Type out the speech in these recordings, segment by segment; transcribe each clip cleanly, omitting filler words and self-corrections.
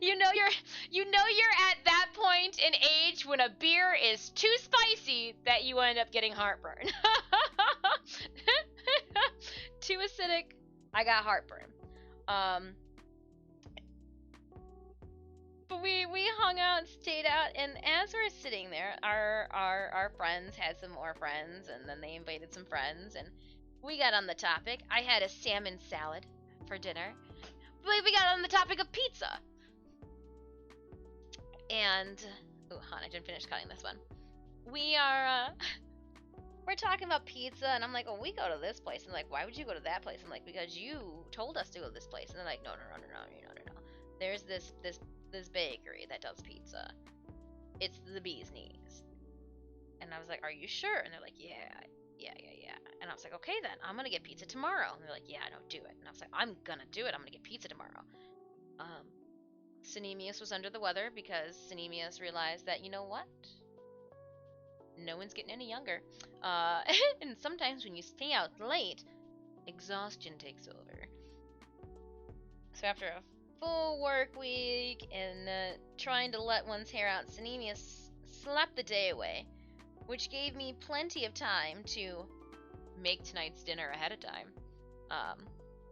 you're at that point in age when a beer is too spicy that you end up getting heartburn. Too acidic, I got heartburn. But we hung out and stayed out, and as we were sitting there, our friends had some more friends, and then they invited some friends, and we got on the topic. I had a salmon salad for dinner. We got on the topic of pizza. And oh, hon, I didn't finish cutting this one. We're talking about pizza, and I'm like, oh, we go to this place. And like, why would you go to that place? I'm like, because you told us to go to this place. And they're like, no. There's this bakery that does pizza. It's the bee's knees. And I was like, are you sure? And they're like, yeah. And I was like, okay then, I'm gonna get pizza tomorrow. And they're like, yeah, no, do it. And I was like, I'm gonna do it. I'm gonna get pizza tomorrow. Synemius was under the weather because Synemius realized that, you know what? No one's getting any younger. And sometimes when you stay out late, exhaustion takes over. So after a full work week and trying to let one's hair out, Synemius slept the day away, which gave me plenty of time to make tonight's dinner ahead of time.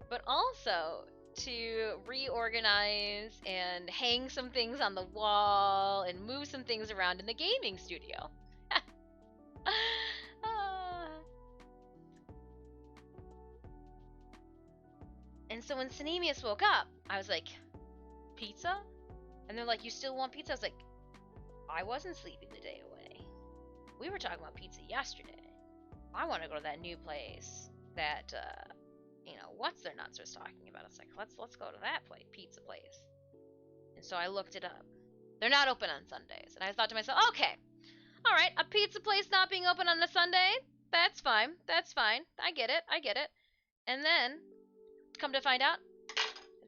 But also to reorganize and hang some things on the wall and move some things around in the gaming studio. And so when Synemius woke up, I was like, pizza? And they're like, you still want pizza? I was like, I wasn't sleeping the day away. We were talking about pizza yesterday. I want to go to that new place that, what's their nuts was talking about. It's like, let's go to that pizza place. And so I looked it up. They're not open on Sundays. And I thought to myself, okay, all right, a pizza place not being open on a Sunday, that's fine. I get it. And then, come to find out,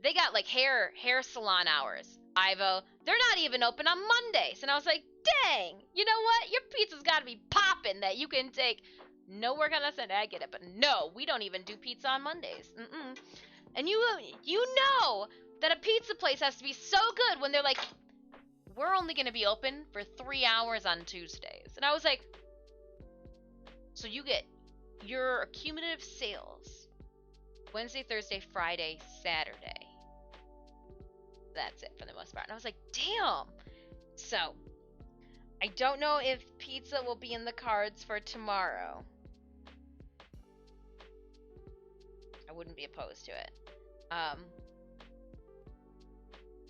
they got like hair salon hours. Ivo, they're not even open on Mondays. And I was like, dang, you know what? Your pizza's got to be popping that you can take no work on a Sunday. I get it, but no, we don't even do pizza on Mondays. And you know that a pizza place has to be so good when they're like, we're only going to be open for 3 hours on Tuesdays. And I was like, so you get your cumulative sales Wednesday, Thursday, Friday, Saturday. That's it for the most part. And I was like, damn. So, I don't know if pizza will be in the cards for tomorrow. I wouldn't be opposed to it.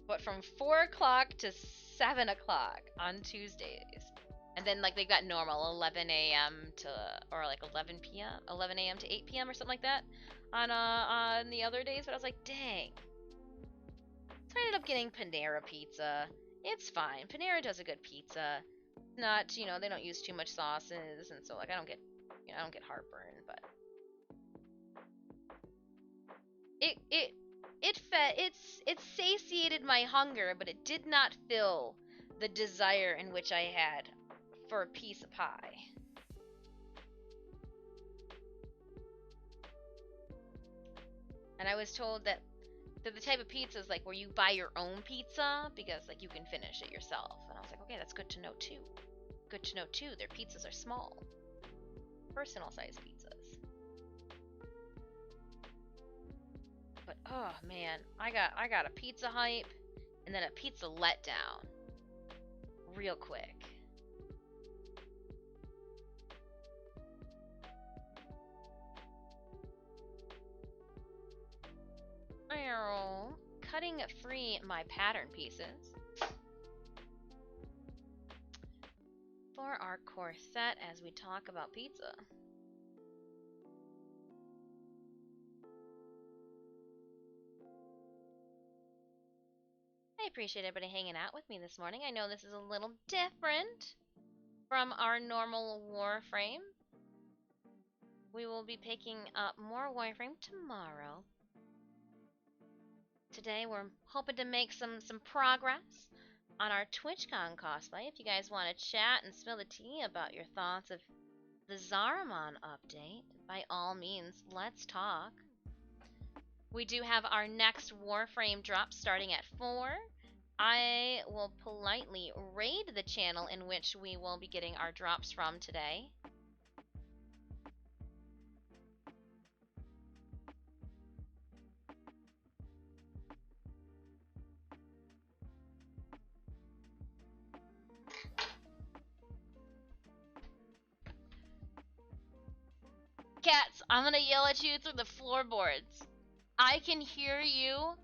But from 4 o'clock to 7 o'clock on Tuesdays. And then, like, they've got normal 11 a.m. to, or like 11 p.m., 11 a.m. to 8 p.m. or something like that on the other days. But I was like, dang. So I ended up getting Panera pizza. It's fine. Panera does a good pizza. Not, they don't use too much sauces, and so, like, I don't get heartburn, but it satiated my hunger, but it did not fill the desire in which I had for a piece of pie. And I was told that they're the type of pizzas like where you buy your own pizza because like you can finish it yourself. And I was like, okay, that's good to know too. Good to know too. Their pizzas are small, personal size pizzas. But oh man, I got a pizza hype and then a pizza letdown real quick. Cutting free my pattern pieces for our corset as we talk about pizza. I appreciate everybody hanging out with me this morning. I know this is a little different from our normal Warframe. We will be picking up more Warframe tomorrow. Today we're hoping to make some progress on our TwitchCon cosplay. If you guys want to chat and spill the tea about your thoughts of the Zariman update, by all means, let's talk. We do have our next Warframe drop starting at 4. I will politely raid the channel in which we will be getting our drops from today. Cats, I'm gonna yell at you through the floorboards. I can hear you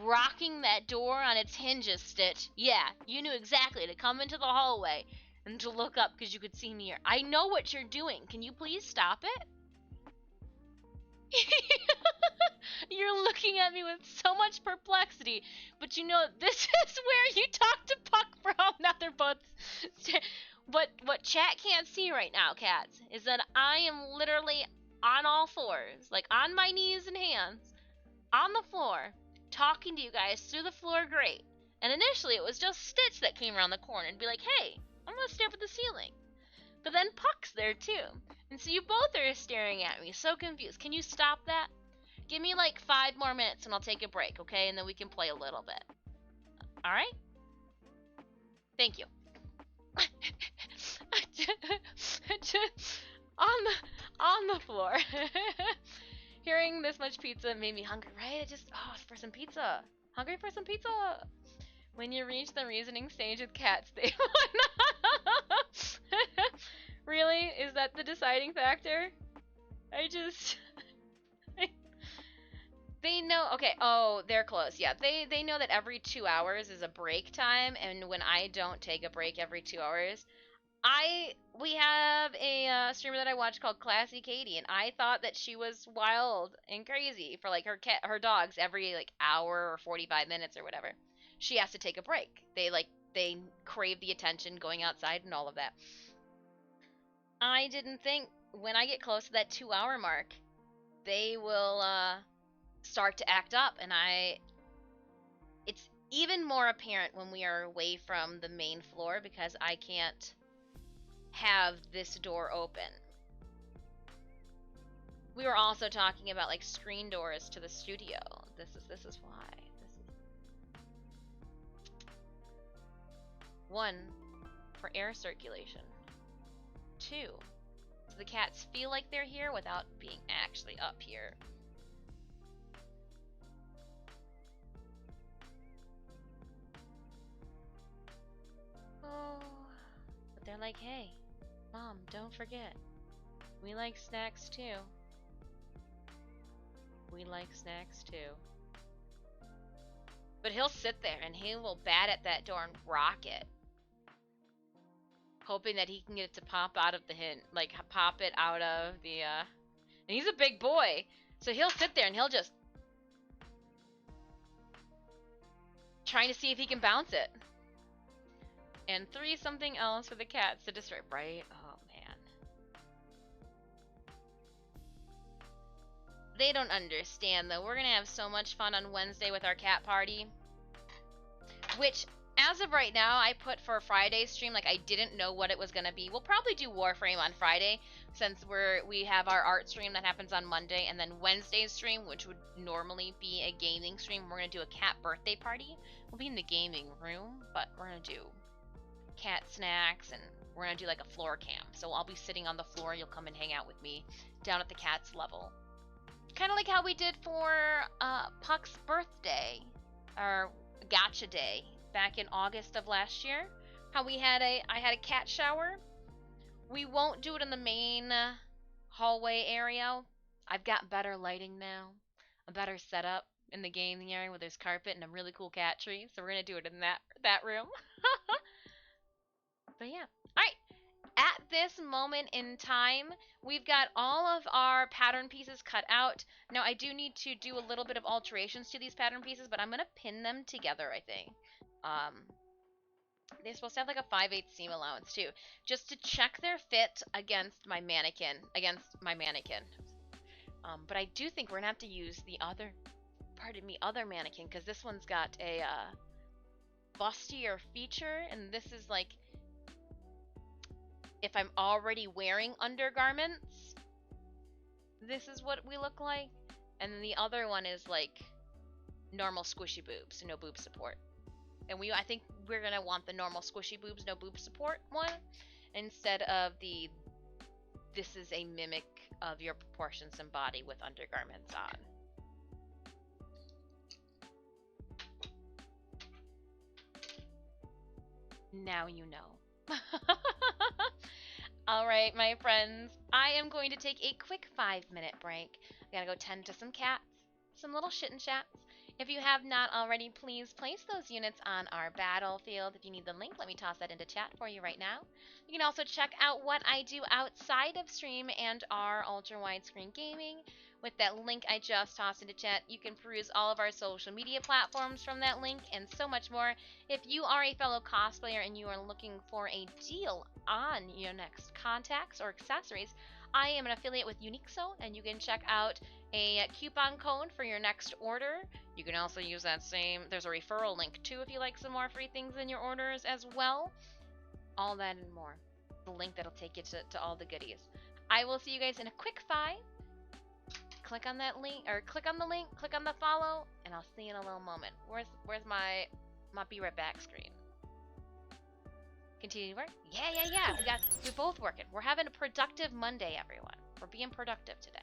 rocking that door on its hinges, Stitch. Yeah, you knew exactly to come into the hallway and to look up because you could see me here. I know what you're doing. Can you please stop it? You're looking at me with so much perplexity, but you know this is where you talk to Puck from. Now they're both. What chat can't see right now, cats, is that I am literally on all fours, like on my knees and hands, on the floor, talking to you guys through the floor grate. And initially it was just Stitch that came around the corner and be like, hey, I'm gonna stare up at the ceiling. But then Puck's there too. And so you both are staring at me, so confused. Can you stop that? Give me like 5 more minutes and I'll take a break, okay? And then we can play a little bit. Alright? Thank you. on the floor. Hearing this much pizza made me hungry, right? It's for some pizza. Hungry for some pizza. When you reach the reasoning stage with cats, they Really? Is that the deciding factor? They know, okay, oh, they're close. Yeah, they know that every 2 hours is a break time, and when I don't take a break every 2 hours, we have a streamer that I watch called Classy Katie, and I thought that she was wild and crazy for like her dogs every like hour or 45 minutes or whatever. She has to take a break. They crave the attention, going outside and all of that. I didn't think when I get close to that 2 hour mark, they will start to act up, and it's even more apparent when we are away from the main floor because I can't have this door open. We were also talking about like screen doors to the studio. This is why. One, for air circulation. Two, so the cats feel like they're here without being actually up here. Oh, but they're like, hey, Mom, don't forget. We like snacks too. We like snacks too. But he'll sit there and he will bat at that door and rock it, hoping that he can get it to pop out of the like pop it out of the and he's a big boy, so he'll sit there and he'll just trying to see if he can bounce it. And 3 something else for the cats to destroy, right? Oh man. They don't understand though. We're gonna have so much fun on Wednesday with our cat party, which as of right now, I put for Friday's stream, like I didn't know what it was gonna be. We'll probably do Warframe on Friday, since we have our art stream that happens on Monday, and then Wednesday's stream, which would normally be a gaming stream, we're gonna do a cat birthday party. We'll be in the gaming room, but we're gonna do cat snacks, and we're gonna do like a floor cam. So I'll be sitting on the floor, you'll come and hang out with me down at the cat's level. Kind of like how we did for Puck's birthday, or Gacha Day, back in August of last year. How I had a cat shower. We won't do it in the main hallway area. I've got better lighting now, a better setup in the gaming area where there's carpet and a really cool cat tree. So we're gonna do it in that room. But yeah, all right. At this moment in time, we've got all of our pattern pieces cut out. Now I do need to do a little bit of alterations to these pattern pieces, but I'm gonna pin them together, I think. They're supposed to have like a 5/8 seam allowance too, just to check their fit against my mannequin. But I do think we're gonna have to use the other mannequin, because this one's got a bustier feature, and this is like if I'm already wearing undergarments, this is what we look like. And then the other one is like normal squishy boobs, so no boob support. And I think we're gonna want the normal squishy boobs, no boob support one, instead of the this is a mimic of your proportions and body with undergarments on. Now you know. All right, my friends, I am going to take a quick 5-minute break. I gotta go tend to some cats, some little shit and chats. If you have not already, please place those units on our battlefield. If you need the link, let me toss that into chat for you right now. You can also check out what I do outside of stream and our ultra widescreen gaming. With that link I just tossed into chat, you can peruse all of our social media platforms from that link and so much more. If you are a fellow cosplayer and you are looking for a deal on your next contacts or accessories, I am an affiliate with Unixo, and you can check out a coupon code for your next order. You can also use that same, there's a referral link too if you like some more free things in your orders as well. All that and more. The link that'll take you to all the goodies. I will see you guys in a quick 5. Click on that link, or click on the link, click on the follow, and I'll see you in a little moment. Where's my be right back screen? Continue to work? Yeah. We're both working. We're having a productive Monday, everyone. We're being productive today.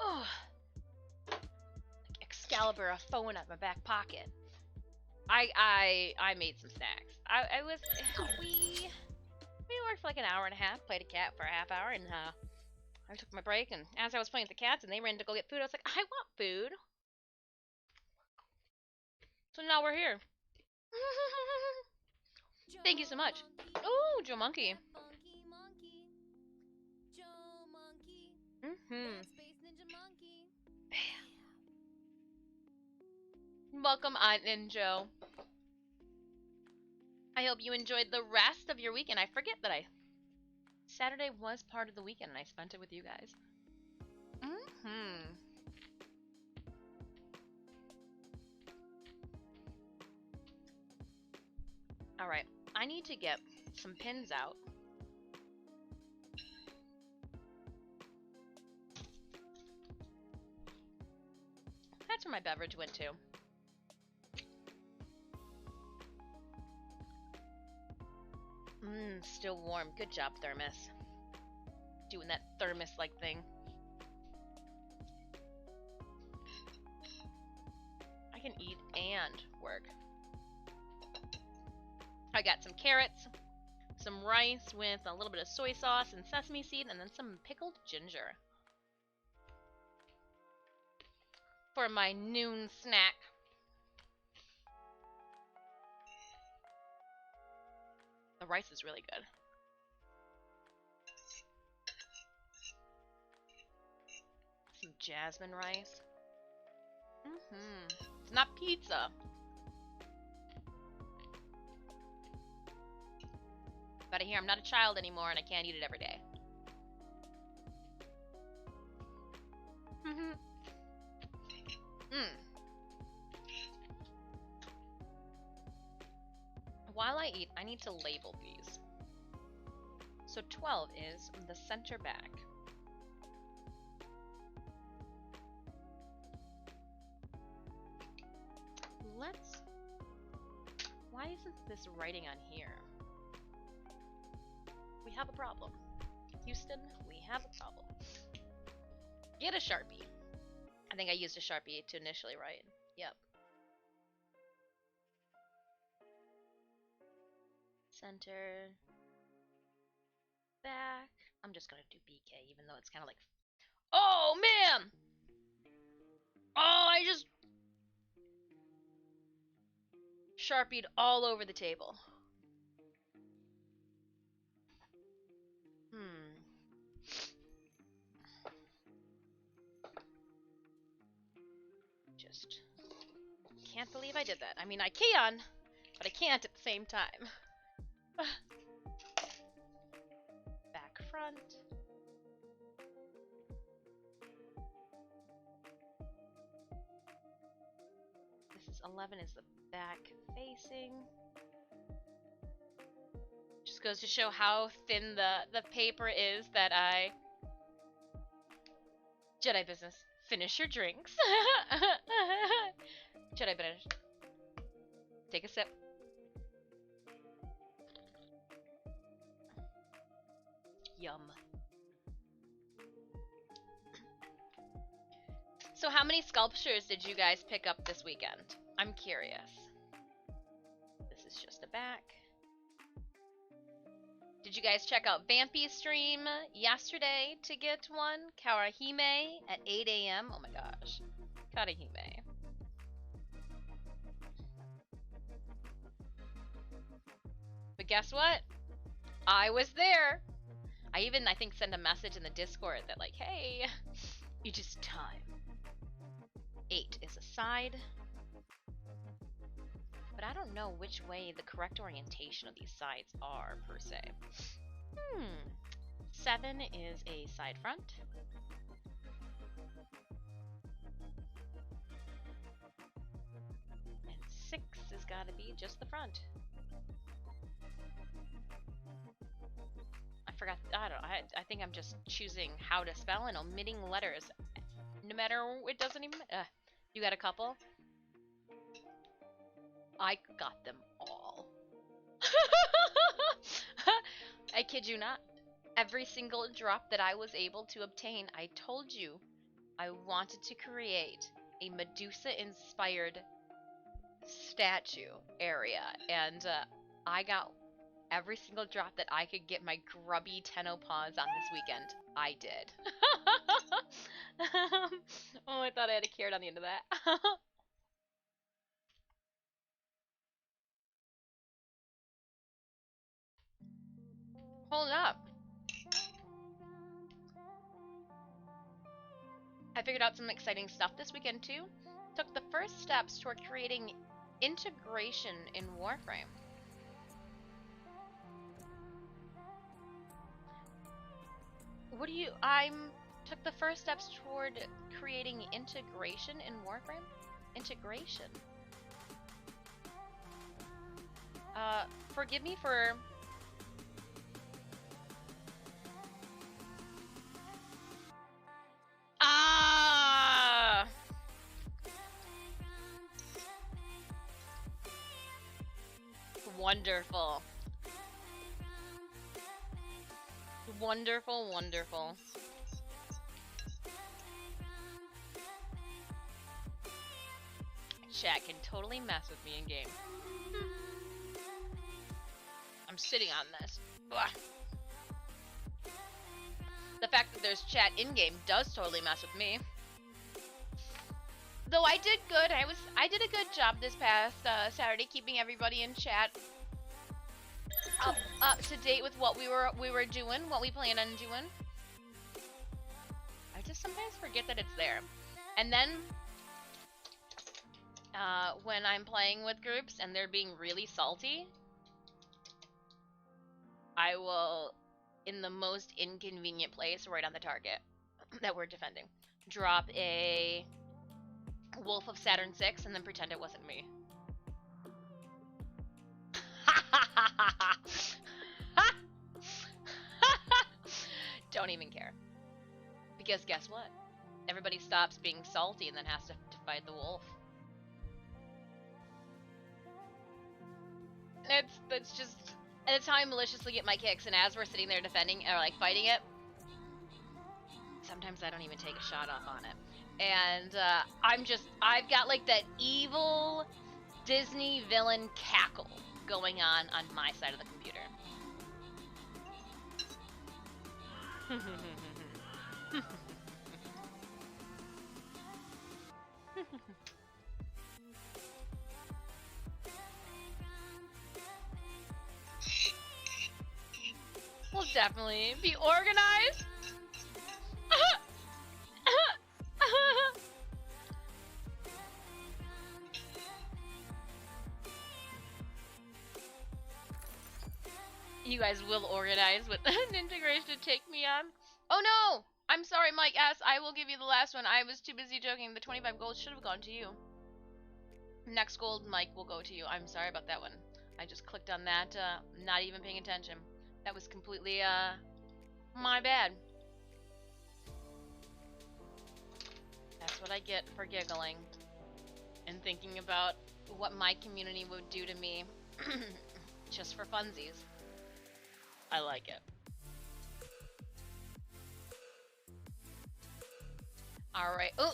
Oh, like Excalibur, a phone at my back pocket. I made some snacks. We worked for like an hour and a half, played a cat for a half hour, and I took my break, and as I was playing with the cats and they ran to go get food, I was like, I want food. So now we're here. Thank you so much. Oh, Joe Monkey. Welcome on in, Joe. I hope you enjoyed the rest of your weekend. I forget that Saturday was part of the weekend and I spent it with you guys. Alright, I need to get some pins out. That's where my beverage went to. Still warm. Good job, Thermos. Doing that Thermos-like thing. I can eat and work. I got some carrots, some rice with a little bit of soy sauce and sesame seed, and then some pickled ginger. For my noon snack. The rice is really good. Some jasmine rice. It's not pizza. But I hear I'm not a child anymore and I can't eat it every day. While I eat, I need to label these. So 12 is the center back. Why isn't this writing on here? We have a problem. Houston, we have a problem. Get a Sharpie. I think I used a Sharpie to initially write. Yep. Center. Back. I'm just gonna do BK, even though it's kind of like... Oh, man! Oh, I just... Sharpied all over the table. Just can't believe I did that. I mean, I can, but I can't at the same time. Back front. This is 11 is the back facing. Just goes to show how thin the paper is that I... Jedi business. Finish your drinks. Jedi finish. Take a sip. Yum. So how many sculptures did you guys pick up this weekend? I'm curious. This is just a back. Did you guys check out Vampy's stream yesterday to get one? Karahime at 8 a.m. Oh my gosh. Karahime. But guess what? I was there. I even, I think, sent a message in the Discord that like, hey, it is time. 8 is a side. But I don't know which way the correct orientation of these sides are, per se. 7 is a side front. And 6 has got to be just the front. I forgot, I don't know, I think I'm just choosing how to spell and omitting letters. No matter, it doesn't even, you got a couple? I got them all. I kid you not. Every single drop that I was able to obtain, I told you I wanted to create a Medusa-inspired statue area, and I got every single drop that I could get my grubby Tenno paws on this weekend. I did. Oh, I thought I had a carrot on the end of that. Hold up. I figured out some exciting stuff this weekend too. Took the first steps toward creating integration in Warframe. What do you... took the first steps toward creating integration in Warframe? Integration. Forgive me for... Ah! Wonderful. Wonderful, wonderful. Chat can totally mess with me in game. I'm sitting on this. Ugh. The fact that there's chat in game does totally mess with me. Though I did good. I did a good job this past Saturday, keeping everybody in chat up to date with what we were doing, what we plan on doing. I just sometimes forget that it's there, and then when I'm playing with groups and they're being really salty, I will, in the most inconvenient place right on the target that we're defending, drop a Wolf of Saturn 6 and then pretend it wasn't me. Don't even care. Because guess what? Everybody stops being salty and then has to fight the wolf. It's just... And it's how I maliciously get my kicks, and as we're sitting there defending, or like fighting it, sometimes I don't even take a shot off on it. And I've got like that evil Disney villain cackle going on my side of the computer. We'll definitely be organized. You guys will organize with an integration to take me on. Oh no! I'm sorry, Mike S. I will give you the last one. I was too busy joking. The 25 gold should have gone to you. Next gold, Mike, will go to you. I'm sorry about that one. I just clicked on that, not even paying attention. That was completely, my bad. That's what I get for giggling and thinking about what my community would do to me just for funsies. I like it. Alright. Oh!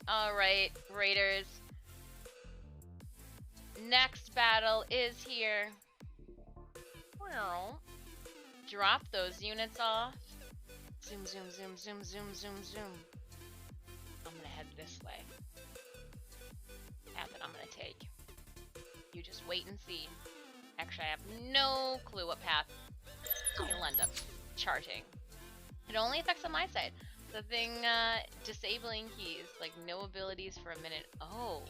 Alright, Raiders. Next battle is here. Well, drop those units off. Zoom, zoom, zoom, zoom, zoom, zoom, zoom. I'm gonna head this way. Path that I'm gonna take. You just wait and see. Actually, I have no clue what path you'll end up charting. It only affects on my side. The thing, disabling keys, like no abilities for a minute. Oh.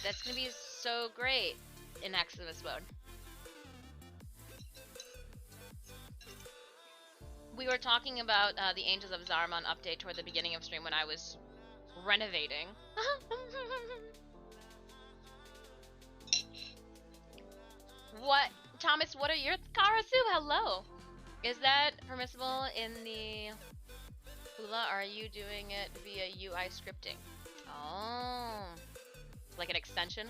That's gonna be so great in Exodus mode. We were talking about the Angels of Zarmon update toward the beginning of stream when I was renovating. What? Thomas, what are your... Karasu, hello! Is that permissible in the... Hula? Are you doing it via UI scripting? Oh. Like an extension?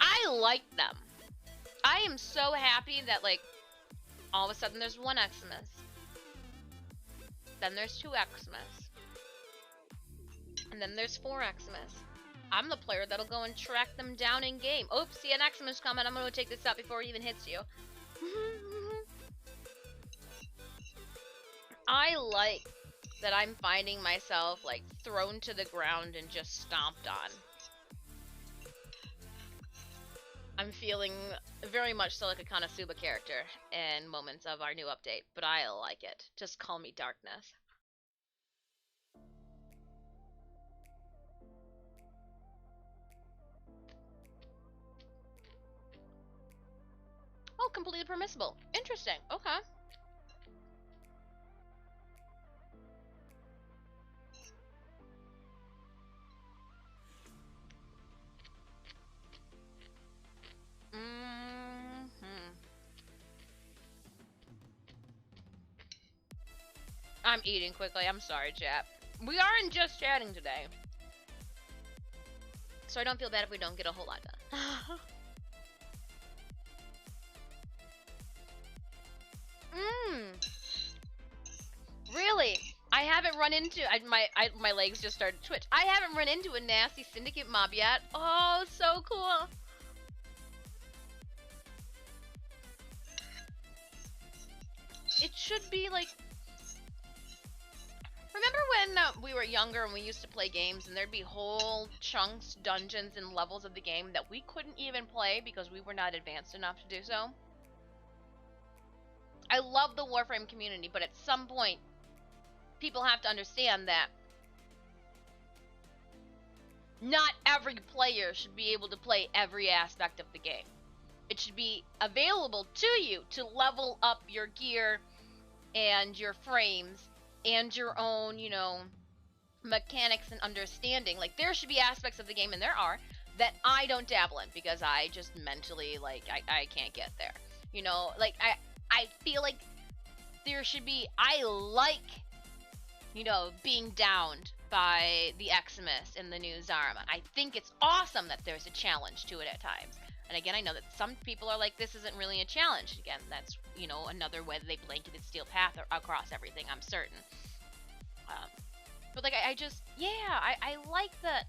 I like them. I am so happy that, like, all of a sudden there's 1 Xmas. Then there's 2 Xmas. And then there's 4 Xmas. I'm the player that'll go and track them down in game. Oops, see an Xmas coming. I'm gonna take this out before it even hits you. I like that I'm finding myself like thrown to the ground and just stomped on. I'm feeling very much so like a Konosuba character in moments of our new update, but I like it. Just call me darkness. Oh, completely permissible. Interesting. Okay. I'm eating quickly. I'm sorry, chat. We aren't just chatting today. So I don't feel bad if we don't get a whole lot done. Really? I haven't run into my legs just started to twitch. I haven't run into a nasty syndicate mob yet. Oh, so cool. It should be like, remember when we were younger and we used to play games and there'd be whole chunks, dungeons, and levels of the game that we couldn't even play because we were not advanced enough to do so? I love the Warframe community, but at some point, people have to understand that not every player should be able to play every aspect of the game. It should be available to you to level up your gear and your frames and your own, you know, mechanics and understanding. Like, there should be aspects of the game, and there are, that I don't dabble in because I just mentally, like, I can't get there. You know, like, I feel like there should be, I like, you know, being downed by the Xmas in the new Zarma. I think it's awesome that there's a challenge to it at times. And again, I know that some people are like, this isn't really a challenge. Again, that's, you know, another way that they blanketed Steel Path across everything, I'm certain. But like, I just, yeah, I like that.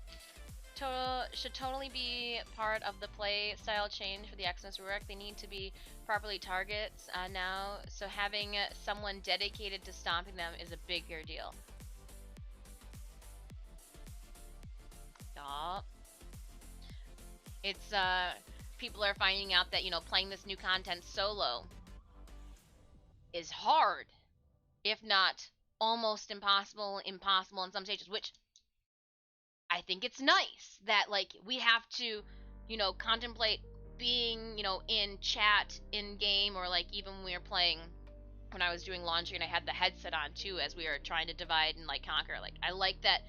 Should totally be part of the play style change for the Xmas rework. They need to be properly targets now, so having someone dedicated to stomping them is a bigger deal. Yup. It's, people are finding out that, you know, playing this new content solo is hard, if not almost impossible in some stages, which I think it's nice that, like, we have to, you know, contemplate being, you know, in chat, in game, or like even when we were playing, when I was doing laundry and I had the headset on too as we were trying to divide and like conquer. Like, I like that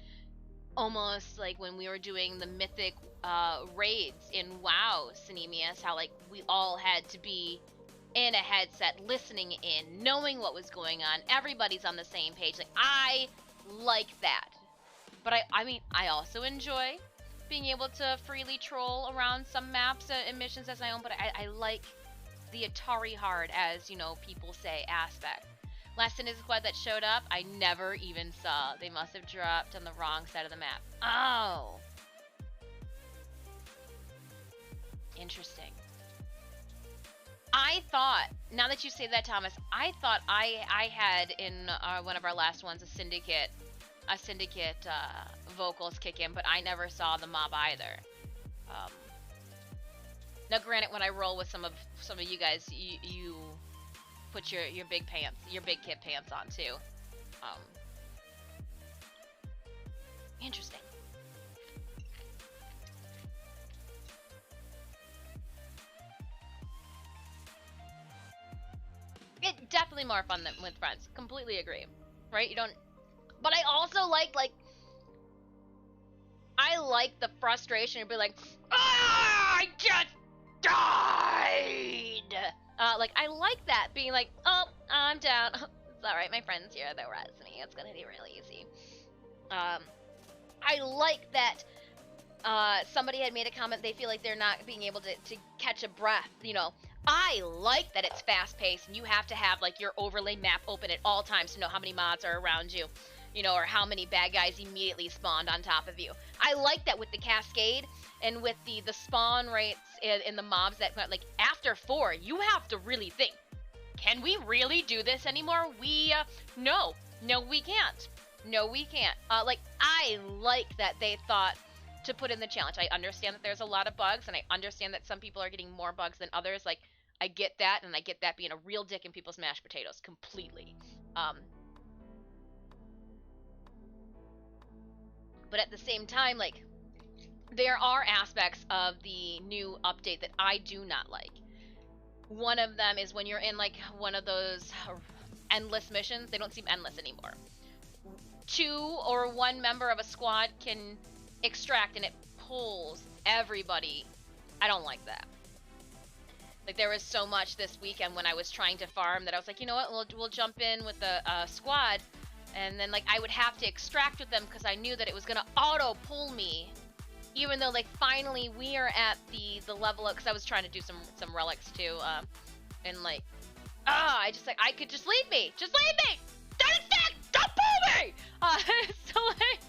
almost like when we were doing the mythic raids in WoW, Cinemius, how like we all had to be in a headset, listening in, knowing what was going on, everybody's on the same page. Like, I like that. But I mean, I also enjoy being able to freely troll around some maps and missions as my own, but I like the Atari hard, as, you know, people say, aspect. Last Ninja Squad that showed up, I never even saw. They must have dropped on the wrong side of the map. Oh. Interesting. I thought, now that you say that, Thomas, I thought I had in one of our last ones a syndicate vocals kick in, but I never saw the mob either. Now, granted, when I roll with some of you guys, you put your big kid pants on too. Interesting. It definitely more fun than with friends. Completely agree. Right? You don't. But I also like I like the frustration of being like, I just died. Like, I like that, being like, oh, I'm down. It's alright, my friend's here, they'll res me. It's gonna be really easy. I like that somebody had made a comment, they feel like they're not being able to catch a breath, you know. I like that it's fast-paced and you have to have like your overlay map open at all times to know how many mods are around you, you know, or how many bad guys immediately spawned on top of you. I like that with the cascade and with the spawn rates in the mobs that, like, after 4, you have to really think, can we really do this anymore? No, we can't. No, we can't. Like, I like that they thought to put in the challenge. I understand that there's a lot of bugs, and I understand that some people are getting more bugs than others. Like, I get that, and I get that being a real dick in people's mashed potatoes completely. But at the same time, like, there are aspects of the new update that I do not like. One of them is when you're in, like, one of those endless missions. They don't seem endless anymore. 2 or 1 member of a squad can extract, and it pulls everybody. I don't like that. Like, there was so much this weekend when I was trying to farm that I was like, you know what, we'll jump in with the squad, and then, like, I would have to extract with them because I knew that it was gonna auto pull me, even though, like, finally we are at the level of, because I was trying to do some relics too, and like, I just, like, I could just leave me, don't pull me. So like,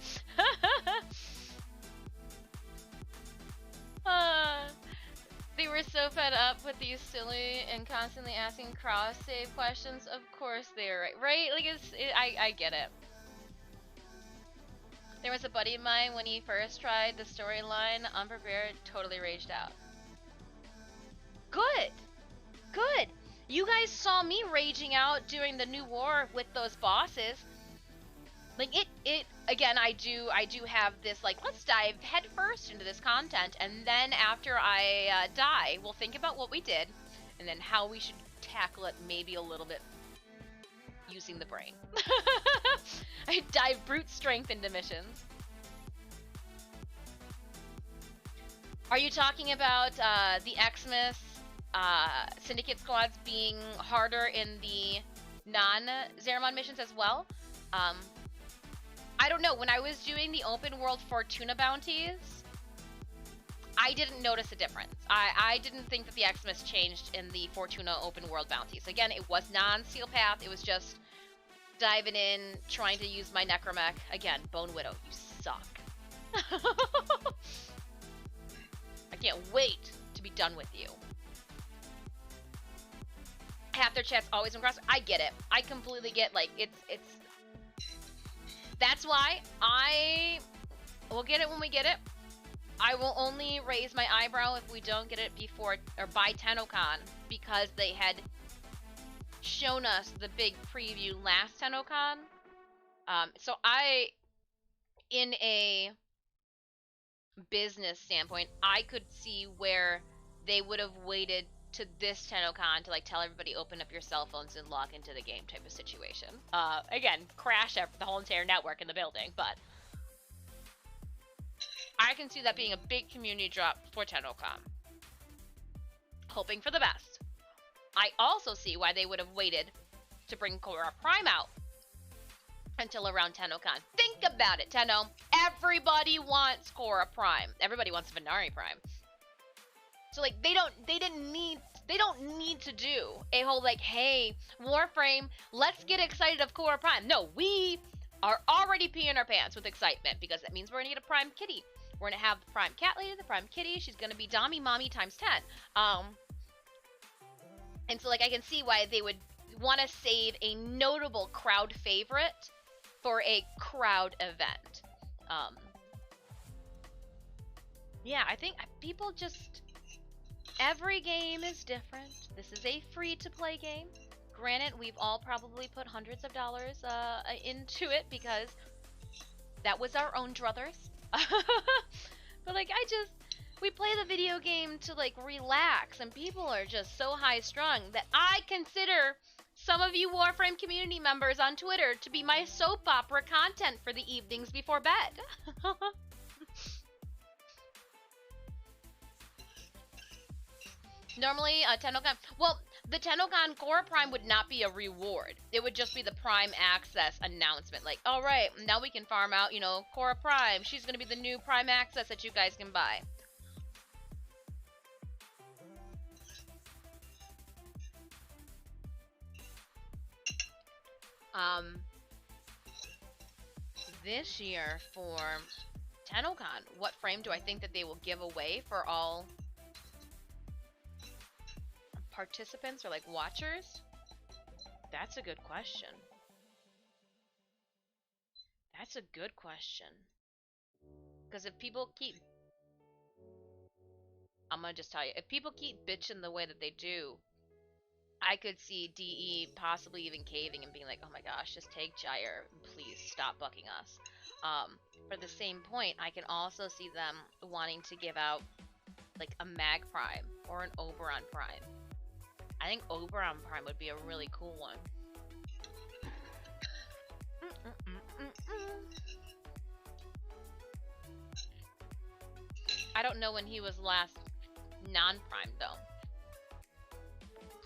they were so fed up with these silly and constantly asking cross-save questions. Of course they are right? Like, I get it. There was a buddy of mine when he first tried the storyline, unprepared, totally raged out. Good! Good! You guys saw me raging out during the new war with those bosses. Like, it again, I do have this, like, let's dive head first into this content, and then after I die, we'll think about what we did, and then how we should tackle it maybe a little bit using the brain. I dive brute strength into missions. Are you talking about the Xmas Syndicate squads being harder in the non-Zeramon missions as well? I don't know. When I was doing the open world Fortuna bounties, I didn't notice a difference. I didn't think that the Xmas changed in the Fortuna open world bounties. Again, it was non-seal path. It was just diving in, trying to use my necromech. Again, Bone Widow, you suck. I can't wait to be done with you. Half their chat's always in cross. I get it. I completely get, like, it's that's why I will get it when we get it. I will only raise my eyebrow if we don't get it before or by TennoCon, because they had shown us the big preview last TennoCon. So in a business standpoint, I could see where they would have waited to this TennoCon to, like, tell everybody open up your cell phones and log into the game type of situation. Again, crash the whole entire network in the building, but I can see that being a big community drop for TennoCon. Hoping for the best. I also see why they would have waited to bring Korra Prime out until around TennoCon. Think about it, Tenno. Everybody wants Korra Prime. Everybody wants Venari Prime. So, like, they don't need to do a whole, like, hey, Warframe, let's get excited of Korra Prime. No, we are already peeing our pants with excitement, because that means we're gonna get a Prime Kitty. We're gonna have the Prime Cat Lady, the Prime Kitty. She's gonna be Dami Mommy times 10. And so, like, I can see why they would want to save a notable crowd favorite for a crowd event. Yeah, I think people just... Every game is different. This is a free-to-play game. Granted, we've all probably put hundreds of dollars into it because that was our own druthers. But, like, we play the video game to, like, relax, and people are just so high-strung that I consider some of you Warframe community members on Twitter to be my soap opera content for the evenings before bed. Normally, TennoCon... Well, the TennoCon Korra Prime would not be a reward. It would just be the Prime Access announcement. Like, alright, now we can farm out, you know, Korra Prime. She's gonna be the new Prime Access that you guys can buy. This year for TennoCon, what frame do I think that they will give away for all participants or like watchers? That's a good question. That's a good question. Because if people keep... I'm gonna just tell you, if people keep bitching the way that they do, I could see DE possibly even caving and being like, oh my gosh, just take Gyre, please stop bucking us. For the same point, I can also see them wanting to give out like a Mag Prime or an Oberon Prime. I think Oberon Prime would be a really cool one. I don't know when he was last non-prime though.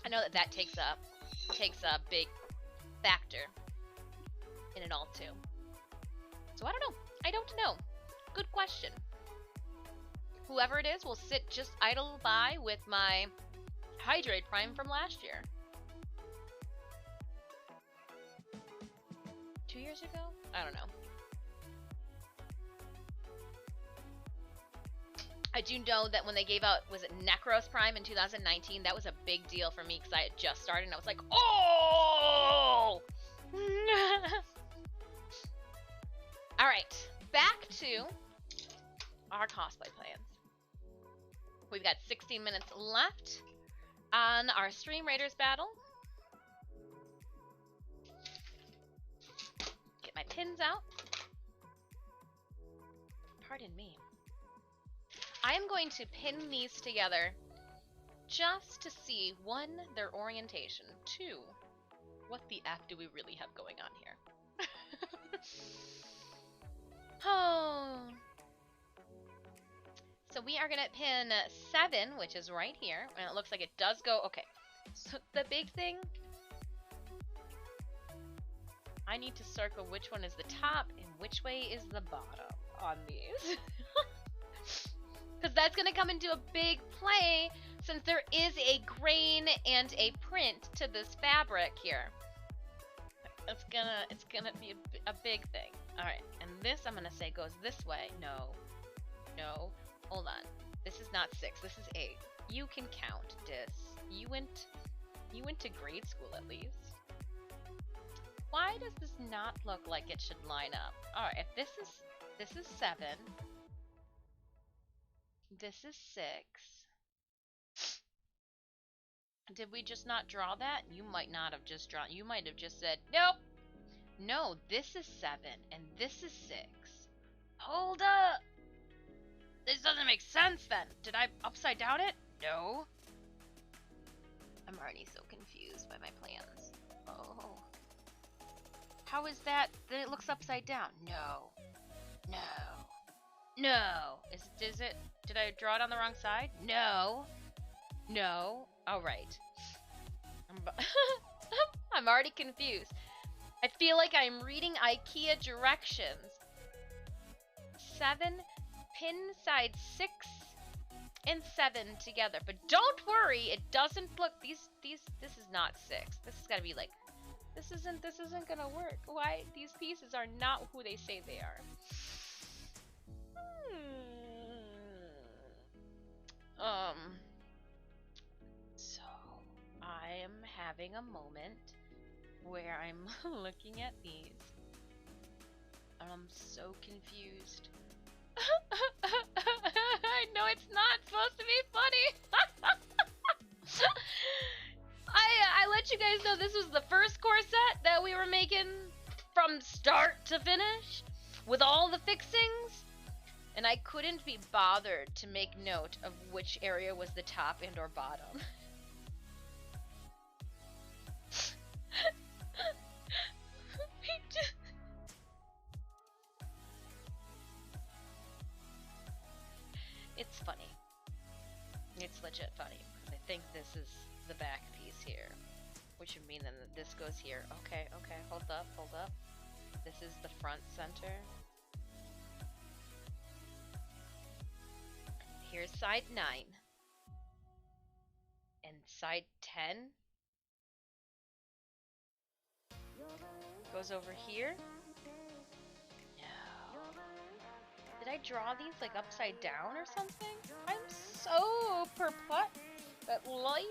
I know that that takes a big factor in it all too. So I don't know. I don't know. Good question. Whoever it is will sit just idle by with my Hydrate Prime from last year. 2 years ago? I don't know. I do know that when they gave out, was it Necros Prime in 2019? That was a big deal for me because I had just started and I was like, oh! Alright, back to our cosplay plans. We've got 16 minutes left on our Stream Raiders battle. Get my pins out. Pardon me. I am going to pin these together just to see, 1, their orientation, 2, what the F do we really have going on here. Oh. So we are going to pin 7, which is right here, and it looks like it does go, okay. So the big thing, I need to circle which one is the top and which way is the bottom on these. Because that's going to come into a big play since there is a grain and a print to this fabric here. It's gonna be a big thing. All right, and this I'm gonna say goes this way. No, hold on. This is not 6. This is 8. You can count, Dis. You went to grade school at least. Why does this not look like it should line up? All right, if this is 7. This is 6. Did we just not draw that? You might not have just drawn. You might have just said, nope. No, this is 7 and this is 6. Hold up. This doesn't make sense then. Did I upside down it? No. I'm already so confused by my plans. Oh. How is that it looks upside down? No. Is it? Did I draw it on the wrong side? No. All right. I'm already confused. I feel like I'm reading IKEA directions. 7, pin side 6 and 7 together. But don't worry, it doesn't look this is not 6. This has got to be like this isn't gonna work. Why? These pieces are not who they say they are. So I am having a moment where I'm looking at these and I'm so confused. I know it's not supposed to be funny. I let you guys know this was the first corset that we were making from start to finish with all the fixings. And I couldn't be bothered to make note of which area was the top and or bottom. It's funny. It's legit funny. I think this is the back piece here. Which would mean then that this goes here. Okay, hold up. This is the front center. Here's side 9. And side 10. goes over here. No. Did I draw these like upside down or something? I'm so perplexed at life.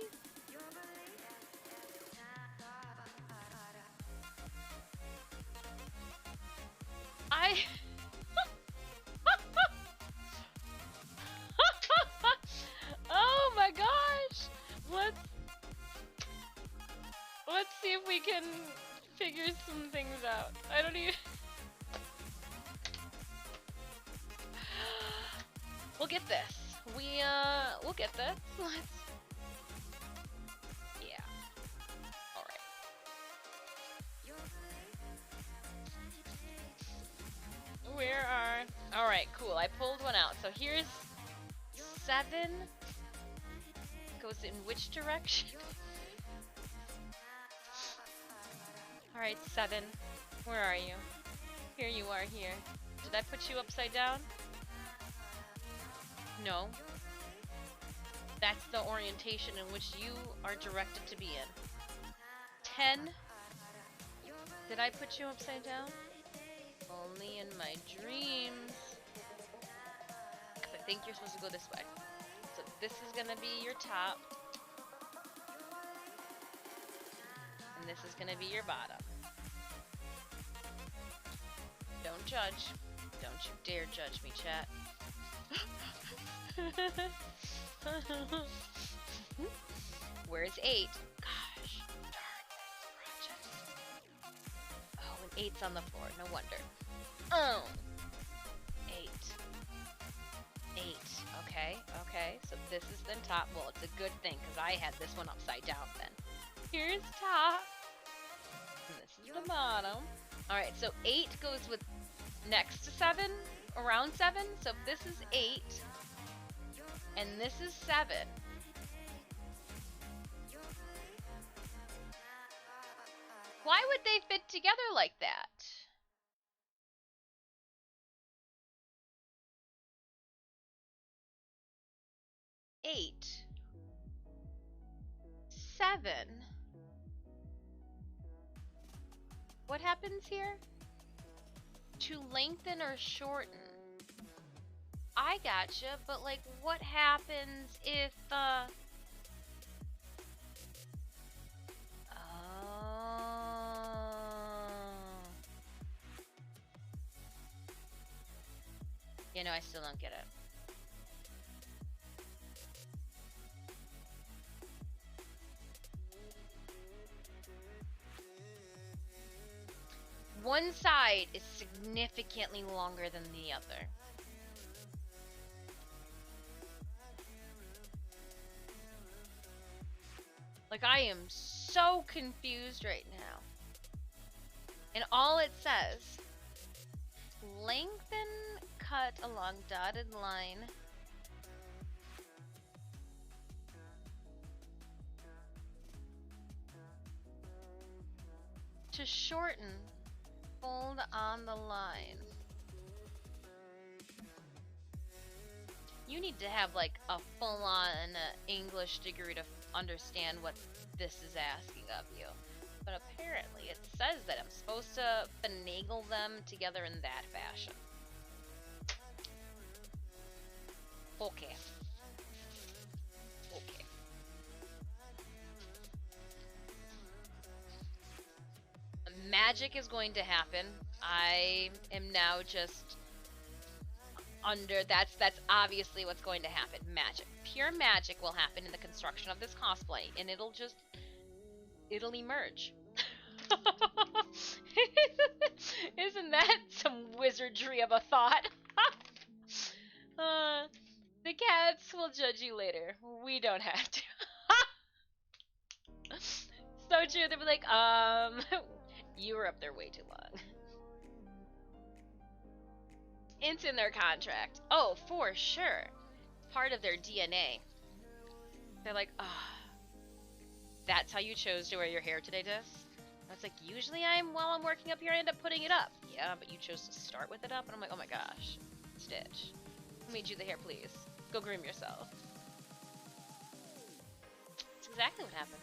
Oh my gosh! Let's see if we can figure some things out. I don't even. We'll get this. We'll get this. Yeah. Alright. Where are... Alright, cool. I pulled one out. So here's 7. Goes in which direction? Alright, 7. Where are you? Here you are here. Did I put you upside down? No. That's the orientation in which you are directed to be in. 10. Did I put you upside down? Only in my dreams. I think you're supposed to go this way. So this is gonna be your top. And this is gonna be your bottom. Don't judge. Don't you dare judge me, chat. Where's 8? Gosh, darn this project. Oh, and 8's on the floor. No wonder. Oh, 8. 8. Okay, okay. So this is the top. Well, it's a good thing because I had this one upside down then. Here's top. And this is the bottom. Alright, so 8 goes with next to 7, around 7. So if this is 8, and this is 7. Why would they fit together like that? Eight. 7. What happens here? To lengthen or shorten. I gotcha, but like what happens if oh. You know, I still don't get it. One side is significantly longer than the other. Like, I am so confused right now. And all it says, lengthen cut along dotted line. To shorten, fold on the line. You need to have like a full-on English degree to understand what this is asking of you. But apparently it says that I'm supposed to finagle them together in that fashion. Okay. Okay. Magic is going to happen. I am now just under, that's obviously what's going to happen. Magic. Pure magic will happen in the construction of this cosplay, and it'll emerge. Isn't that some wizardry of a thought? The cats will judge you later. We don't have to. So true. They'll be like, you were up there way too long. It's in their contract. Oh, for sure. Part of their DNA. They're like, that's how you chose to wear your hair today, Dis? And it's like, usually while I'm working up here, I end up putting it up. Yeah, but you chose to start with it up? And I'm like, oh my gosh. Stitch. Who made you the hair, please? Go groom yourself. That's exactly what happened.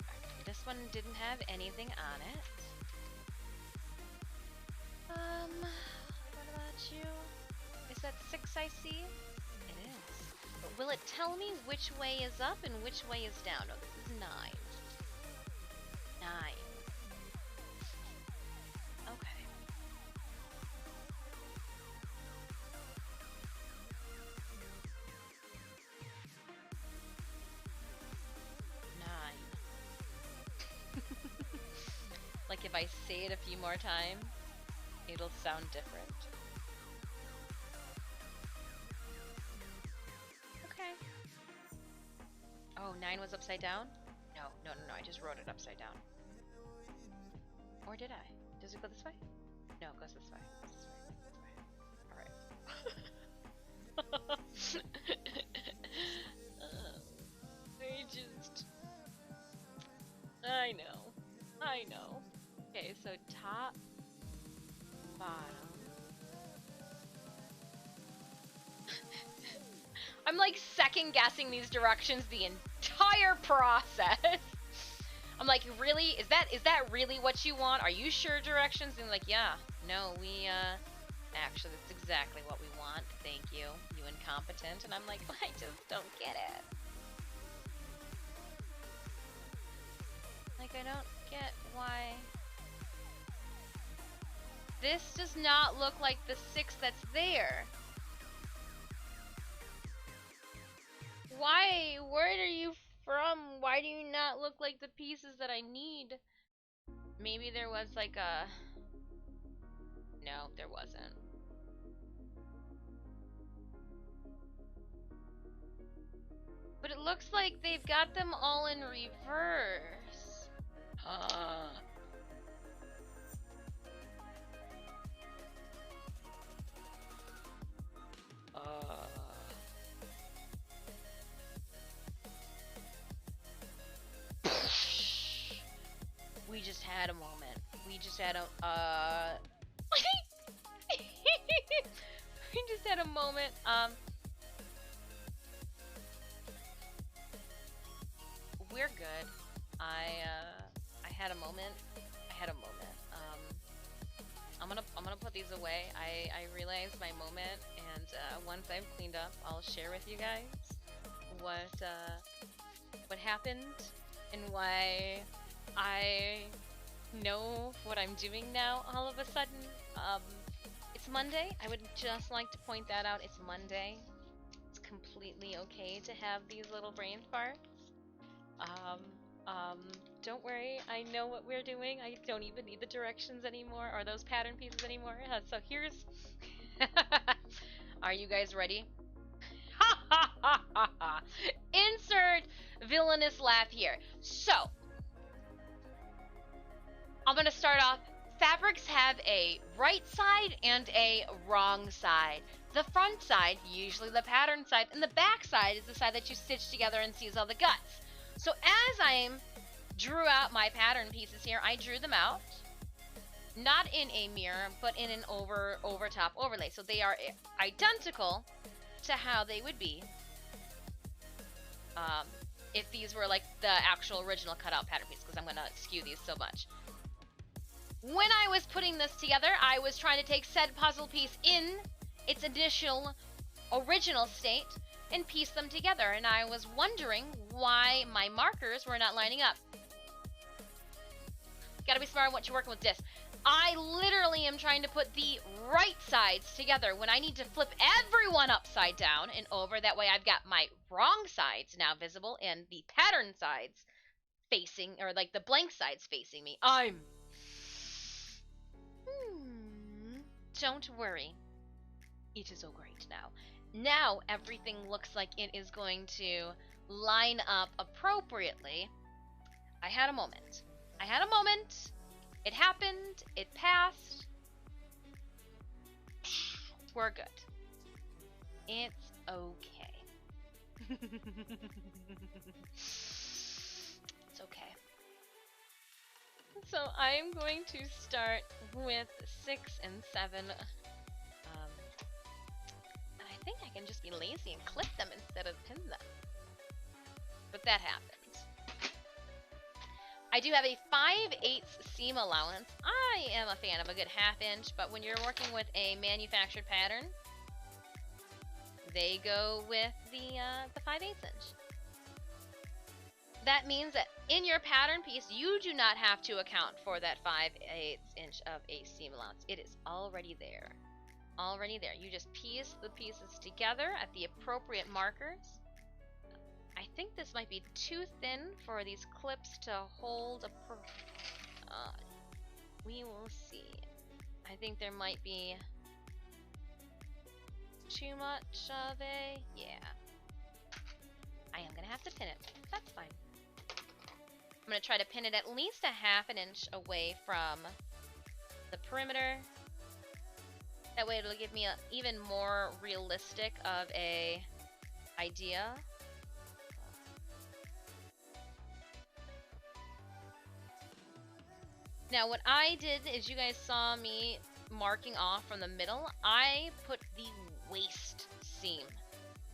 Alright, this this one didn't have anything on it. What about you? Is that 6 I see? It is. But will it tell me which way is up and which way is down? No, this is 9. 9. Okay. Like if I say it a few more times, it'll sound different. Okay. Oh, 9 was upside down? No, I just wrote it upside down. Or did I? Does it go this way? No, it goes this way. This way. Alright. I know. Okay, so top, bottom. I'm like second guessing these directions the entire process. I'm like, really? Is that really what you want? Are you sure directions? And like, yeah, no, actually that's exactly what we want. Thank you, you incompetent. And I'm like, I just don't get it. Like, I don't get why. This does not look like the 6 that's there. Why? Where are you from? Why do you not look like the pieces that I need? Maybe there was like a... No, there wasn't. But it looks like they've got them all in reverse. We just had a moment. We just had a we just had a moment. We're good. I had a moment. I'm gonna put these away. I realized my moment, and once I've cleaned up, I'll share with you guys what happened and why I know what I'm doing now all of a sudden. It's Monday. I would just like to point that out. It's Monday. It's completely okay to have these little brain farts. Don't worry, I know what we're doing. I don't even need the directions anymore, or those pattern pieces anymore. So here's... Are you guys ready? Insert villainous laugh here. So, I'm gonna start off. Fabrics have a right side and a wrong side. The front side, usually the pattern side, and the back side is the side that you stitch together and sees all the guts. So as I drew out my pattern pieces here, I drew them out, not in a mirror, but in an over-top overlay. So they are identical to how they would be if these were like the actual original cutout pattern piece, because I'm going to skew these so much. When I was putting this together, I was trying to take said puzzle piece in its initial original state and piece them together, and I was wondering why my markers were not lining up. Gotta be smart on what you're working with this. I literally am trying to put the right sides together when I need to flip everyone upside down and over. That way I've got my wrong sides now visible and the pattern sides facing, or like the blank sides facing me. Don't worry. It is all great now. Now everything looks like it is going to line up appropriately. I had a moment. It happened. It passed. We're good. It's okay. It's okay. So I'm going to start with 6 and 7. And I think I can just be lazy and clip them instead of pin them. But that happens. I do have a 5/8 seam allowance. I am a fan of a good 1/2 inch, but when you're working with a manufactured pattern, they go with the 5/8 inch. That means that in your pattern piece, you do not have to account for that 5/8 inch of a seam allowance. It is already there. Already there. You just piece the pieces together at the appropriate markers. I think this might be too thin for these clips to hold a we will see. I think there might be too much of a... yeah. I am going to have to pin it. That's fine. I'm going to try to pin it at least a 1/2 inch away from the perimeter. That way it'll give me a even more realistic of a idea. Now what I did is, you guys saw me marking off from the middle. I put the waist seam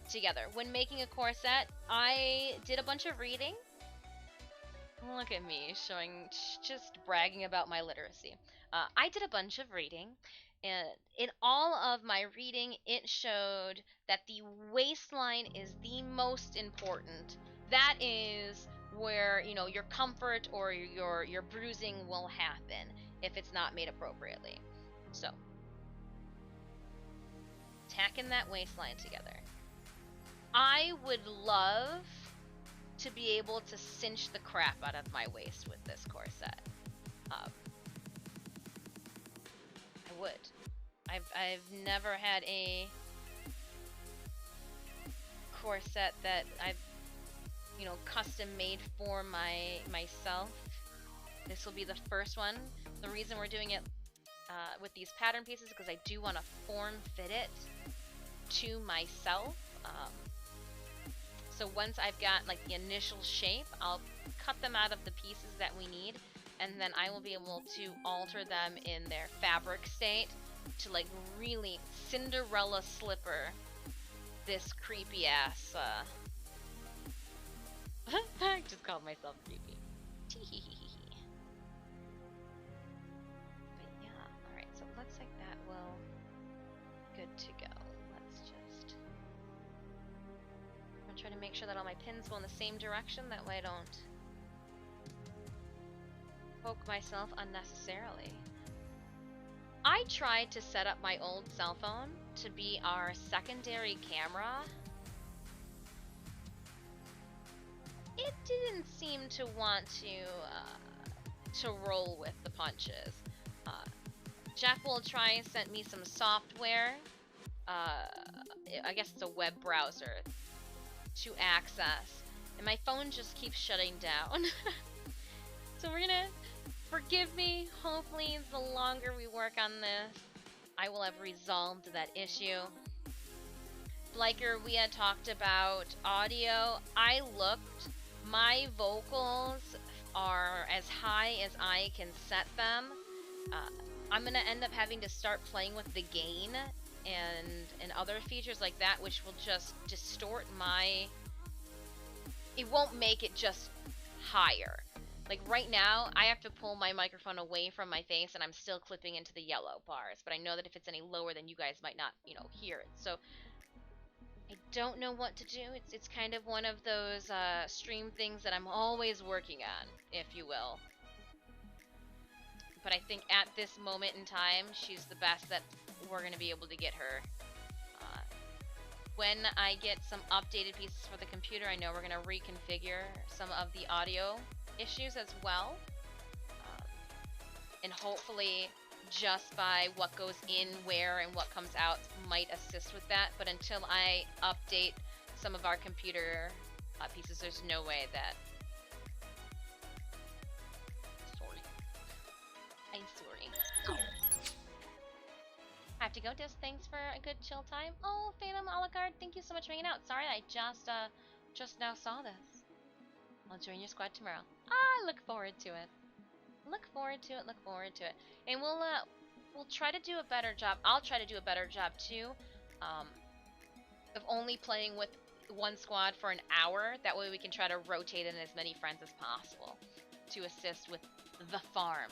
together. When making a corset, I did a bunch of reading. Look at me showing, just bragging about my literacy. I did a bunch of reading, and in all of my reading, it showed that the waistline is the most important. That is where, you know, your comfort or your bruising will happen if it's not made appropriately. So, tacking that waistline together. I would love to be able to cinch the crap out of my waist with this corset. I would. I've never had a corset that I've, you know, custom made for myself. This will be the first one. The reason we're doing it with these pattern pieces is because I do want to form fit it to myself. So once I've got like the initial shape, I'll cut them out of the pieces that we need, and then I will be able to alter them in their fabric state to like really Cinderella slipper this creepy ass I just called myself creepy. But yeah, alright, so it looks like that will good to go. Let's just, I'm trying to make sure that all my pins go in the same direction, that way I don't poke myself unnecessarily. I tried to set up my old cell phone to be our secondary camera. It didn't seem to want to roll with the punches. Jeff will try sent me some software. I guess it's a web browser to access, and my phone just keeps shutting down. So we're gonna, forgive me. Hopefully, the longer we work on this, I will have resolved that issue. Bliker, we had talked about audio. I looked. My vocals are as high as I can set them. I'm gonna end up having to start playing with the gain and other features like that, which will just distort my... It won't make it just higher. Like right now, I have to pull my microphone away from my face and I'm still clipping into the yellow bars, but I know that if it's any lower, then you guys might not, you know, hear it. So I don't know what to do. It's kind of one of those stream things that I'm always working on, if you will. But I think at this moment in time, she's the best that we're going to be able to get her. When I get some updated pieces for the computer, I know we're going to reconfigure some of the audio issues as well. And hopefully, just by what goes in where and what comes out might assist with that. But until I update some of our computer pieces, there's no way that... Sorry. I'm sorry. I have to go. Just thanks for a good chill time. Oh, Phantom a la carte, thank you so much for hanging out. Sorry, I just now saw this. I'll join your squad tomorrow. I look forward to it. Look forward to it. Look forward to it. And we'll try to do a better job. I'll try to do a better job too, of only playing with one squad for an hour. That way we can try to rotate in as many friends as possible. to assist with the farm.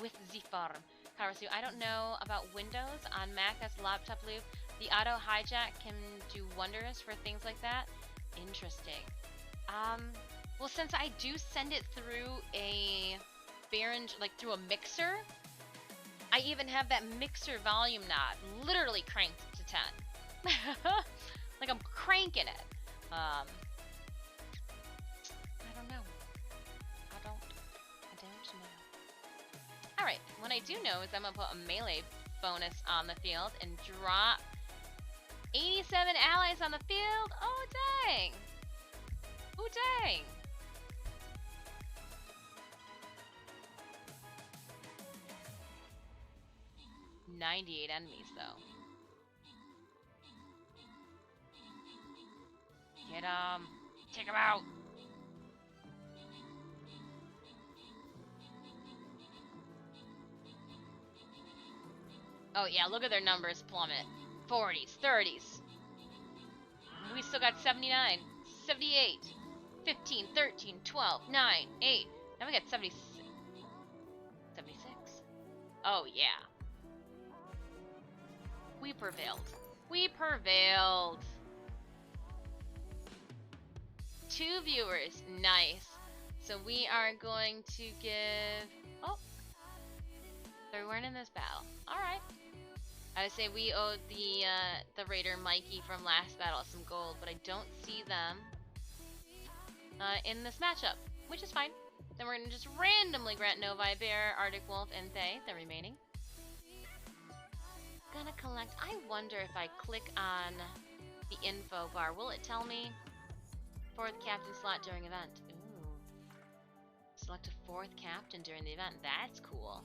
With the farm. Karasu, I don't know about Windows. On Mac as laptop loop, the auto hijack can do wonders for things like that. Interesting. Well, since I do send it through a Behringer, like through a mixer, I even have that mixer volume knob literally cranked to 10. Like I'm cranking it. I don't know. I don't know. Alright, what I do know is I'm gonna put a melee bonus on the field and drop 87 allies on the field. Oh dang! Oh dang! "98 enemies, though. Get 'em! Take 'em out! Oh yeah, look at their numbers plummet. 40s, 30s. We still got 79, 78, 15, 13, 12, 9, 8. Now we got 76. 76. Oh yeah. We prevailed. We prevailed. 2 viewers. Nice. So we are going to give... Oh. They weren't in this battle. Alright. I would say we owed the raider Mikey from last battle some gold, but I don't see them in this matchup, which is fine. Then we're going to just randomly grant Novi, Bear, Arctic Wolf, and Thay, the remaining. Gonna collect. I wonder if I click on the info bar, will it tell me 4th captain slot during event? Ooh. Select a 4th captain during the event. That's cool.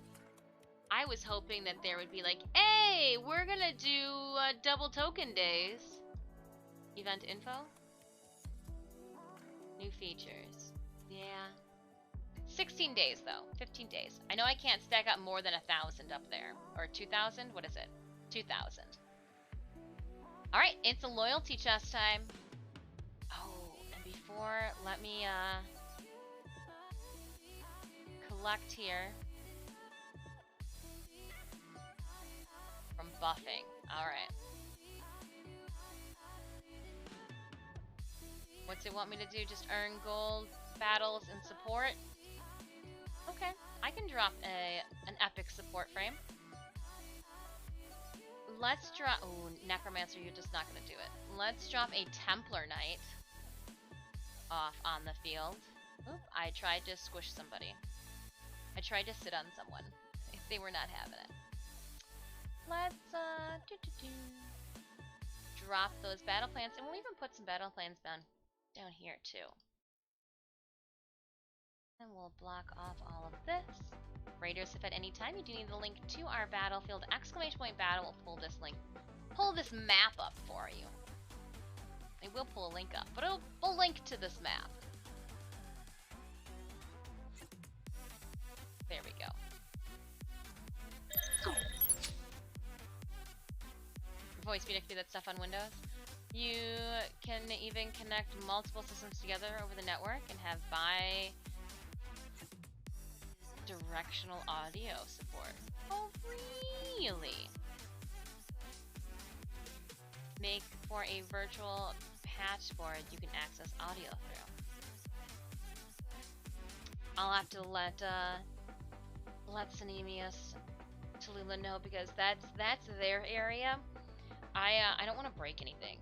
I was hoping that there would be like, hey, we're gonna do double token days. Event info? New features. Yeah. 16 days though. 15 days. I know I can't stack up more than 1,000 up there. Or 2,000? What is it? 2,000. Alright, it's a loyalty chest time. Oh, and before, let me collect here. From buffing. Alright. What's it want me to do? Just earn gold, battles, and support? Okay, I can drop an epic support frame. Let's drop... Oh, Necromancer, you're just not going to do it. Let's drop a Templar Knight off on the field. Oop, I tried to squish somebody. I tried to sit on someone. They were not having it. Let's, drop those battle plans, and we'll even put some battle plans down here, too. And we'll block off all of this. Raiders, if at any time you do need the link to our battlefield, ! Battle will pull this map up for you. It will pull a link up, but it'll link to this map. There we go. Voice media can do that stuff on Windows. You can even connect multiple systems together over the network and have bi-directional audio support. Oh, really? Make for a virtual patchboard you can access audio through. I'll have to let Sanemius Tallulah know, because that's their area. I don't want to break anything.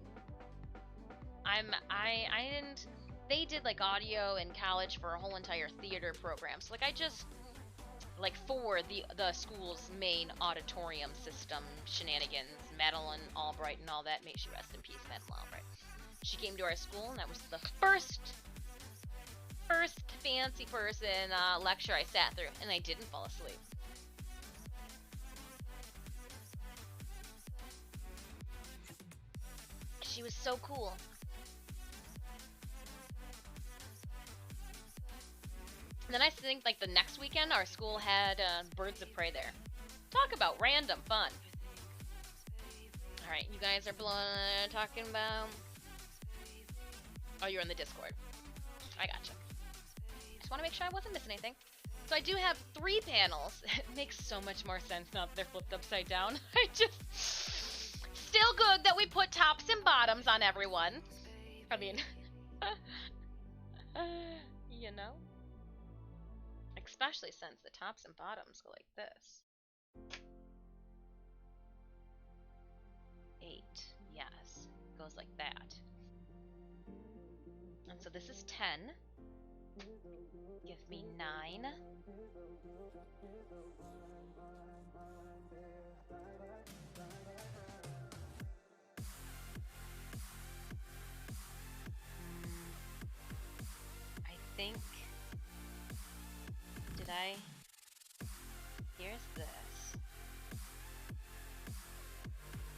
I didn't. They did like audio in college for a whole entire theater program. So like I just like for the school's main auditorium system shenanigans, Madeline Albright and all that. May she rest in peace, Madeline Albright. She came to our school, and that was the first fancy person lecture I sat through, and I didn't fall asleep. She was so cool. And then I think like the next weekend our school had Birds of Prey there. Talk about random fun. Alright, you guys are talking about... Oh, you're in the Discord. I gotcha. just want to make sure I wasn't missing anything. So I do have 3 panels. It makes so much more sense now that they're flipped upside down. I just... Still good that we put tops and bottoms on everyone. I mean... you know? Especially since the tops and bottoms go like this. 8. Yes. Goes like that. And so this is 10. Give me 9. I think... Did I... Here's this.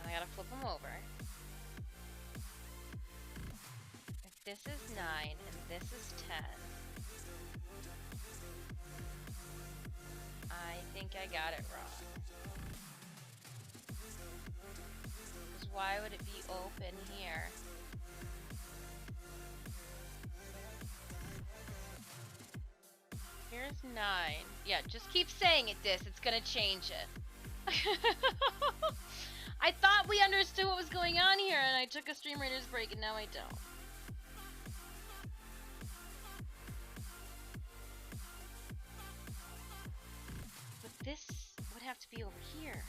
And I gotta flip them over. If this is 9 and this is 10... I think I got it wrong. Because why would it be open here? Here's 9. Yeah, just keep saying it, it's gonna change it. I thought we understood what was going on here, and I took a Stream Raiders break, and now I don't. But this would have to be over here.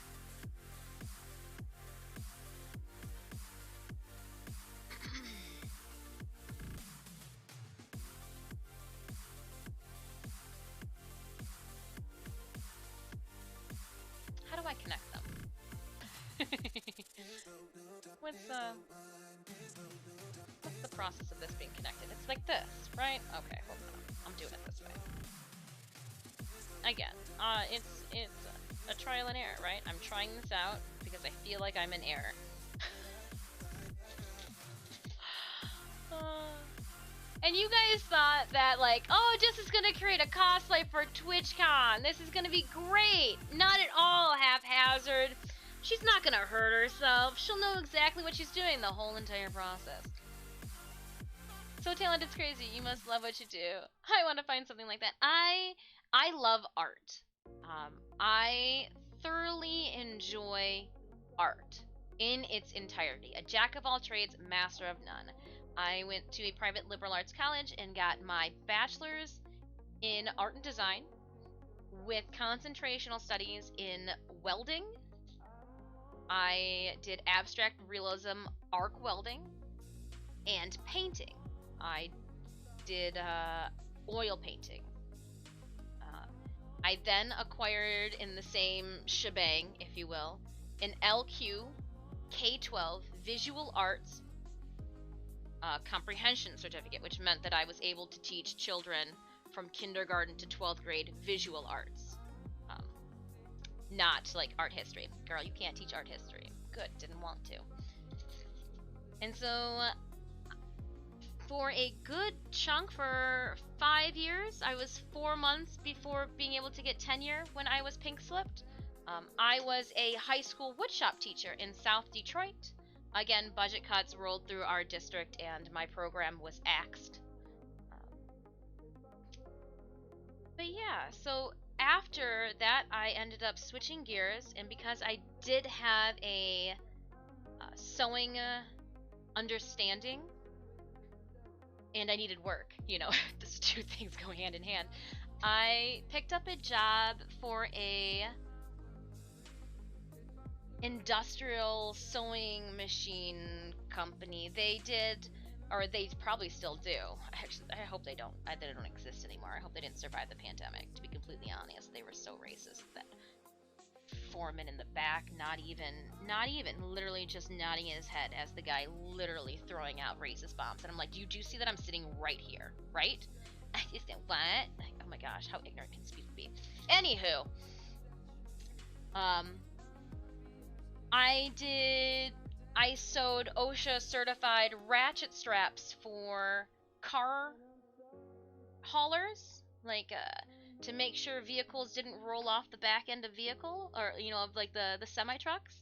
How do I connect them? What's the process of this being connected? It's like this, right? Okay, hold on. I'm doing it this way. Again, it's a trial and error, right? I'm trying this out because I feel like I'm in error. And you guys thought that, like, oh, Jess is gonna create a cosplay for TwitchCon. This is gonna be great. Not at all haphazard. She's not gonna hurt herself. She'll know exactly what she's doing the whole entire process. So talented, it's crazy. You must love what you do. I want to find something like that. I love art. I thoroughly enjoy art in its entirety. A jack of all trades, master of none. I went to a private liberal arts college and got my bachelor's in art and design with concentrational studies in welding. I did abstract realism arc welding and painting. I did oil painting. I then acquired in the same shebang, if you will, an LQ K-12 visual arts comprehension certificate, which meant that I was able to teach children from kindergarten to 12th grade visual arts. Not like art history. Girl, you can't teach art history. Good, didn't want to. And so, for a good chunk, for 5 years, I was 4 months before being able to get tenure when I was pink slipped. I was a high school woodshop teacher in South Detroit. Again, budget cuts rolled through our district and my program was axed. But yeah, so after that I ended up switching gears, and because I did have a sewing understanding and I needed work, you know, those two things go hand in hand, I picked up a job for a industrial sewing machine company. They did, or they probably still do. Actually, I hope they don't. They don't exist anymore. I hope they didn't survive the pandemic. To be completely honest, they were so racist that foreman in the back, not even, literally just nodding his head as the guy literally throwing out racist bombs. And I'm like, do you see that I'm sitting right here, right? I just said, what? Like, oh my gosh, how ignorant can people be? Anywho, I sewed OSHA certified ratchet straps for car haulers, like to make sure vehicles didn't roll off the back end of vehicle, or you know, of like the semi trucks,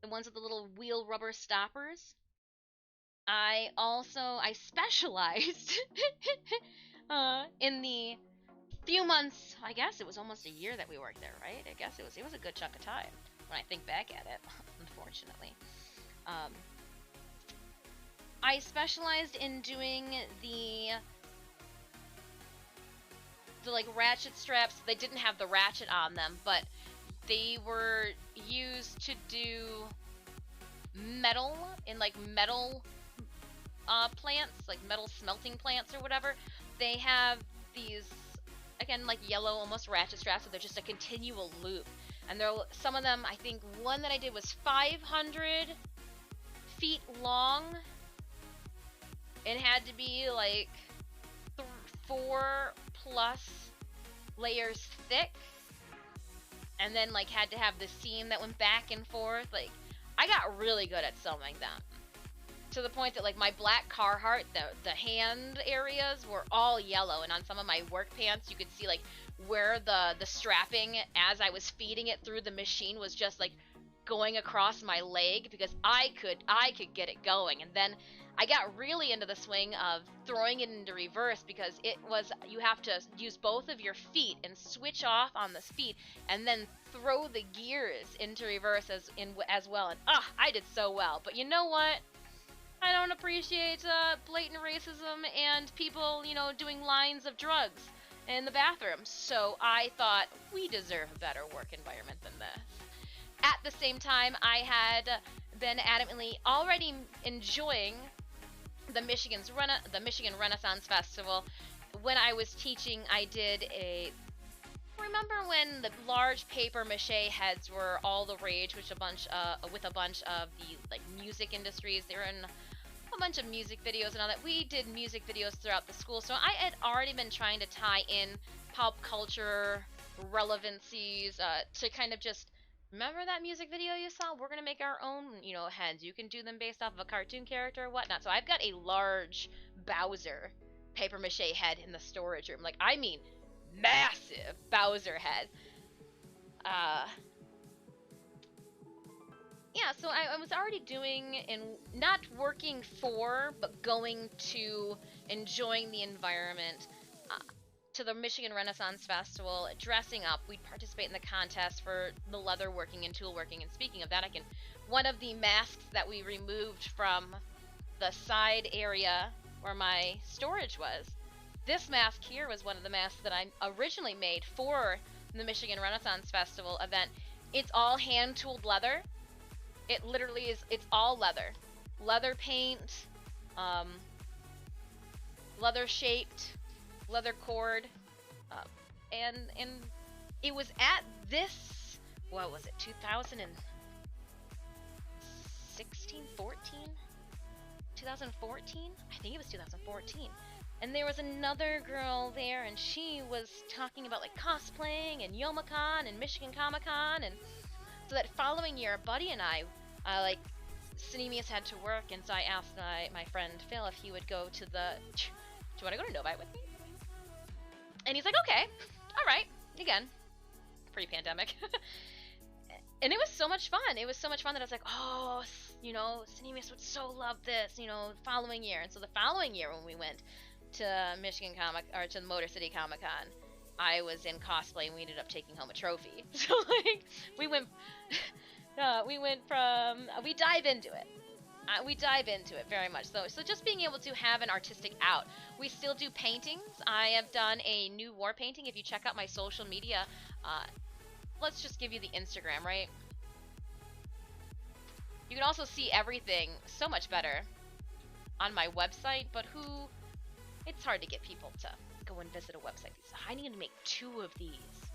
the ones with the little wheel rubber stoppers. I specialized in the few months, I guess it was almost a year that we worked there, right? I guess it was a good chunk of time when I think back at it, unfortunately. I specialized in doing the like ratchet straps. They didn't have the ratchet on them, but they were used to do metal in like metal plants, like metal smelting plants or whatever. They have these, again, like yellow almost ratchet straps, so they're just a continual loop. And there, some of them, I think one that I did was 500 feet long. It had to be like 4+ layers thick, and then like had to have the seam that went back and forth. Like, I got really good at sewing them, to the point that like my black Carhartt, the hand areas were all yellow, and on some of my work pants you could see like where the strapping, as I was feeding it through the machine, was just like going across my leg, because I could get it going. And then I got really into the swing of throwing it into reverse, because it was, you have to use both of your feet and switch off on the speed and then throw the gears into reverse as well. And I did so well. But you know what? I don't appreciate blatant racism and people, you know, doing lines of drugs in the bathroom. So I thought, we deserve a better work environment than this. At the same time, I had been adamantly already enjoying the Michigan Renaissance Festival. When I was teaching, I did remember when the large paper mache heads were all the rage, with a bunch of the like music industries. They were in a bunch of music videos and all that. We did music videos throughout the school, so I had already been trying to tie in pop culture relevancies to kind of just, remember that music video you saw? We're gonna make our own, you know, heads. You can do them based off of a cartoon character or whatnot. So I've got a large Bowser paper mache head in the storage room. Like, I mean, massive Bowser head. Yeah, so I was already doing, and not working for, but going to, enjoying the environment, to the Michigan Renaissance Festival, dressing up. We'd participate in the contest for the leather working and tool working. And speaking of that, one of the masks that we removed from the side area where my storage was, this mask here was one of the masks that I originally made for the Michigan Renaissance Festival event. It's all hand-tooled leather. It literally is, it's all leather. Leather paint, leather shaped, leather cord, and it was at this, what was it, 2016, 14? 2014? I think it was 2014. And there was another girl there, and she was talking about like cosplaying and YomaCon and Michigan Comic Con. And so that following year, Buddy and I, like, Cinemius had to work, and so I asked my friend Phil if he would go to the, do you want to go to Novite with me? And he's like, okay, all right, again, pre-pandemic. And it was so much fun. It was so much fun that I was like, oh, you know, Cinemius would so love this, you know, the following year. And so the following year when we went to Michigan to the Motor City Comic Con, I was in cosplay, and we ended up taking home a trophy. So like, we dive into it. We dive into it very much. So just being able to have an artistic out. We still do paintings. I have done a new war painting. If you check out my social media, let's just give you the Instagram, right? You can also see everything so much better on my website, but it's hard to get people to go and visit a website. So I need to make 2 of these.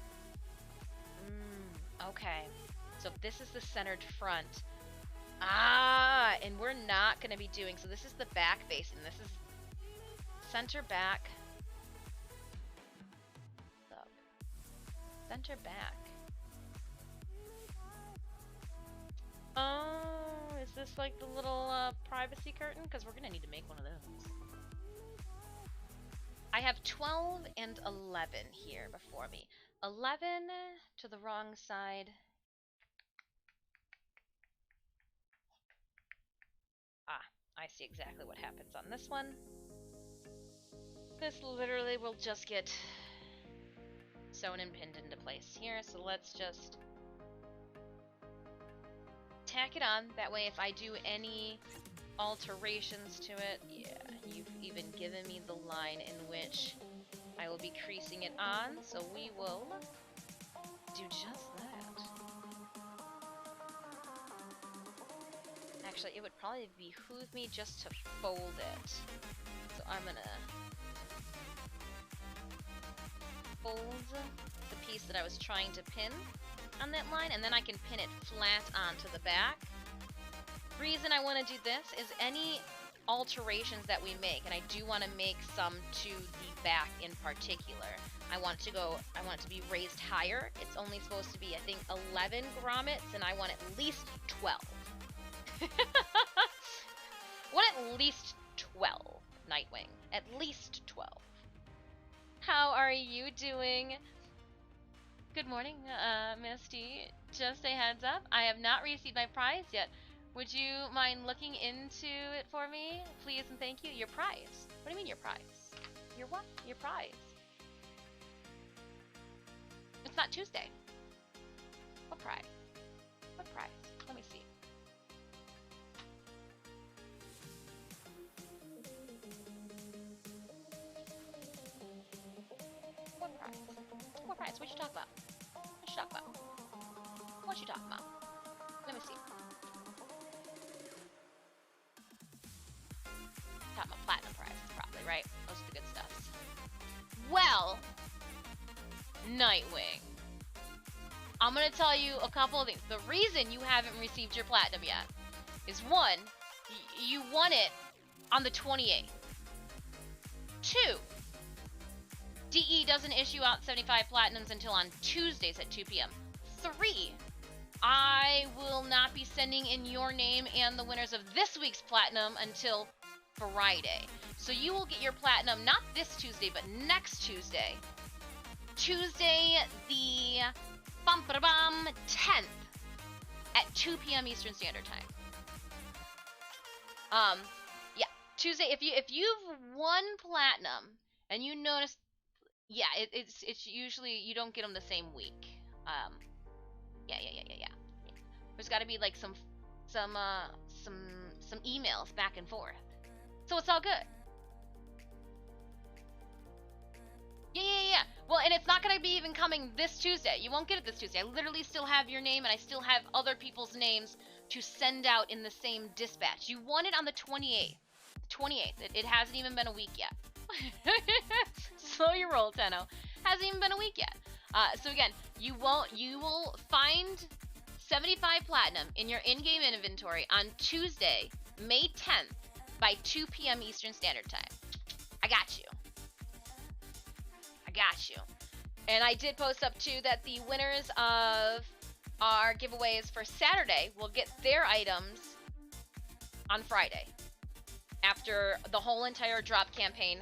Okay. So this is the centered front. And we're not going to be doing, so this is the back facing. This is center back. Center back. Oh, is this like the little privacy curtain? Because we're going to need to make one of those. I have 12 and 11 here before me. 11 to the wrong side. I see exactly what happens on this one. This literally will just get sewn and pinned into place here, so let's just tack it on. That way if I do any alterations to it, yeah, you've even given me the line in which I will be creasing it on, so we will do just that. Actually, it would probably behoove me just to fold it. So I'm gonna fold the piece that I was trying to pin on that line, and then I can pin it flat onto the back. Reason I want to do this is any alterations that we make, and I do want to make some to the back in particular. I want it to be raised higher. It's only supposed to be, I think, 11 grommets, and I want at least 12. I want at least 12, Nightwing. At least 12. How are you doing? Good morning, Misty. Just a heads up, I have not received my prize yet. Would you mind looking into it for me? Please and thank you. Your prize? What do you mean your prize? Your what? Your prize? It's not Tuesday. What prize? What prize? Let me see. What prize? What prize? What you talking about? What you talking about? What you talking about? Let me see. Talking about platinum prizes, probably, right? Those are the good stuff. Well, Nightwing, I'm gonna tell you a couple of things. The reason you haven't received your platinum yet is one, you won it on the 28th. Two, DE doesn't issue out 75 platinums until on Tuesdays at 2 p.m. Three, I will not be sending in your name and the winners of this week's platinum until Friday. So you will get your platinum not this Tuesday, but next Tuesday. Tuesday the 10th at 2 p.m. Eastern Standard Time. Yeah, Tuesday. If you've won platinum and you notice, yeah, it's usually you don't get them the same week. Yeah. There's got to be like some emails back and forth. So it's all good. Yeah. Well, and it's not going to be even coming this Tuesday. You won't get it this Tuesday. I literally still have your name, and I still have other people's names to send out in the same dispatch. You won it on the 28th. 28th. It hasn't even been a week yet. Slow your roll, Tenno. Hasn't even been a week yet. So again, you will find 75 platinum in your in-game inventory on Tuesday, May 10th by 2 p.m. Eastern Standard Time. I got you. And I did post up too that the winners of our giveaways for Saturday will get their items on Friday after the whole entire drop campaign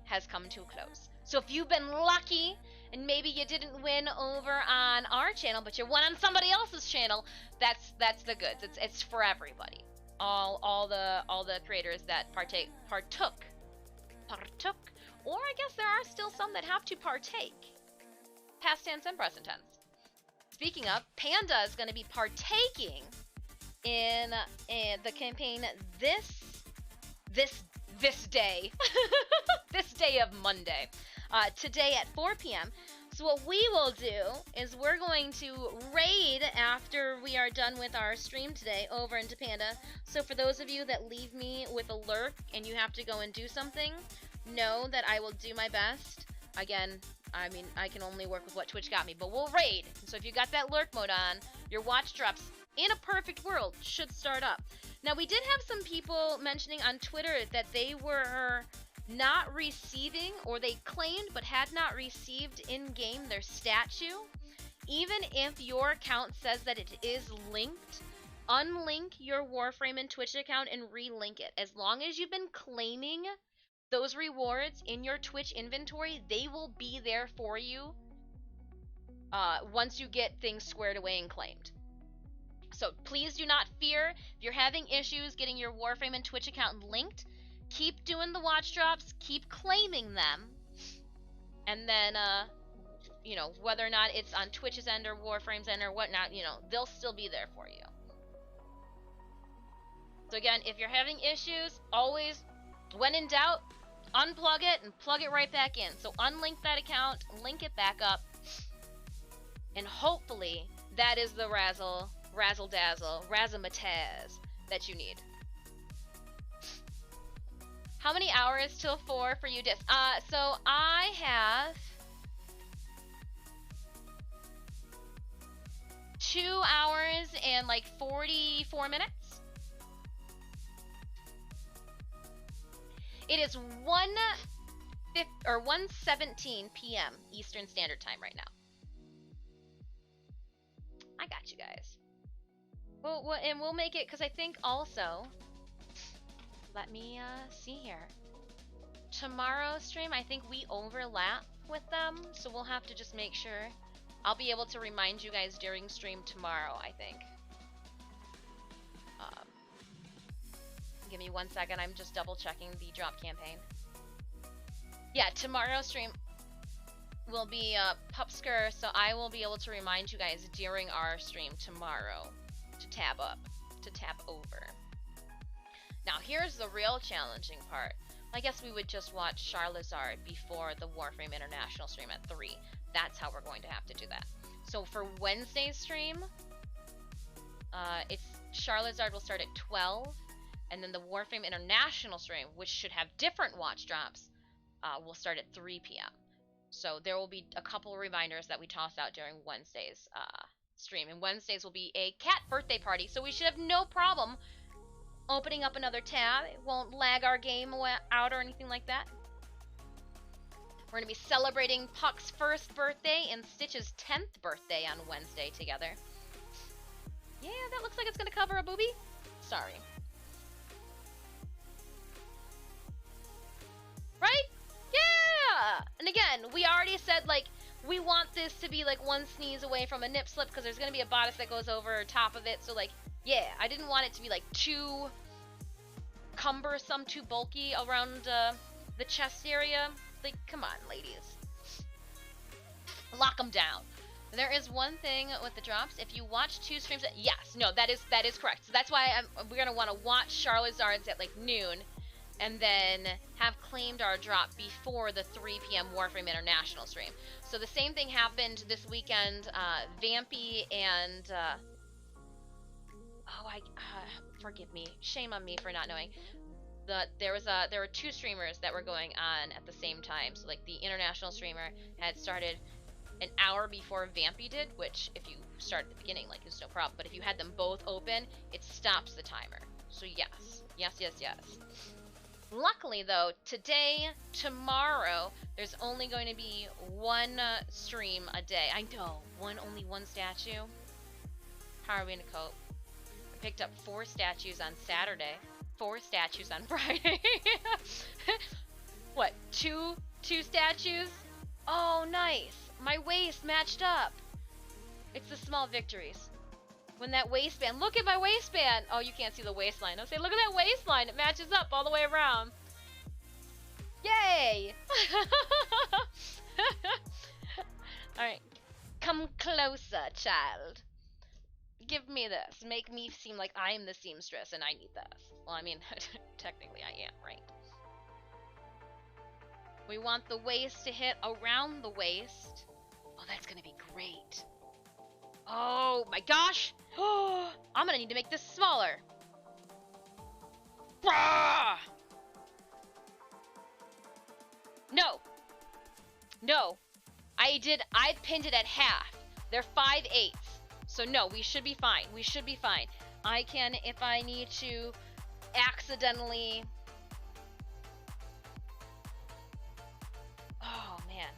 has come to a close. So if you've been lucky and maybe you didn't win over on our channel, but you won on somebody else's channel, that's the goods. It's for everybody. All the creators that partook, or I guess there are still some that have to partake. Past tense and present tense. Speaking of, Panda is going to be partaking in the campaign this day, this day of Monday, today at 4 p.m. So what we will do is we're going to raid after we are done with our stream today over into Panda. So for those of you that leave me with a lurk and you have to go and do something, know that I will do my best. Again, I mean, I can only work with what Twitch got me, but we'll raid. So if you got that lurk mode on, your watch drops in a perfect world should start up. Now, we did have some people mentioning on Twitter that they were not receiving, or they claimed but had not received in-game their statue. Even if your account says that it is linked, unlink your Warframe and Twitch account and relink it. As long as you've been claiming those rewards in your Twitch inventory, they will be there for you once you get things squared away and claimed. So please do not fear. If you're having issues getting your Warframe and Twitch account linked, keep doing the watch drops, keep claiming them, and then you know, whether or not it's on Twitch's end or Warframe's end or whatnot, you know, they'll still be there for you. So again, if you're having issues, always, when in doubt, unplug it and plug it right back in. So unlink that account, link it back up, and hopefully that is the razzle-dazzle, razzmatazz that you need. How many hours till 4 for you, Dis? So I have 2 hours and like 44 minutes. It is 1:17 p.m. Eastern Standard Time right now. I got you guys. Well, and we'll make it, because I think also, let me see here. Tomorrow's stream, I think we overlap with them, so we'll have to just make sure. I'll be able to remind you guys during stream tomorrow, I think. Give me 1 second, I'm just double checking the drop campaign. Yeah, tomorrow's stream will be Pupsker, so I will be able to remind you guys during our stream tomorrow to tab over. Now here's the real challenging part. I guess we would just watch Charlazard before the Warframe International stream at 3. That's how we're going to have to do that. So for Wednesday's stream, it's Charlazard will start at 12. And then the Warframe International stream, which should have different watch drops, will start at 3 p.m. So there will be a couple of reminders that we toss out during Wednesday's stream. And Wednesdays will be a cat birthday party, so we should have no problem opening up another tab. It won't lag our game out or anything like that. We're going to be celebrating Puck's first birthday and Stitch's 10th birthday on Wednesday together. Yeah, that looks like it's going to cover a boobie. Sorry. Right? Yeah! And again, we already said, like, we want this to be, like, one sneeze away from a nip slip, because there's going to be a bodice that goes over top of it, so, like, yeah, I didn't want it to be, like, too cumbersome, too bulky around the chest area. Like, come on, ladies. Lock them down. There is one thing with the drops. If you watch 2 streams, yes, no, that is correct. So that's why we're going to want to watch Charlazard's at, like, noon, and then have claimed our drop before the 3 p.m. Warframe International stream. So the same thing happened this weekend. Vampy and forgive me, shame on me for not knowing. There were 2 streamers that were going on at the same time. So like the international streamer had started an hour before Vampy did, which if you start at the beginning, like, it's no problem. But if you had them both open, it stops the timer. So yes. Luckily, though, today, tomorrow, there's only going to be 1 stream a day. I know, only one statue. How are we going to cope? I picked up 4 statues on Saturday, 4 statues on Friday. What, 2 statues? Oh, nice. My waist matched up. It's the small victories. When that waistband, look at my waistband. Oh, you can't see the waistline. I'll say, look at that waistline. It matches up all the way around. Yay! Alright. Come closer, child. Give me this. Make me seem like I'm the seamstress and I need this. Well, I mean, technically I am, right? We want the waist to hit around the waist. Oh, that's gonna be great. Oh my gosh! Oh, I'm gonna need to make this smaller. Rah! No. I pinned it at half. They're 5/8. So no, we should be fine. I can, if I need to, accidentally... Oh, man.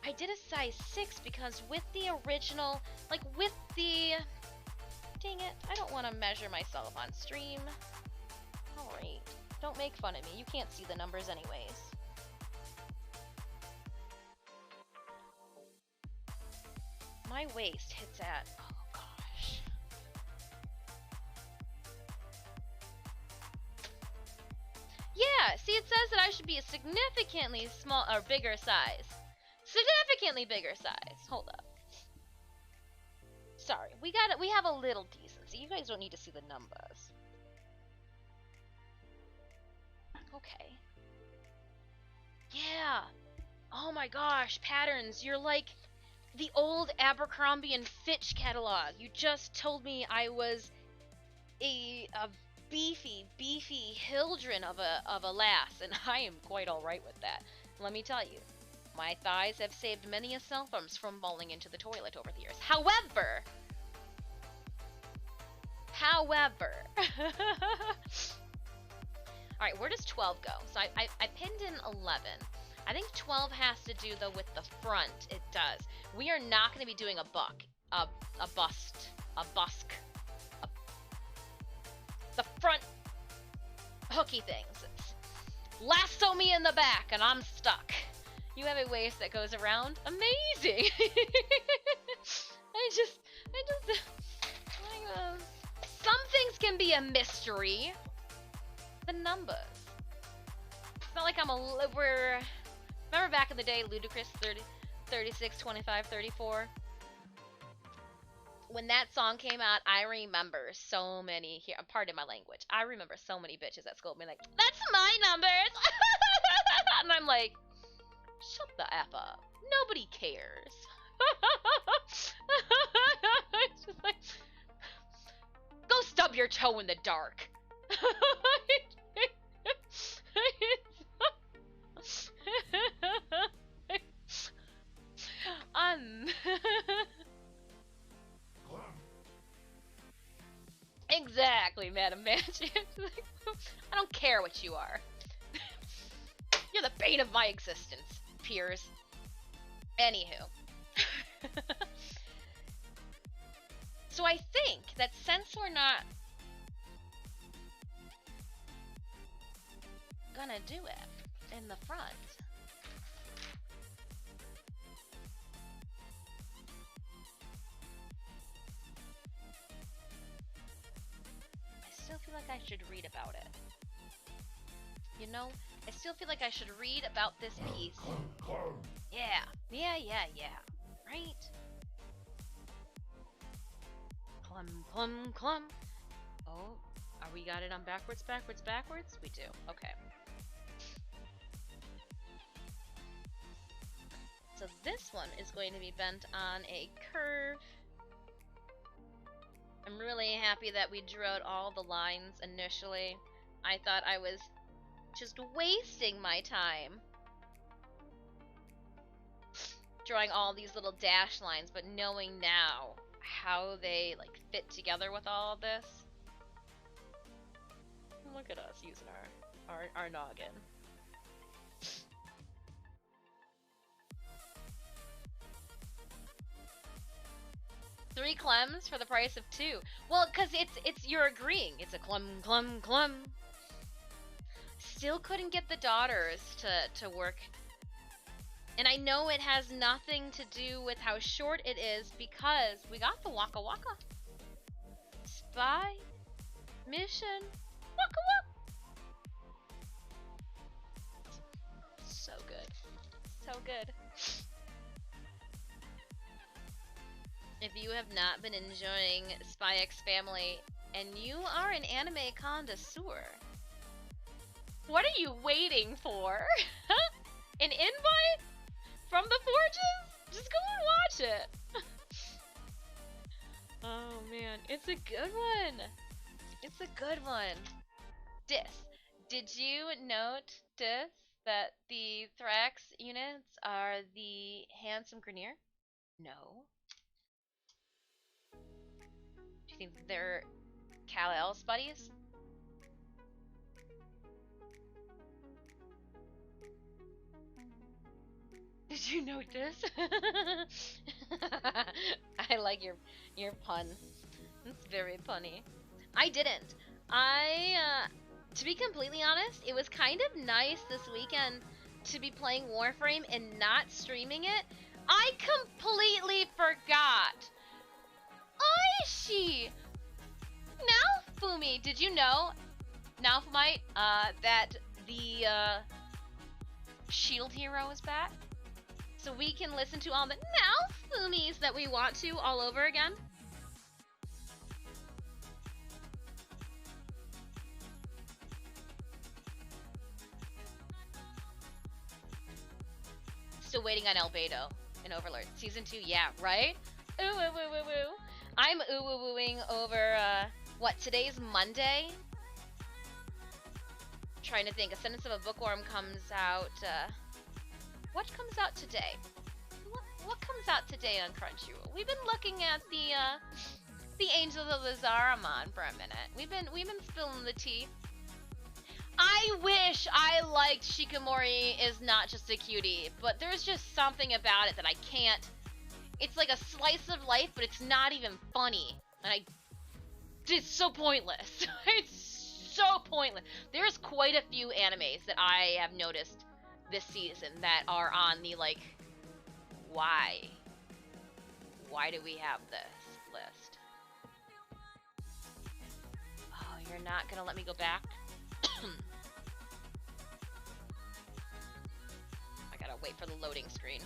I did a size 6 because with the original, like with the... Dang it, I don't want to measure myself on stream. Alright, don't make fun of me. You can't see the numbers anyways. My waist hits at... Oh gosh. Yeah, see, it says that I should be a significantly small or bigger size. significantly bigger size. Hold up. Sorry, we have a little decency. You guys don't need to see the numbers. Okay. Yeah. Oh my gosh, patterns. You're like the old Abercrombie and Fitch catalog. You just told me I was a beefy hildren of a lass, and I am quite alright with that. Let me tell you, my thighs have saved many a self-arms from falling into the toilet over the years. However, alright, where does 12 go? So I pinned in 11. I think 12 has to do, though, with the front. It does. We are not going to be doing a busk. The front hooky things. It's lasso me in the back and I'm stuck. You have a waist that goes around? Amazing! Some things can be a mystery. The numbers. It's not like remember back in the day, Ludacris 30, 36, 25, 34? When that song came out, I remember so many, pardon my language, I remember so many bitches at school being like, that's my numbers! And I'm like, shut the F up. Nobody cares. It's just like, go stub your toe in the dark. Exactly, Madam Magic. I don't care what you are. You're the bane of my existence, peers. Anywho. So I think that since we're not gonna do it in the front, I still feel like I should read about it. You know, I still feel like I should read about this piece. Yeah. Right? Clum. Oh, we got it on backwards? We do. Okay. So this one is going to be bent on a curve. I'm really happy that we drew out all the lines initially. I thought I was just wasting my time drawing all these little dash lines, but knowing now how they like fit together with all of this. Look at us using our noggin. Three clems for the price of two. Well, cause it's you're agreeing. It's a clem. Still couldn't get the daughters to work. And I know it has nothing to do with how short it is because we got the Waka Waka. Spy mission Waka Waka. So good. So good. If you have not been enjoying Spy X Family and you are an anime connoisseur, what are you waiting for? An invite? From the Forges? Just go and watch it. Oh man, it's a good one. It's a good one. Did you note, that the Thrax units are the handsome Grenier? No. Do you think they're Kal-El's buddies? Did you notice? I like your pun. It's very punny. I didn't. To be completely honest, it was kind of nice this weekend to be playing Warframe and not streaming it. I completely forgot. Aishi! Now, Fumi, did you know, Naufmite, that the shield hero is back? so we can listen to all the Naofumis that we want to all over again. Still waiting on Albedo in Overlord. Season 2, yeah, right? Ooh, woo, woo, woo, woo. I'm ooh, woo, wooing over, what, today's Monday? Trying to think. Ascendance of a Bookworm comes out, what comes out today? What comes out today on Crunchyroll? We've been looking at the Angels of the Zaramon for a minute. We've been spilling the tea. I wish I liked Shikamori is not just a cutie, but there's just something about it that I can't. It's like a slice of life, but it's not even funny. And it's so pointless. It's so pointless. There's quite a few animes that I have noticed this season that are on the, like, why? Why do we have this list? Oh, you're not gonna let me go back? I gotta wait for the loading screen.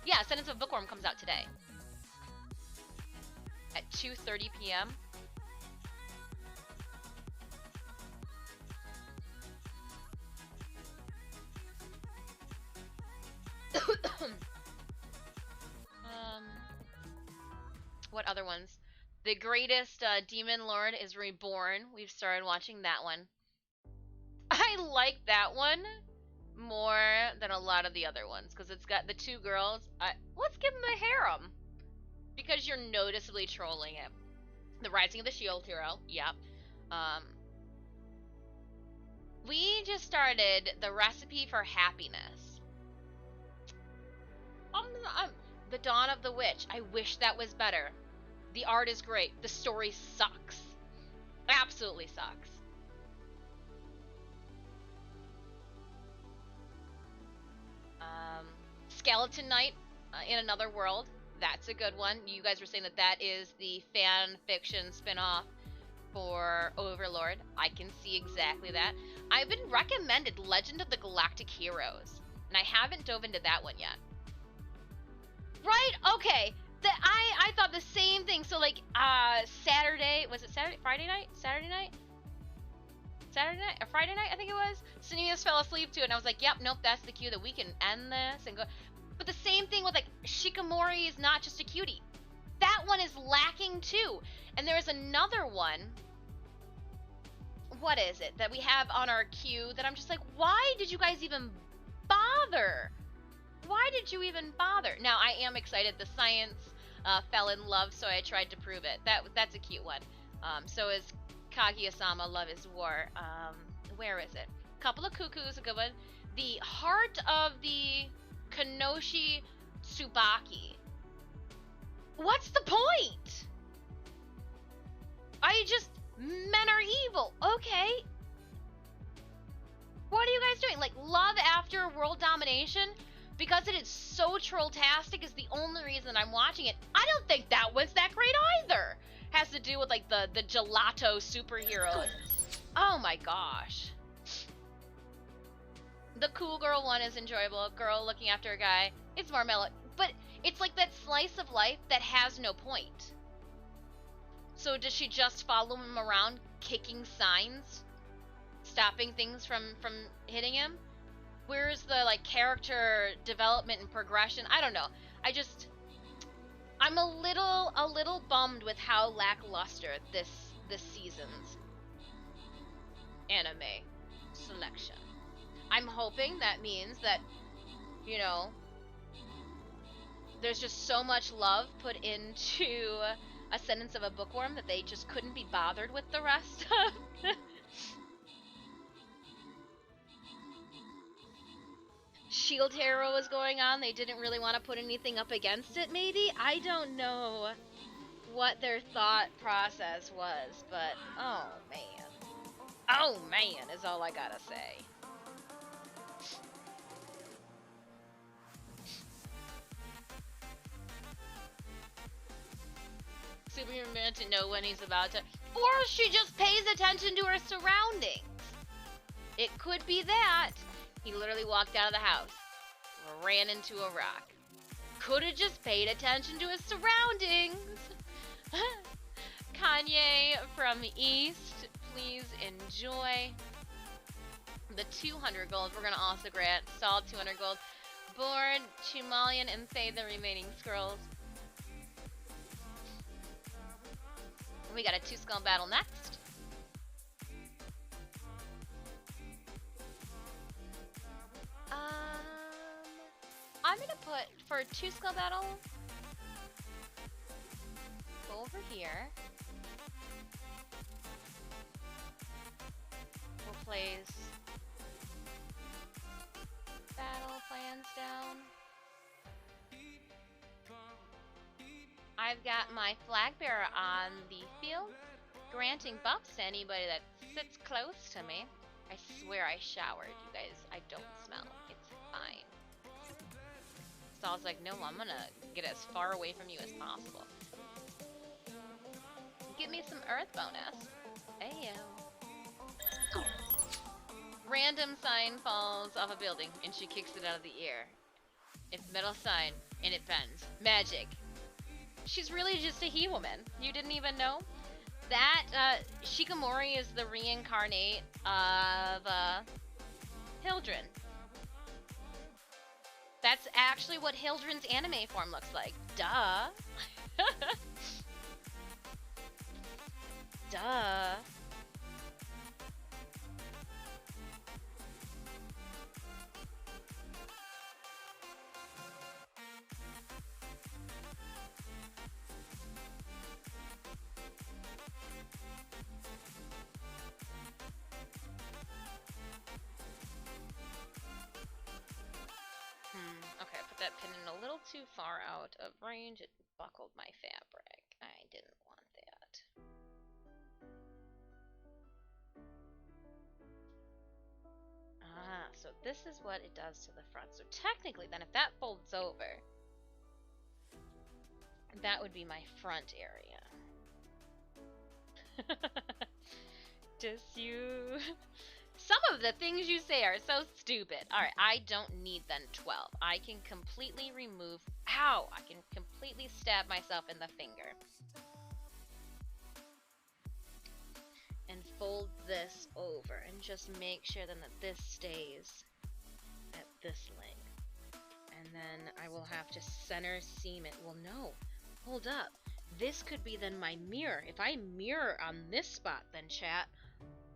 Yeah, Sentence of a Bookworm comes out today. At 2:30 p.m. What other ones? The Greatest Demon Lord is Reborn. We've started watching that one. I like that one more than a lot of the other ones because it's got the two girls. Let's give them a harem because you're noticeably trolling it. The Rising of the Shield Hero. Yep. We just started the Recipe for Happiness. The Dawn of the Witch. I wish that was better. The art is great. The story sucks. Absolutely sucks. Skeleton Knight in Another World. That's a good one. You guys were saying that that is the fan fiction spin-off for Overlord. I can see exactly that. I've been recommended Legend of the Galactic Heroes, and I haven't dove into that one yet. Right? Okay. I thought the same thing. So like Saturday, was it Saturday? Friday night? Saturday night? Saturday night or Friday night, I think it was. Sneeze fell asleep too, and I was like, "Yep, nope, that's the cue that we can end this and go." But the same thing with like Shikamori is not just a cutie. That one is lacking too. And there is another one. What is it that we have on our queue that I'm just like, why did you guys even bother? Why did you even bother? Now I am excited. The science fell in love, so I tried to prove it. That's a cute one. So is Kaguya-sama, Love is War. Where is it? Couple of Cuckoos, a good one. The Heart of the Kanoshi Tsubaki. What's the point? Men are evil. Okay. What are you guys doing? Like, love after world domination? Because it is so trolltastic is the only reason I'm watching it. I don't think that was that great either. Has to do with like the gelato superhero. Oh my gosh. The cool girl one is enjoyable. Girl looking after a guy. It's more mellow. But it's like that slice of life that has no point. So does she just follow him around kicking signs? Stopping things from hitting him? Where's the like character development and progression? I don't know. I'm a little bummed with how lackluster this season's anime selection. I'm hoping that means that, you know, there's just so much love put into Ascendance of a Bookworm that they just couldn't be bothered with the rest of Shield Hero was going on. They didn't really want to put anything up against it, maybe? I don't know what their thought process was, but oh man. Oh man is all I gotta say. Superman to know when he's about to, or she just pays attention to her surroundings. It could be that. He literally walked out of the house, ran into a rock. Could have just paid attention to his surroundings. Kanye from East, please enjoy the 200 gold. We're gonna also grant solid 200 gold. Board Chimalian and save the remaining scrolls. We got a 2-skull battle next. I'm gonna put for a 2-skull battle. Go over here. We'll place battle plans down. I've got my flag bearer on the field, granting buffs to anybody that sits close to me. I swear I showered, you guys. I don't smell. It's fine. So I was like, no, I'm gonna get as far away from you as possible. Give me some earth bonus. Ayo. Random sign falls off a building and she kicks it out of the air. It's metal sign and it bends. Magic. She's really just a he-woman. You didn't even know? That, Shikamori is the reincarnate of, Hildren. That's actually what Hildren's anime form looks like. Duh. Duh. Okay, I put that pin in a little too far out of range. It buckled my fabric. I didn't want that. Ah, so this is what it does to the front. So technically, then, if that folds over, that would be my front area. Just you... Some of the things you say are so stupid. Alright, I don't need then 12. I can completely remove... Ow! I can completely stab myself in the finger. And fold this over. And just make sure then that this stays at this length. And then I will have to center seam it. Well, no. Hold up. This could be then my mirror. If I mirror on this spot then, chat...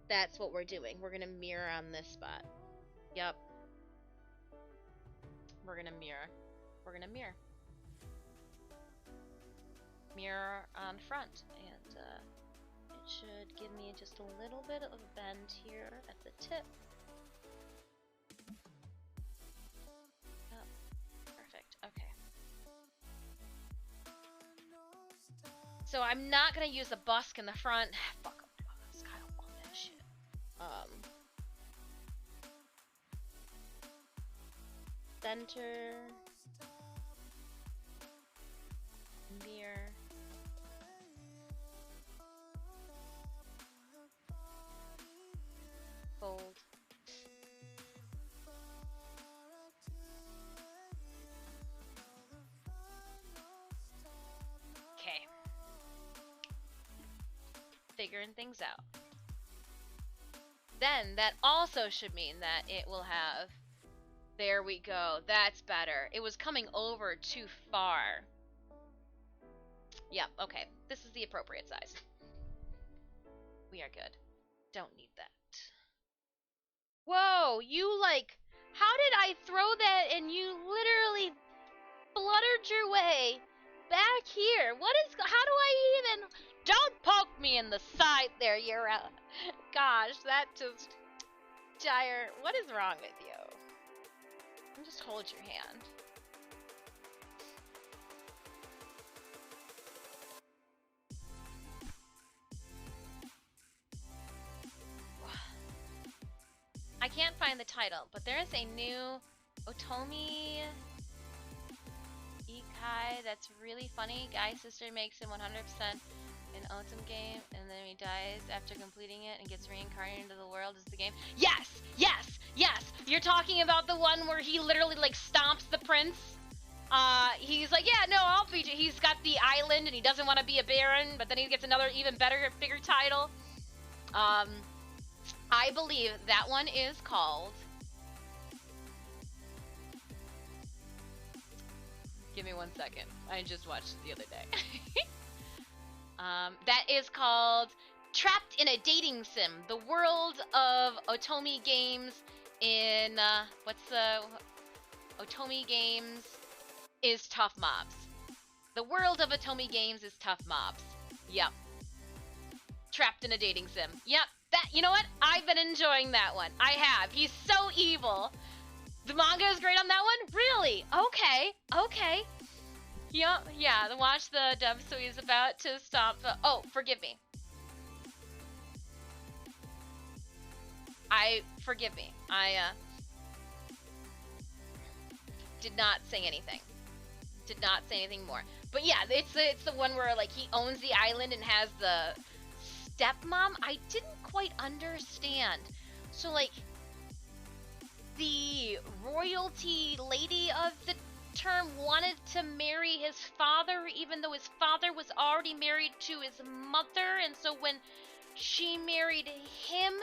That's what we're doing. We're gonna mirror on this spot. Yup. We're gonna mirror. We're gonna mirror. Mirror on front. And it should give me just a little bit of a bend here at the tip. Oh, perfect. Okay. So I'm not gonna use a busk in the front. Fuck. Center, mirror, fold, okay, figuring things out. Then that also should mean that it will have... There we go. That's better. It was coming over too far. Yep, okay. This is the appropriate size. We are good. Don't need that. Whoa, you like... How did I throw that and you literally fluttered your way back here? What is... How do I even... Don't poke me in the side there, Yura. Gosh, that just... Gyre, what is wrong with you? Just hold your hand. I can't find the title, but there is a new Otomi Ikai that's really funny. Guy sister makes him 100% an Autumn game, and then he dies after completing it and gets reincarnated into the world as the game. Yes! Yes! Yes! You're talking about the one where he literally, like, stomps the prince? He's like, yeah, no, I'll feature. He's got the island, and he doesn't want to be a baron, but then he gets another even better, bigger title. I believe that one is called... Give me 1 second. I just watched it the other day. That is called Trapped in a Dating Sim. The world of Otomi games in, Otomi games is tough mobs. The world of Otomi games is tough mobs. Yep. Trapped in a dating sim. Yep. That, you know what? I've been enjoying that one. I have. He's so evil. The manga is great on that one? Really? Okay. Okay. Yep. Yeah, watch the dub so he's about to stop the... Oh, forgive me. Forgive me. I did not say anything. Did not say anything more. But yeah, it's the one where, like, he owns the island and has the stepmom. I didn't quite understand. So, like, the royalty lady of the term wanted to marry his father, even though his father was already married to his mother, and so when she married him,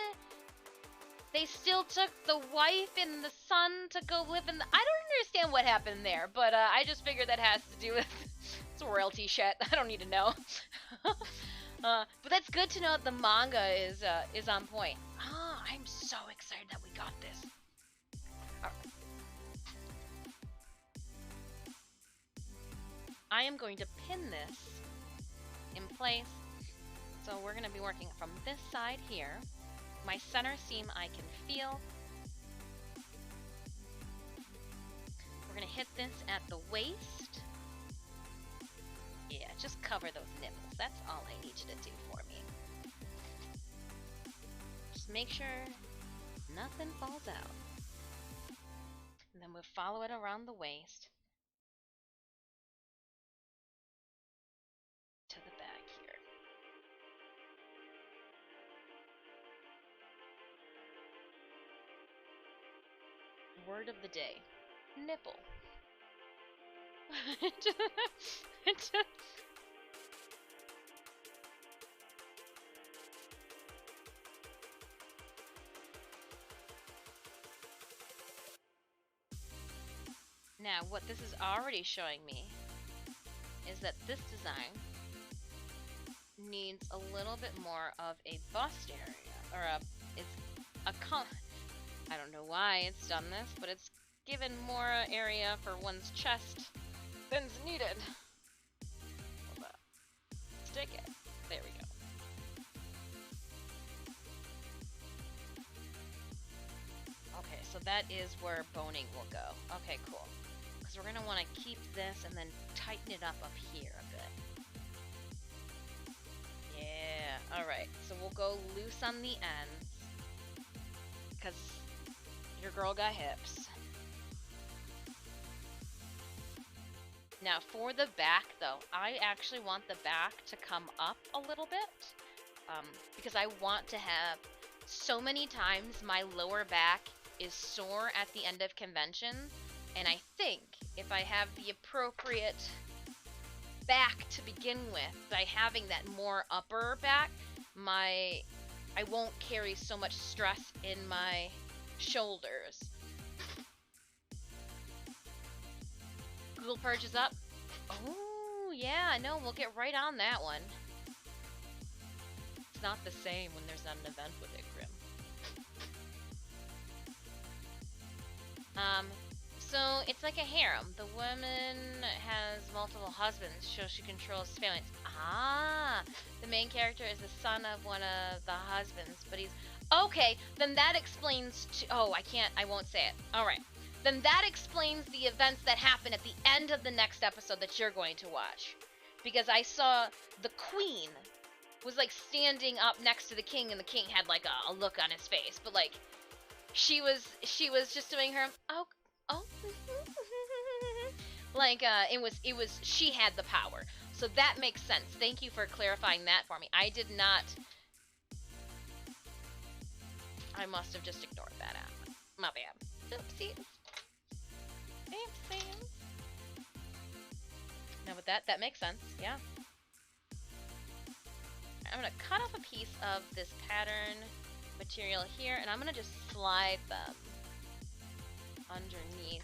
they still took the wife and the son to go live in the... I don't understand what happened there, but I just figured that has to do with it's royalty shit. I don't need to know. But that's good to know that the manga is on point. Ah, I'm so excited that we got this. All right. I am going to pin this in place. So we're going to be working from this side here. My center seam I can feel. We're going to hit this at the waist. Yeah, just cover those nipples. That's all I need you to do for me. Just make sure nothing falls out. And then we'll follow it around the waist to the back here. Word of the day. Nipple. Now, what this is already showing me is that this design needs a little bit more of a bust area, or I don't know why it's done this, but it's given more area for one's chest than's needed. Hold up. Stick it. There we go. Okay, so that is where boning will go. Okay, cool. Because we're going to want to keep this and then tighten it up here a bit. Yeah, alright. So we'll go loose on the ends. Because your girl got hips. Now for the back though, I actually want the back to come up a little bit. Because I want to have so many times my lower back is sore at the end of conventions. And I think if I have the appropriate back to begin with, by having that more upper back, I won't carry so much stress in my shoulders. Google Purge is up. Oh, yeah, no, we'll get right on that one. It's not the same when there's not an event with it, Grim. So it's like a harem. The woman has multiple husbands, so she controls families. Ah, the main character is the son of one of the husbands, but he's... Okay, then that explains... Oh, I won't say it. Alright. Then that explains the events that happen at the end of the next episode that you're going to watch. Because I saw the queen was, like, standing up next to the king, and the king had, like, a look on his face. But, like, she was just doing her... Oh... like, she had the power. So that makes sense. Thank you for clarifying that for me. I did not... I must have just ignored that app. My bad. Oopsies. Oopsies. Now with that makes sense. Yeah. I'm going to cut off a piece of this pattern material here, and I'm going to just slide them underneath.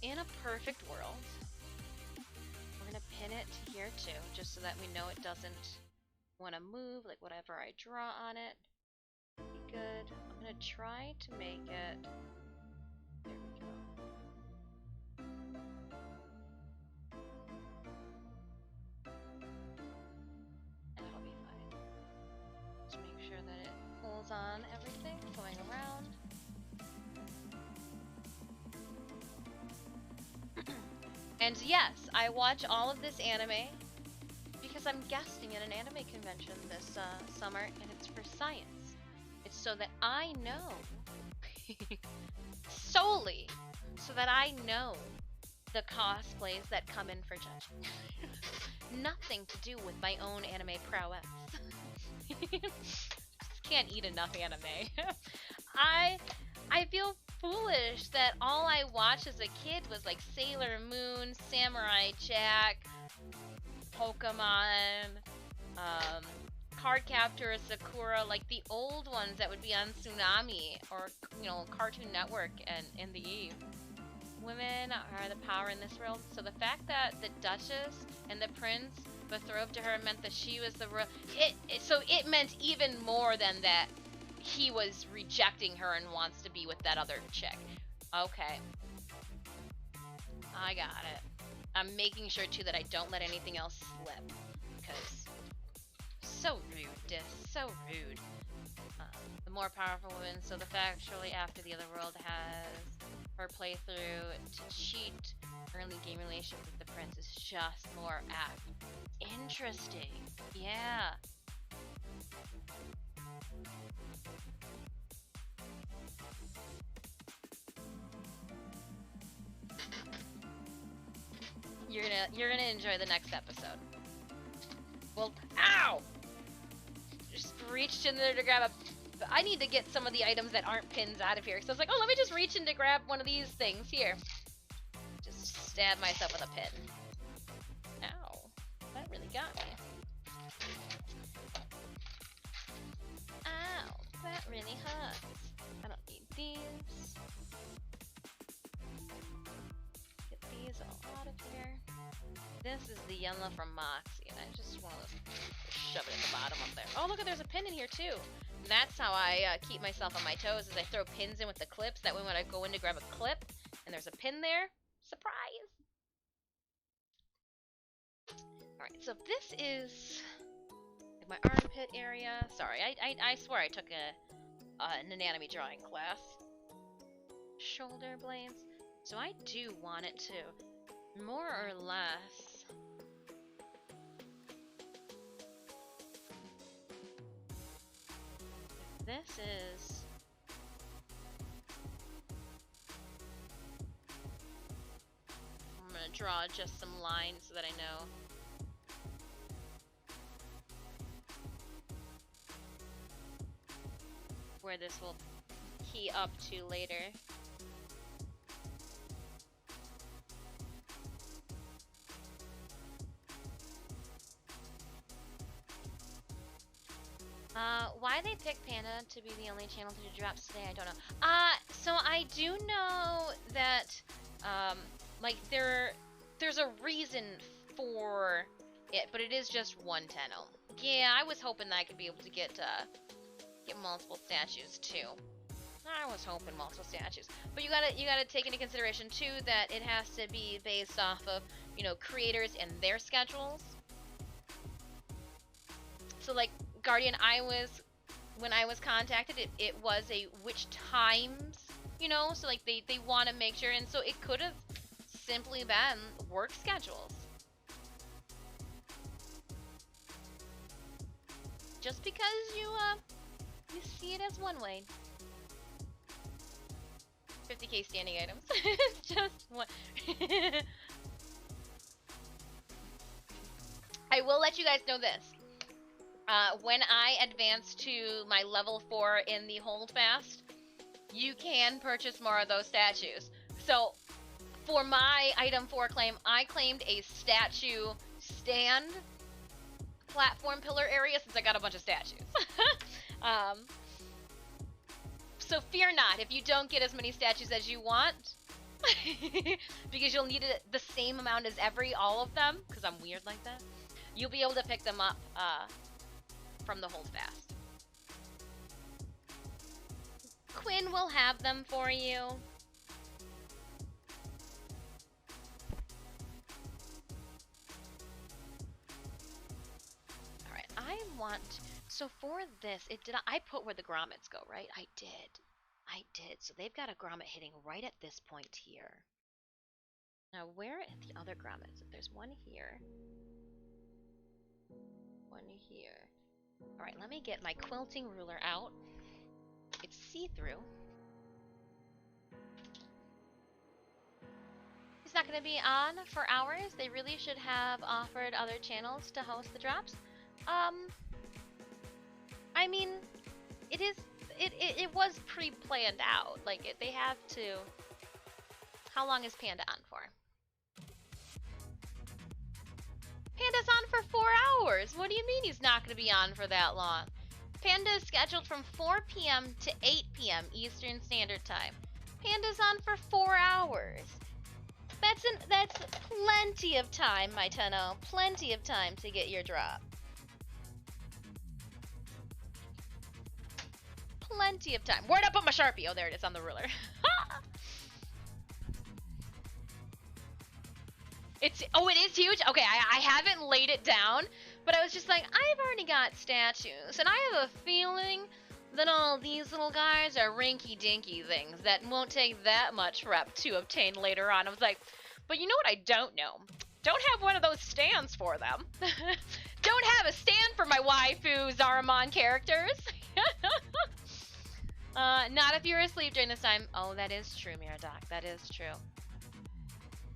In a perfect world, we're going to pin it to here too, just so that we know it doesn't want to move, like whatever I draw on it. Be good. I'm going to try to make it... There we go. That'll be fine. Just make sure that it pulls on everything going around. And yes, I watch all of this anime because I'm guesting at an anime convention this summer, and it's for science. It's so that I know, solely so that I know the cosplays that come in for judging. Nothing to do with my own anime prowess. Just can't eat enough anime. I feel foolish that all I watched as a kid was like Sailor Moon, Samurai Jack, Pokemon, Cardcaptor, Sakura, like the old ones that would be on Tsunami or, you know, Cartoon Network and in the Eve. Women are the power in this world, so the fact that the Duchess and the Prince betrothed to her meant that she was the so it meant even more than that he was rejecting her and wants to be with that other chick. Okay. I got it. I'm making sure too that I don't let anything else slip, because so rude, Dis, so rude. The more powerful woman, so the fact shortly after the other world has her playthrough to cheat early game relationship with the prince is just more interesting. Yeah. You're gonna enjoy the next episode. Well, ow! Just reached in there to grab a... I need to get some of the items that aren't pins out of here. So I was like, oh, let me just reach in to grab one of these things here. Just stab myself with a pin. Ow. That really got me. Ow. That really hurts. I don't need these. Get these all out of here. This is the yellow from Moxie, and I just want to shove it at the bottom up there. Oh, look, there's a pin in here, too. And that's how I keep myself on my toes, is I throw pins in with the clips. That way when I go in to grab a clip, and there's a pin there, surprise! Alright, so this is my armpit area. Sorry, I swear I took an anatomy drawing class. Shoulder blades. So I do want it to, more or less... This is... I'm gonna draw just some lines so that I know. Where this will key up to later. Why they picked Panda to be the only channel to do drops today, I don't know. So I do know that, like, there's a reason for it, but it is just one channel. Yeah, I was hoping that I could be able to get multiple statues, too. I was hoping multiple statues. But you gotta take into consideration, too, that it has to be based off of, you know, creators and their schedules. So, like, Guardian, when I was contacted, it was a which times, you know, so like they want to make sure, and so it could have simply been work schedules. just because you see it as one way. 50k standing items. It's just one. I will let you guys know this. When I advance to my level 4 in the holdfast, you can purchase more of those statues. So, for my item 4 claim, I claimed a statue stand platform pillar area since I got a bunch of statues. So fear not if you don't get as many statues as you want, because you'll need it the same amount as all of them, because I'm weird like that. You'll be able to pick them up from the holdfast. Quinn will have them for you. Alright, I want... So for this, I put where the grommets go, right? I did. So they've got a grommet hitting right at this point here. Now, where are the other grommets? There's one here. One here. Alright, let me get my quilting ruler out. It's see-through. It's not going to be on for hours. They really should have offered other channels to host the drops. I mean, it was pre-planned out. Like, they have to... How long is Panda on for? Panda's on for 4 hours! What do you mean he's not going to be on for that long? Panda is scheduled from 4 p.m. to 8 p.m. Eastern Standard Time. Panda's on for 4 hours. That's plenty of time, my Tenno. Plenty of time to get your drop. Plenty of time. Where'd I put my Sharpie? Oh, there it is on the ruler. It is huge? Okay, I haven't laid it down, but I was just like, I've already got statues, and I have a feeling that all these little guys are rinky-dinky things that won't take that much rep to obtain later on. I was like, but you know what I don't know? Don't have one of those stands for them. Don't have a stand for my waifu Zaramon characters. Not if you're asleep during this time. Oh, that is true, Miradoc. That is true.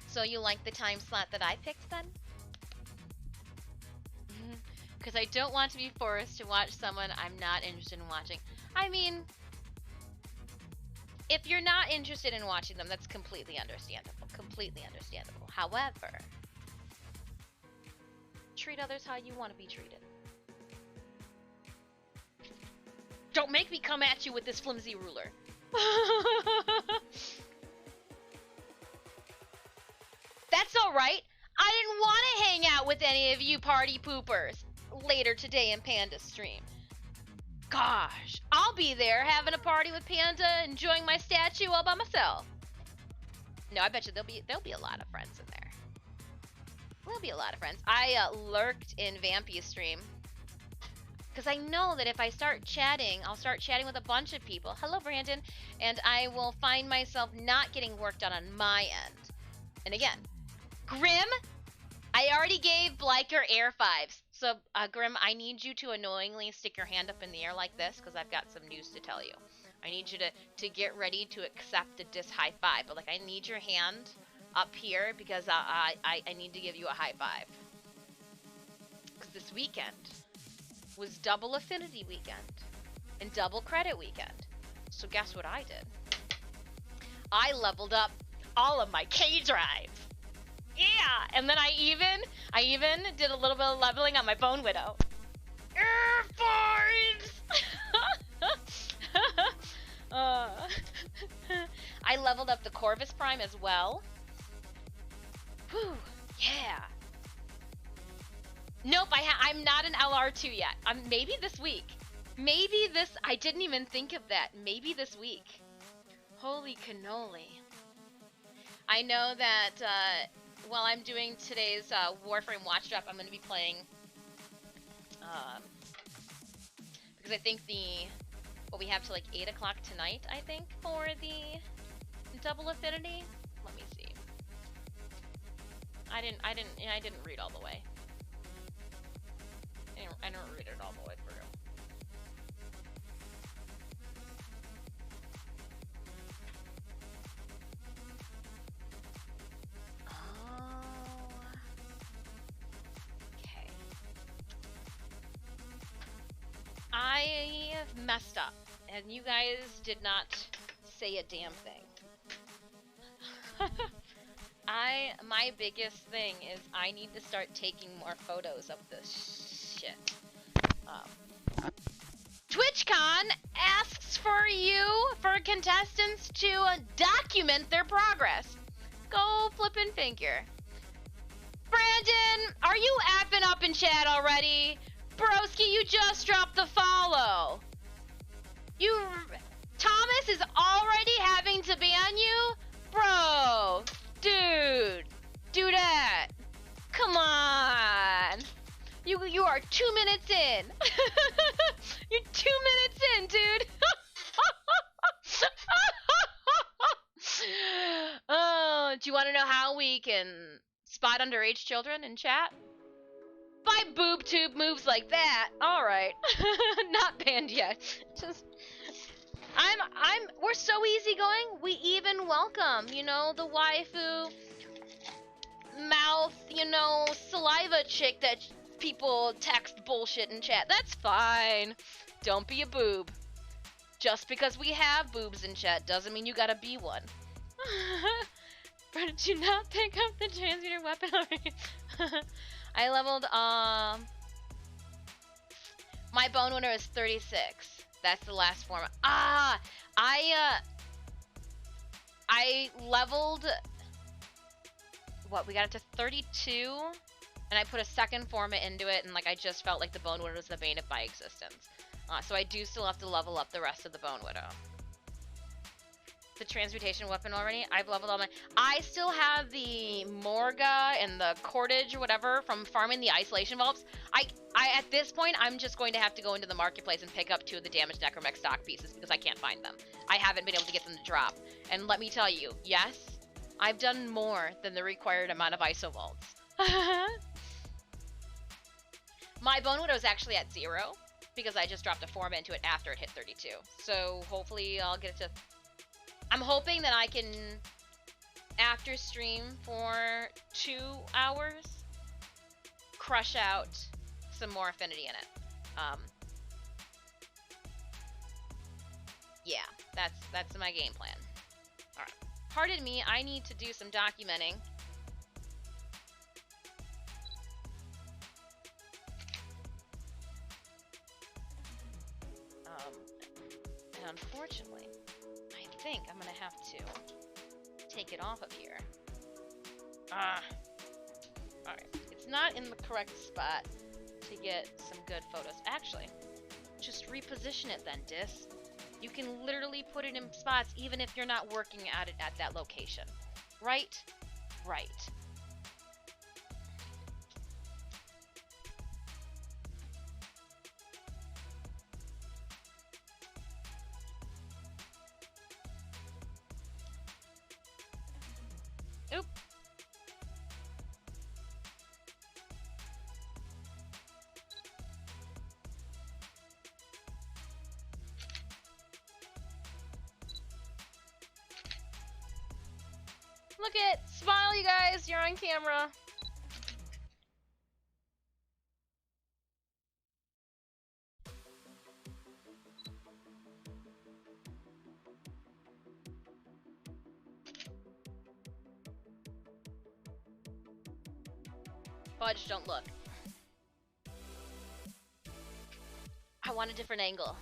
So you like the time slot that I picked then? Because I don't want to be forced to watch someone I'm not interested in watching. I mean, if you're not interested in watching them, that's completely understandable. Completely understandable. However, treat others how you want to be treated. Don't make me come at you with this flimsy ruler. That's alright. I didn't want to hang out with any of you party poopers later today in Panda's stream. Gosh, I'll be there having a party with Panda, enjoying my statue all by myself. No, I bet you there'll be a lot of friends in there. There'll be a lot of friends. I lurked in Vampy's stream. Because I know that if I start chatting, I'll start chatting with a bunch of people. Hello, Brandon. And I will find myself not getting work done on my end. And again, Grim, I already gave Bliker air fives. So, Grim, I need you to annoyingly stick your hand up in the air like this, because I've got some news to tell you. I need you to get ready to accept a dis high five. But, like, I need your hand up here, because I need to give you a high five. Because this weekend was double affinity weekend and double credit weekend. So guess what I did? I leveled up all of my K drives. Yeah, and then I even did a little bit of leveling on my Bone Widow. Air I leveled up the Corvus Prime as well. Whew, yeah. Nope, I'm not an LR2 yet. Maybe this week. Maybe this... I didn't even think of that. Maybe this week. Holy cannoli. I know that while I'm doing today's Warframe Watch Drop, I'm going to be playing... because I think what we have to like 8 o'clock tonight, I think, for the double affinity. Let me see. I didn't read all the way. I don't read it all the way through. messed up, and you guys did not say a damn thing. My biggest thing is I need to start taking more photos of this shit. TwitchCon asks for contestants to document their progress. Go flippin' figure. Brandon, are you apping up in chat already? Broski, you just dropped the follow. Thomas is already having to ban you? Bro, dude, do that. Come on. You are 2 minutes in. You're 2 minutes in, dude. Oh, do you want to know how we can spot underage children in chat? By boob tube moves like that. All right. Not banned yet. Just we're so easygoing. We even welcome, you know, the waifu mouth, you know, saliva chick that people text bullshit in chat. That's fine. Don't be a boob. Just because we have boobs in chat doesn't mean you gotta be one. But did you not pick up the transmuter weapon already? I leveled, my bone winner is 36. That's the last form. I leveled, what, we got it to 32? And I put a second forma into it, and like I just felt like the Bone Widow was the bane of my existence. So I do still have to level up the rest of the Bone Widow. The transmutation weapon already? I've leveled all my... I still have the Morga and the Cordage or whatever from farming the isolation vaults. At this point, I'm just going to have to go into the marketplace and pick up 2 of the damaged Necromech stock pieces because I can't find them. I haven't been able to get them to drop. And let me tell you, yes, I've done more than the required amount of iso vaults. My Bone Widow is actually at 0 because I just dropped a form into it after it hit 32. So hopefully I'll get it to... I'm hoping that I can, after stream for 2 hours, crush out some more affinity in it. Yeah, that's my game plan. Alright. Pardon me, I need to do some documenting. And unfortunately, I think I'm gonna have to take it off of here. Alright. It's not in the correct spot to get some good photos. Actually, just reposition it then, Dis. You can literally put it in spots even if you're not working at it at that location. Right? Right. Oop. Look it! Smile, you guys! You're on camera! Fudge, don't look. I want a different angle.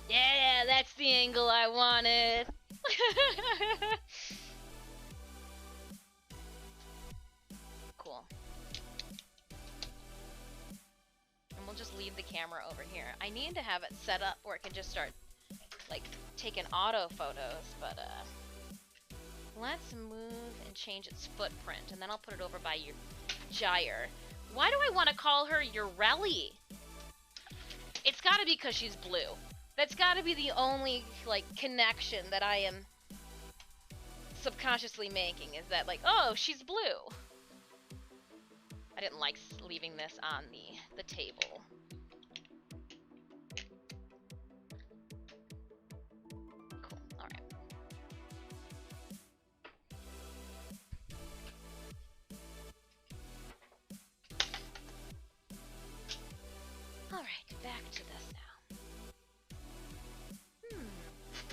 Yeah, that's the angle I wanted. Cool. And we'll just leave the camera over here. I need to have it set up where it can just start, like, taking auto photos, but, let's move and change its footprint, and then I'll put it over by your Gyre. Why do I want to call her Urelli? It's gotta be because she's blue. That's gotta be the only, like, connection that I am subconsciously making, is that, like, oh, she's blue. I didn't like leaving this on the table. Cool, alright.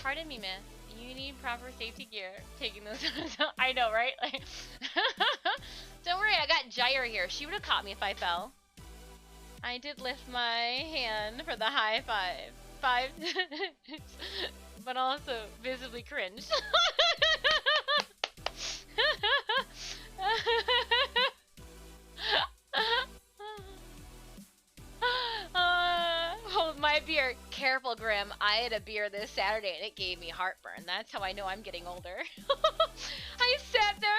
Pardon me, miss. You need proper safety gear. Taking those. I know, right? Like, don't worry, I got Gyre here. She would have caught me if I fell. I did lift my hand for the high five. But also visibly cringed. Hold my beer. Careful, Grim. I had a beer this Saturday and it gave me heartburn. That's how I know I'm getting older. I sat there,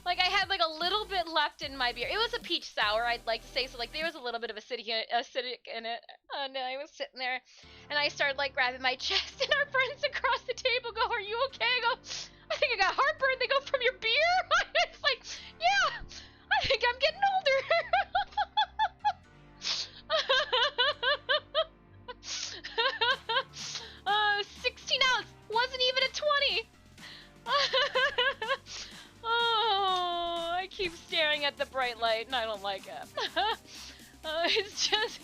I had like a little bit left in my beer. It was a peach sour, I'd like to say, so like there was a little bit of acidic in it. And I was sitting there, and I started like grabbing my chest, and our friends across the table go, "Are you okay?" I go, "I think I got heartburn." They go, "From your beer?" It's like, yeah, I think I'm getting older. 16 ounce, wasn't even a 20. Oh, I keep staring at the bright light and I don't like it. It's just,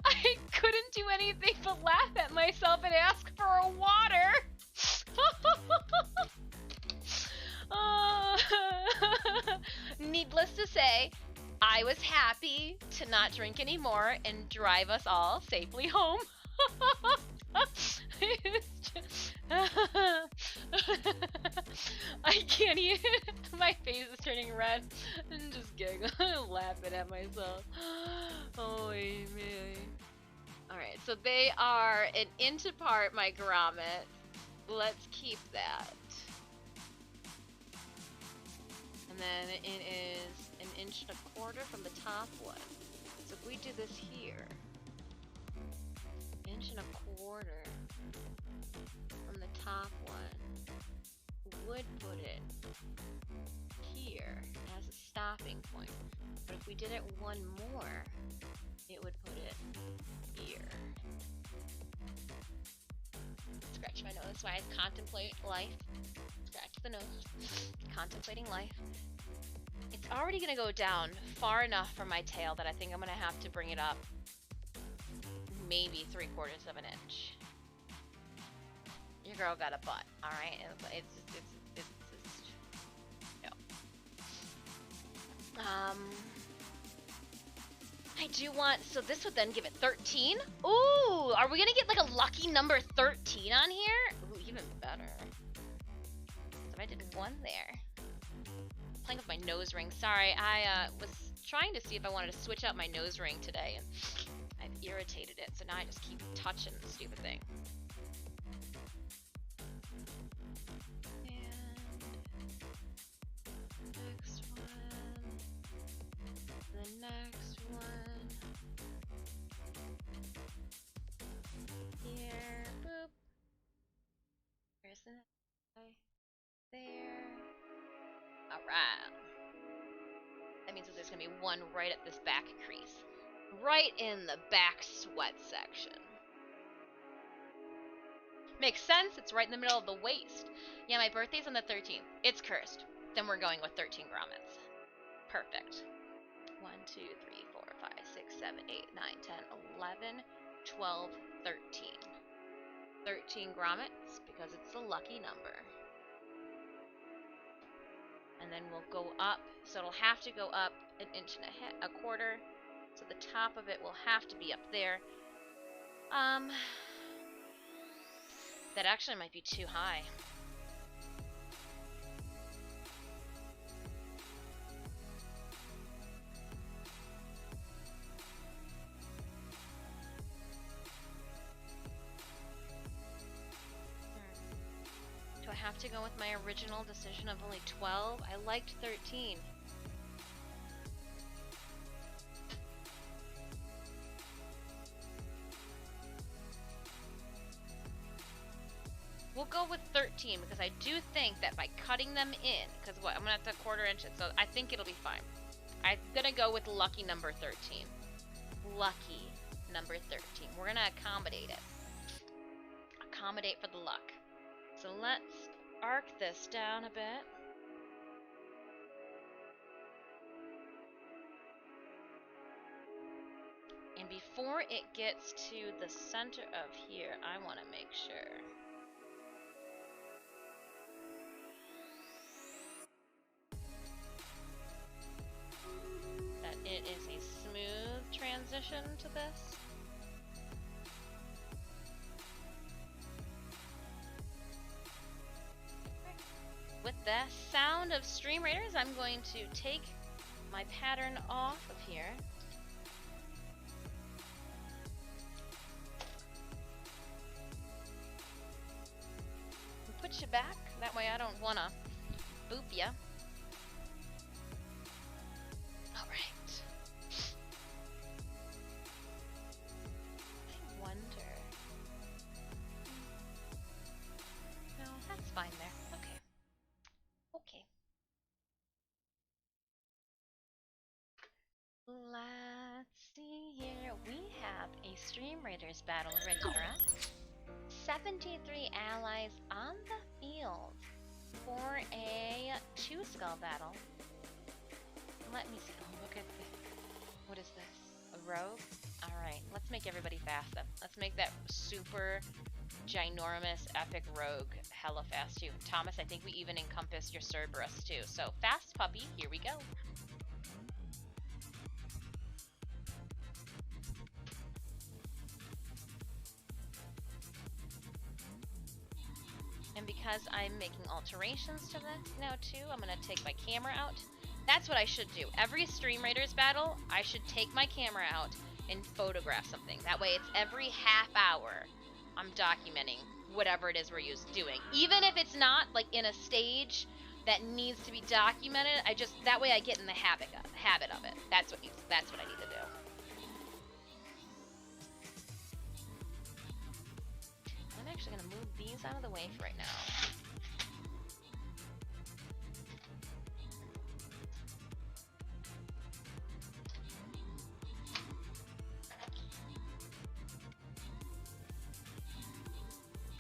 I couldn't do anything but laugh at myself and ask for a water. Needless to say, I was happy to not drink anymore and drive us all safely home. I can't even. My face is turning red. I'm just giggling, laughing at myself. Holy man. Alright, so they are an inch apart, my grommet. Let's keep that. And then it is an inch and a quarter from the top one. So if we do this here, inch and a quarter from the top one, would put it here as a stopping point. But if we did it one more, it would put it here. Scratch my nose. That's why I contemplate life. Scratch the nose. Contemplating life. It's already gonna go down far enough from my tail that I think I'm gonna have to bring it up maybe 3/4 of an inch. Your girl got a butt, alright? It's no. I do want, so this would then give it 13? Ooh, are we gonna get like a lucky number 13 on here? Ooh, even better. So I did one there. Playing with my nose ring. Sorry, I was trying to see if I wanted to switch out my nose ring today, and I've irritated it, so now I just keep touching the stupid thing. And next one. The next one. Here, boop. There's the next guy. There. Alright. That means that there's gonna be one right at this back crease. Right in the back sweat section. Makes sense, it's right in the middle of the waist. Yeah, my birthday's on the 13th. It's cursed. Then we're going with 13 grommets. Perfect. 1, 2, 3, 4, 5, 6, 7, 8, 9, 10, 11, 12, 13. 13 grommets because it's the lucky number. And then we'll go up, so it'll have to go up an inch and a quarter. So the top of it will have to be up there. That actually might be too high. Do I have to go with my original decision of only 12? I liked 13. We'll go with 13 because I do think that by cutting them in, because what, I'm gonna have to 1/4 inch it, so I think it'll be fine. I'm gonna go with lucky number 13. Lucky number 13. We're gonna accommodate it. Accommodate for the luck. So let's arc this down a bit. And before it gets to the center of here, I want to make sure. That it is a smooth transition to this. With the sound of Stream Raiders, I'm going to take my pattern off of here. And put you back, that way I don't want to boop ya. Alright. I wonder... No, that's fine there. Okay. Okay. Let's see here. We have a Stream Raiders battle ready for us. 73 allies on the field for a 2-skull battle. Let me see. Oh, look at this. What is this? A rogue? Alright, let's make everybody fast then. Let's make that super ginormous epic rogue hella fast too. Thomas, I think we even encompass your Cerberus too. So fast puppy, here we go. And because I'm making alterations to this now too, I'm gonna take my camera out. That's what I should do. Every Stream Raiders battle, I should take my camera out and photograph something. That way it's every half hour I'm documenting whatever it is we're doing. Even if it's not like in a stage that needs to be documented, that way I get in the habit of it. That's what I need to do. I'm actually gonna move these out of the way for right now.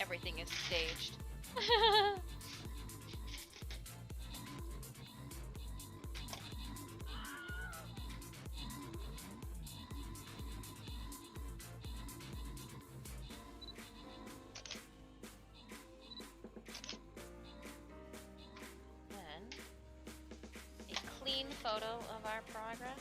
Everything is staged. Then, a clean photo of our progress.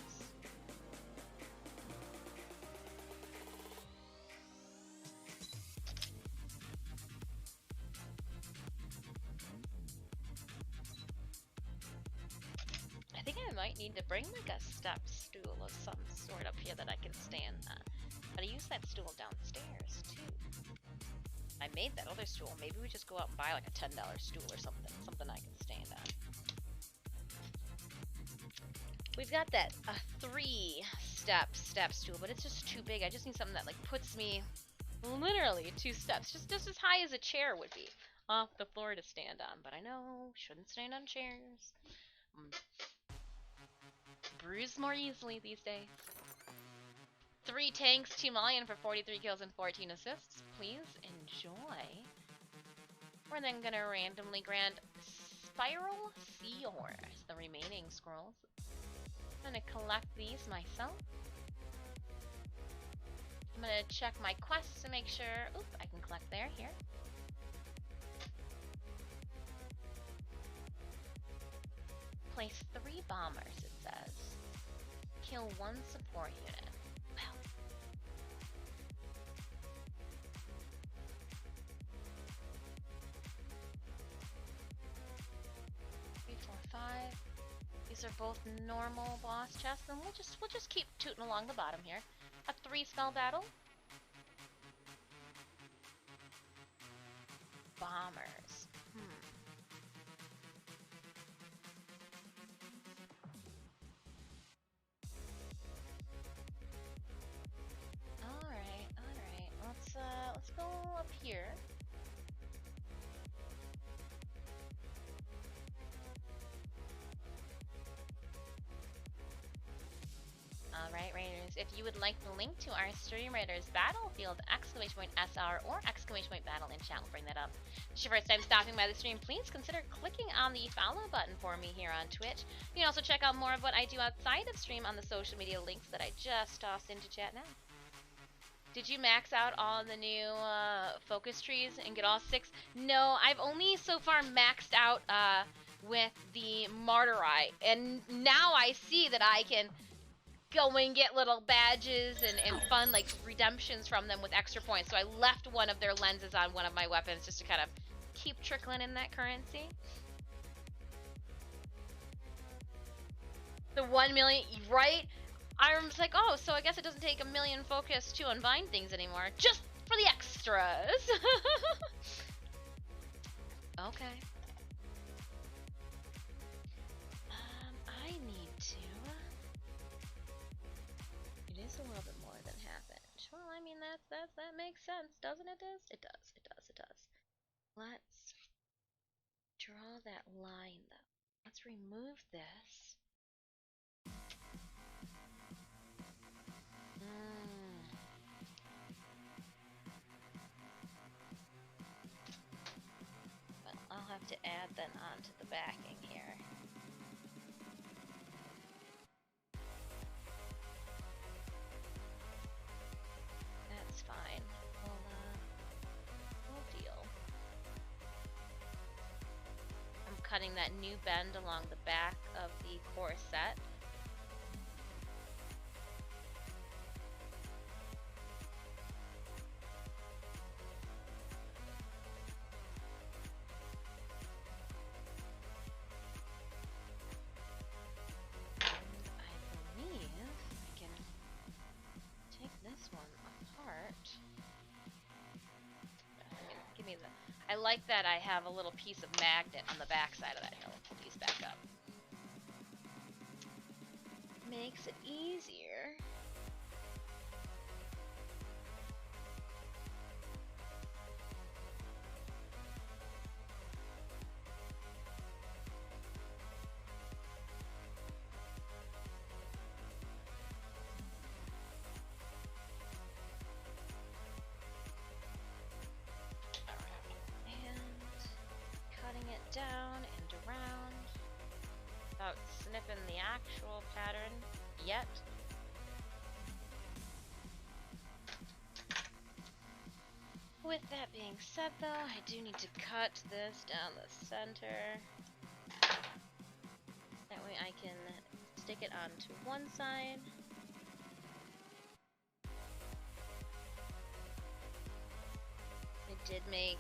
I think I might need to bring like a step stool of some sort up here that I can stand on. But I use that stool downstairs too. I made that other stool. Maybe we just go out and buy like a $10 stool or something. Something I can stand on. We've got that 3-step stool, but it's just too big. I just need something that like puts me literally 2 steps. Just as high as a chair would be off the floor to stand on. But I know, shouldn't stand on chairs. Bruise more easily these days. 3 tanks, 2 Malian for 43 kills and 14 assists. Please enjoy. We're then gonna randomly grant Spiral Seahorse the remaining scrolls. I'm gonna collect these myself. I'm gonna check my quests to make sure. Oop, I can collect there, here. Place 3 bombers, it says. Kill 1 support unit. Wow. Three, 4, 5. These are both normal boss chests, and we'll just keep tooting along the bottom here. A 3-skull battle. Bombers. Alright. Let's go up here. Alright, Raiders, if you would like the link to our Stream Raiders Battlefield !SR or !Battle in chat, we'll bring that up. If it's your first time stopping by the stream, please consider clicking on the follow button for me here on Twitch. You can also check out more of what I do outside of stream on the social media links that I just tossed into chat now. Did you max out all the new focus trees and get all 6? No, I've only so far maxed out with the Martyrite, and now I see that I can go and get little badges and fun like redemptions from them with extra points. So I left one of their lenses on one of my weapons just to kind of keep trickling in that currency. The 1 million, right? I was like, oh, so I guess it doesn't take a million focus to unbind things anymore. Just for the extras. Okay. I need to. It is a little bit more than half inch. Well, I mean, that makes sense, doesn't it? It does. Let's draw that line, though. Let's remove this. Well, I'll have to add then onto the backing here. That's fine. We'll deal. I'm cutting that new bend along the back of the corset. I like that I have a little piece of magnet on the back side of that hill. Pull these back up. Makes it easier. Down and around without snipping the actual pattern yet. With that being said, though, I do need to cut this down the center. That way I can stick it onto one side. I did make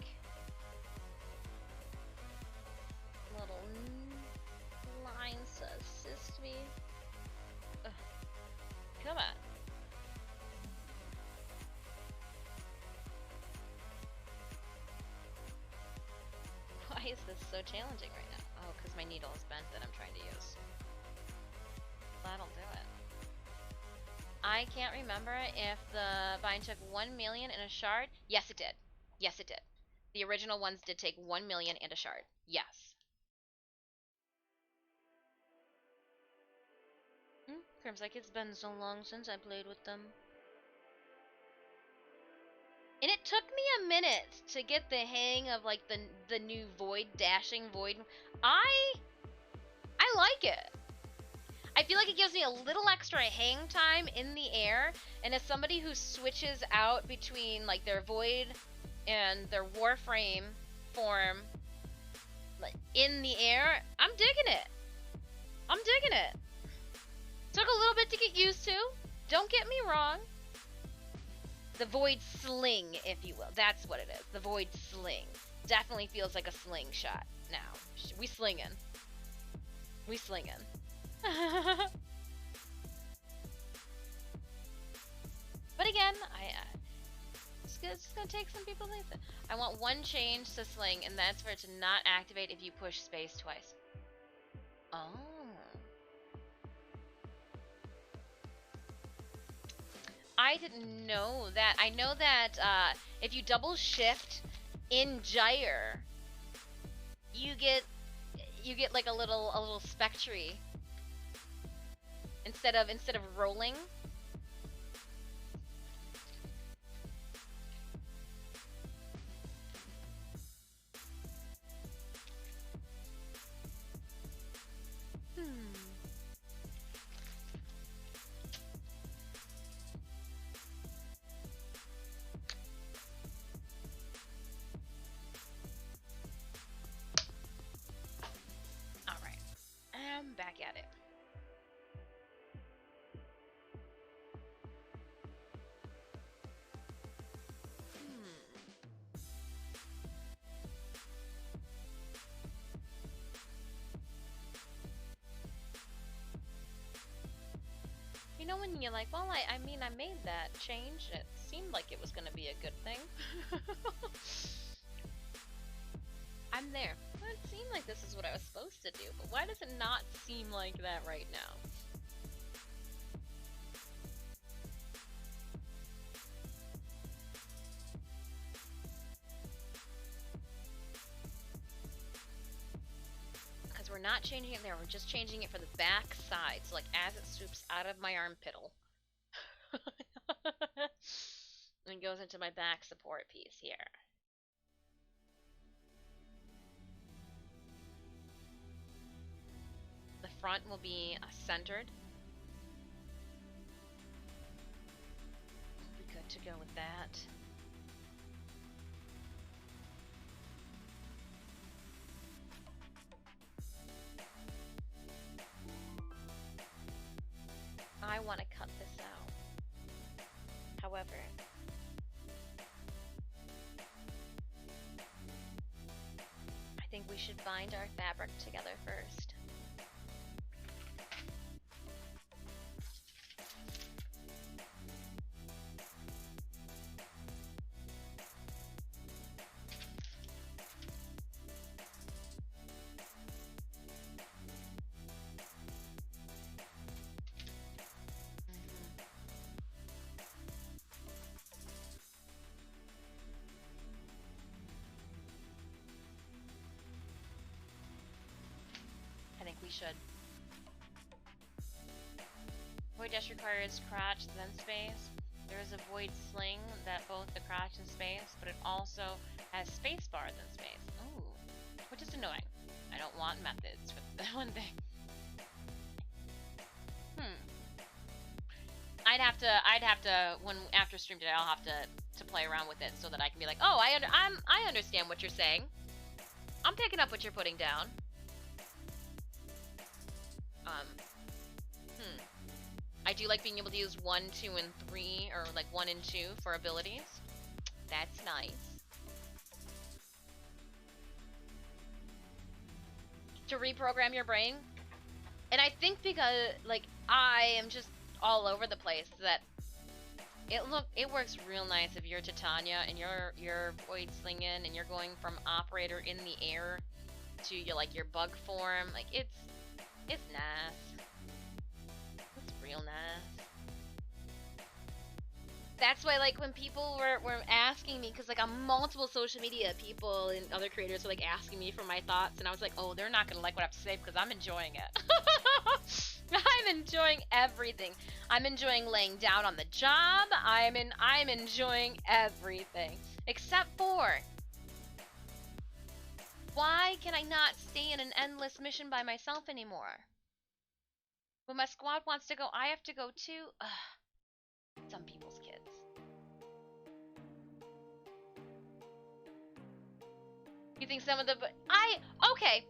little lines to assist me. Ugh. Come on. Why is this so challenging right now? Oh, because my needle is bent that I'm trying to use. That'll do it. I can't remember if the bind took 1 million and a shard. Yes, it did. Yes, it did. The original ones did take 1 million and a shard. Yes. Crim's like, it's been so long since I played with them. And it took me a minute to get the hang of like the new void dashing void. I like it. I feel like it gives me a little extra hang time in the air, and as somebody who switches out between like their void and their warframe form like in the air, I'm digging it. I'm digging it. Took a little bit to get used to. Don't get me wrong. The void sling, if you will. That's what it is. The void sling. Definitely feels like a slingshot now. We slinging. We slinging. But again, it's just gonna take some people to listen. I want one change to sling, and that's for it to not activate if you push space twice. Oh. I didn't know that. I know that if you double shift in gyre, you get like a little spectre instead of rolling. when you're like, well, I mean, I made that change. It seemed like it was going to be a good thing. I'm there. Well, it seemed like this is what I was supposed to do, but why does it not seem like that right now? Because we're not changing it there, we're just changing it for the back side, so like as it swoops out of my armpittle. And goes into my back support piece here. The front will be centered. We'll be good to go with that. I want to cut this out. However, I think we should bind our fabric together first. We should. Void dash requires crotch, then space. There is a void sling that both the crotch and space, but it also has space bar then space. Ooh, which is annoying. I don't want methods for that one thing. I'd have to when after stream today, I'll have to play around with it so that I can be like, oh, I understand what you're saying. I'm picking up what you're putting down. I do like being able to use 1, 2, and 3, or like 1 and 2 for abilities. That's nice. To reprogram your brain. And I think because, like, I am just all over the place, that it works real nice if you're Titania and you're void slinging and you're going from operator in the air to your bug form. Like, it's nice. It's real nice. That's why, like, when people were asking me, because, like, on multiple social media, people and other creators were, like, asking me for my thoughts, and I was like, oh, they're not gonna like what I have to say, because I'm enjoying it. I'm enjoying everything. I'm enjoying laying down on the job. I'm enjoying everything. Except for, why can I not stay in an endless mission by myself anymore? When my squad wants to go, I have to go too? Ugh. Some people's kids. You think some of the... Okay.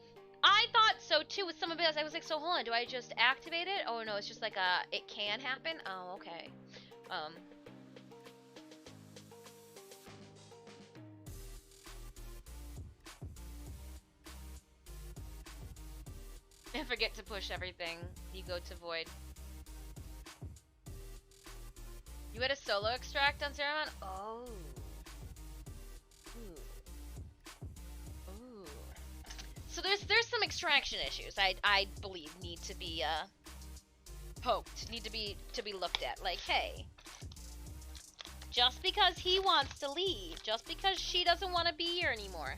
I thought so too with some of it. I was like, so hold on, do I just activate it? Oh no, it's just like it can happen? Oh, okay. And forget to push everything. You go to void. You had a solo extract on Ceramon? Oh. Ooh. Ooh. So there's some extraction issues I believe need to be poked, need to be looked at. Like, hey, just because he wants to leave, just because she doesn't want to be here anymore,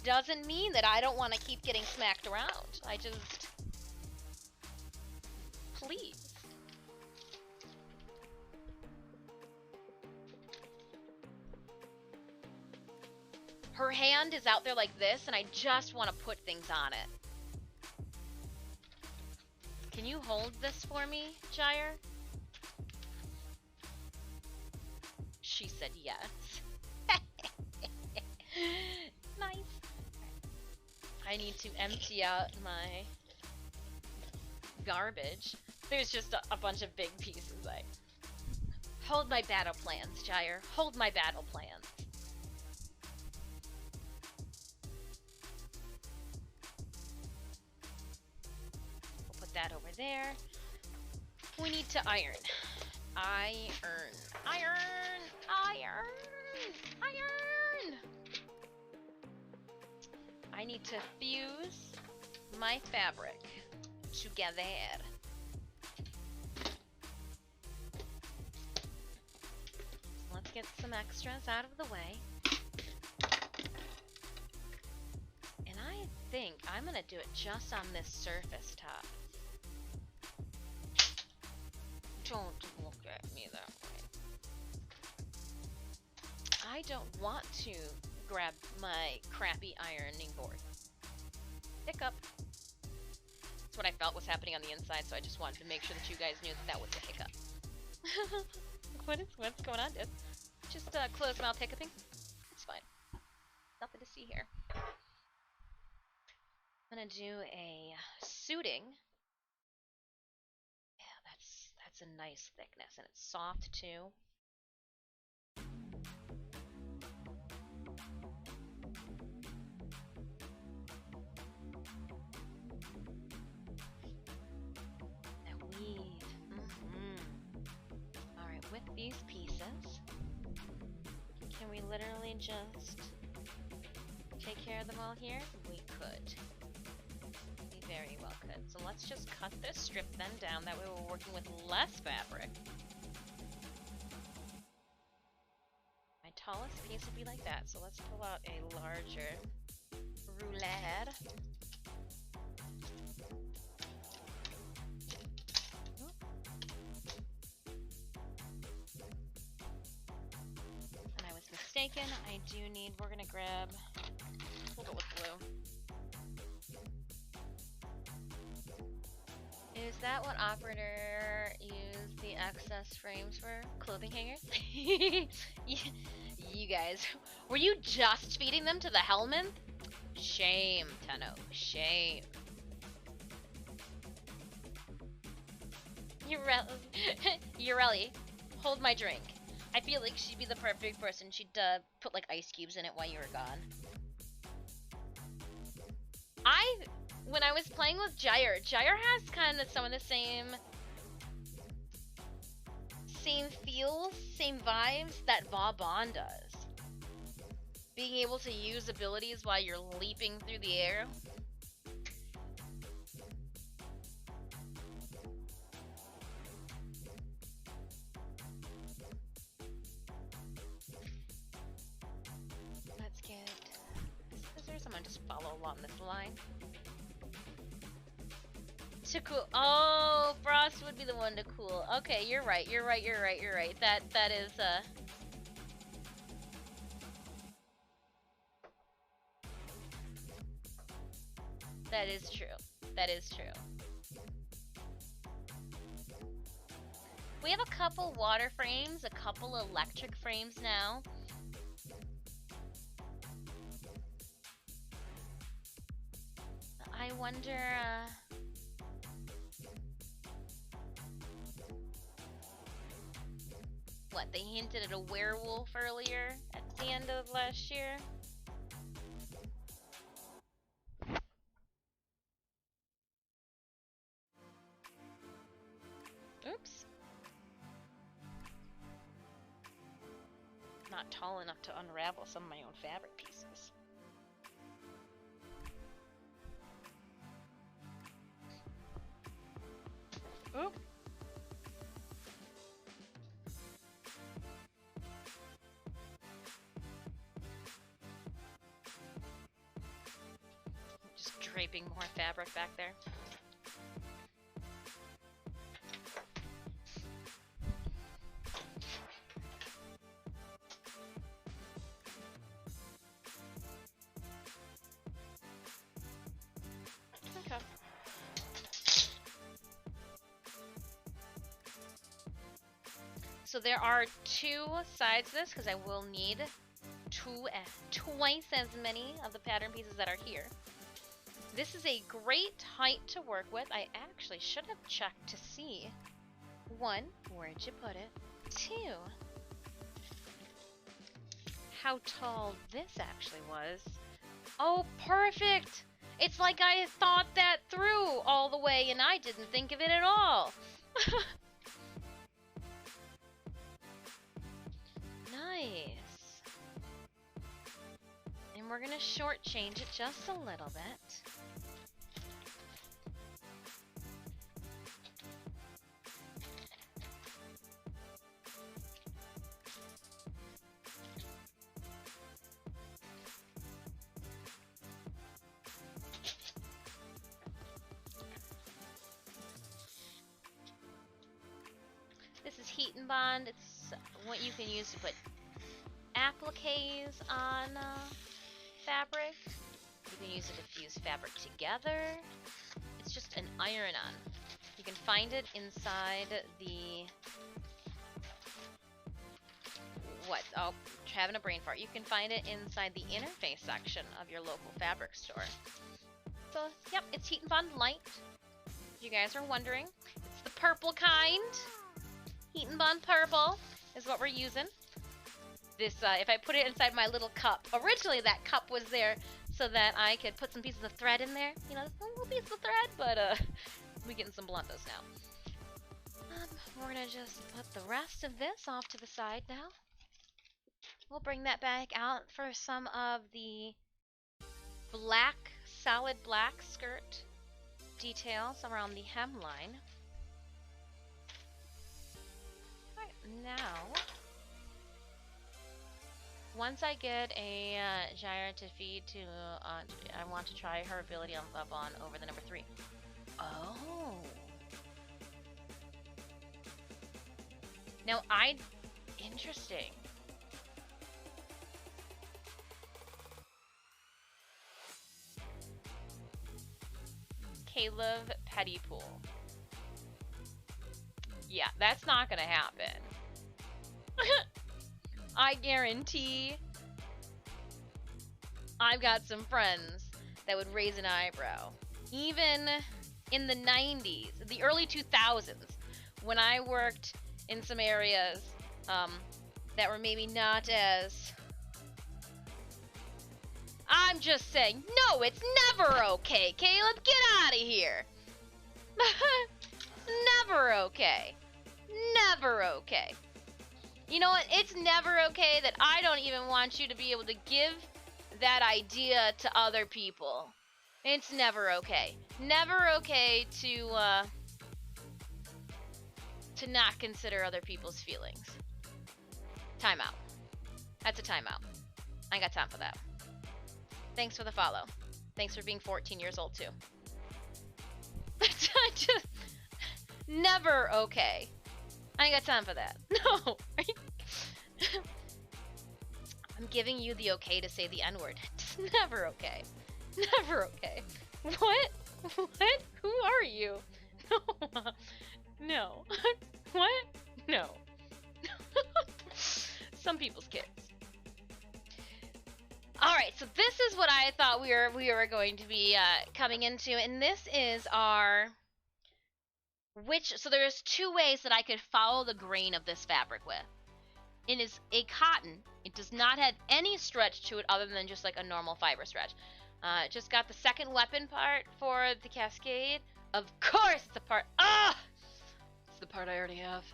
doesn't mean that I don't want to keep getting smacked around. I just... Please. Her hand is out there like this, and I just want to put things on it. Can you hold this for me, Gyre? She said yes. Nice. I need to empty out my garbage. There's just a bunch of big pieces. Hold my battle plans, Gyre. Hold my battle plans. We'll put that over there. We need to iron. Iron. Iron! Iron! Iron! I need to fuse my fabric together. Let's get some extras out of the way. And I think I'm gonna do it just on this surface top. Don't look at me that way. I don't want to grab my crappy ironing board. Hiccup. That's what I felt was happening on the inside, so I just wanted to make sure that you guys knew that that was a hiccup. What's going on, dude? Just closed mouth hiccuping. It's fine. Nothing to see here. I'm gonna do a suiting. Yeah, that's a nice thickness, and it's soft too. That weave. Alright, with these pieces, can we literally just take care of them all here? We could. We very well could. So let's just cut this strip then down. That way we're working with less fabric. My tallest piece would be like that. So let's pull out a larger roulade. And I was mistaken. I do need, we're gonna grab, we'll go with blue. Is that what Operator used the excess frames for? Clothing hangers? You guys, were you just feeding them to the Helminth? Shame, Tenno, shame. Ureli, hold my drink. I feel like she'd be the perfect person. She'd put like ice cubes in it while you were gone. When I was playing with Gyre has kind of some of the same feels, same vibes that Vauban does. Being able to use abilities while you're leaping through the air. Let's get scissors. I'm gonna just follow along this line. To cool. Oh, Frost would be the one to cool. Okay, you're right. That is that is true. That is true. We have a couple water frames, a couple electric frames now. I wonder what, they hinted at a werewolf earlier at the end of last year? Oops. Not tall enough to unravel some of my own fabric pieces. Oop. Just draping more fabric back there. Okay. So there are two sides to this because I will need twice as many of the pattern pieces that are here. This is a great height to work with. I actually should have checked to see. One, where'd you put it? Two, how tall this actually was. Oh, perfect! It's like I thought that through all the way and I didn't think of it at all. Nice. And we're gonna shortchange it just a little bit. This is Heat and Bond. It's what you can use to put appliques on fabric. You can use it to fuse fabric together. It's just an iron-on. You can find it inside the... What? Oh, having a brain fart. You can find it inside the interface section of your local fabric store. So, yep, it's Heat and Bond Light. If you guys are wondering, it's the purple kind. Heat and Bond Purple is what we're using. This, if I put it inside my little cup, originally that cup was there so that I could put some pieces of thread in there. You know, just a little piece of thread, but we're getting some bluntos now. We're gonna just put the rest of this off to the side now. We'll bring that back out for some of the black, solid black skirt details around the hemline. Now, once I get a Gyre to feed to, I want to try her ability on over the number 3. Oh. Now, interesting. Caleb Pettypool. Yeah, that's not gonna happen. I guarantee I've got some friends that would raise an eyebrow. Even in the 90s, the early 2000s, when I worked in some areas that were maybe not as... I'm just saying, no, it's never okay, Caleb, get out of here. Never okay. Never okay. You know what? It's never okay that I don't even want you to be able to give that idea to other people. It's never okay. Never okay to not consider other people's feelings. Timeout. That's a timeout. I ain't got time for that. Thanks for the follow. Thanks for being 14 years old too. Just never okay. I ain't got time for that. No. I'm giving you the okay to say the N-word. It's never okay. Never okay. What? What? Who are you? No. No. What? No. Some people's kids. Alright, so this is what I thought we were going to be coming into, and this is our... So there's 2 ways that I could follow the grain of this fabric with. It is a cotton. It does not have any stretch to it other than just like a normal fiber stretch. Just got the second weapon part for the cascade. Of course, it's the part. It's the part I already have.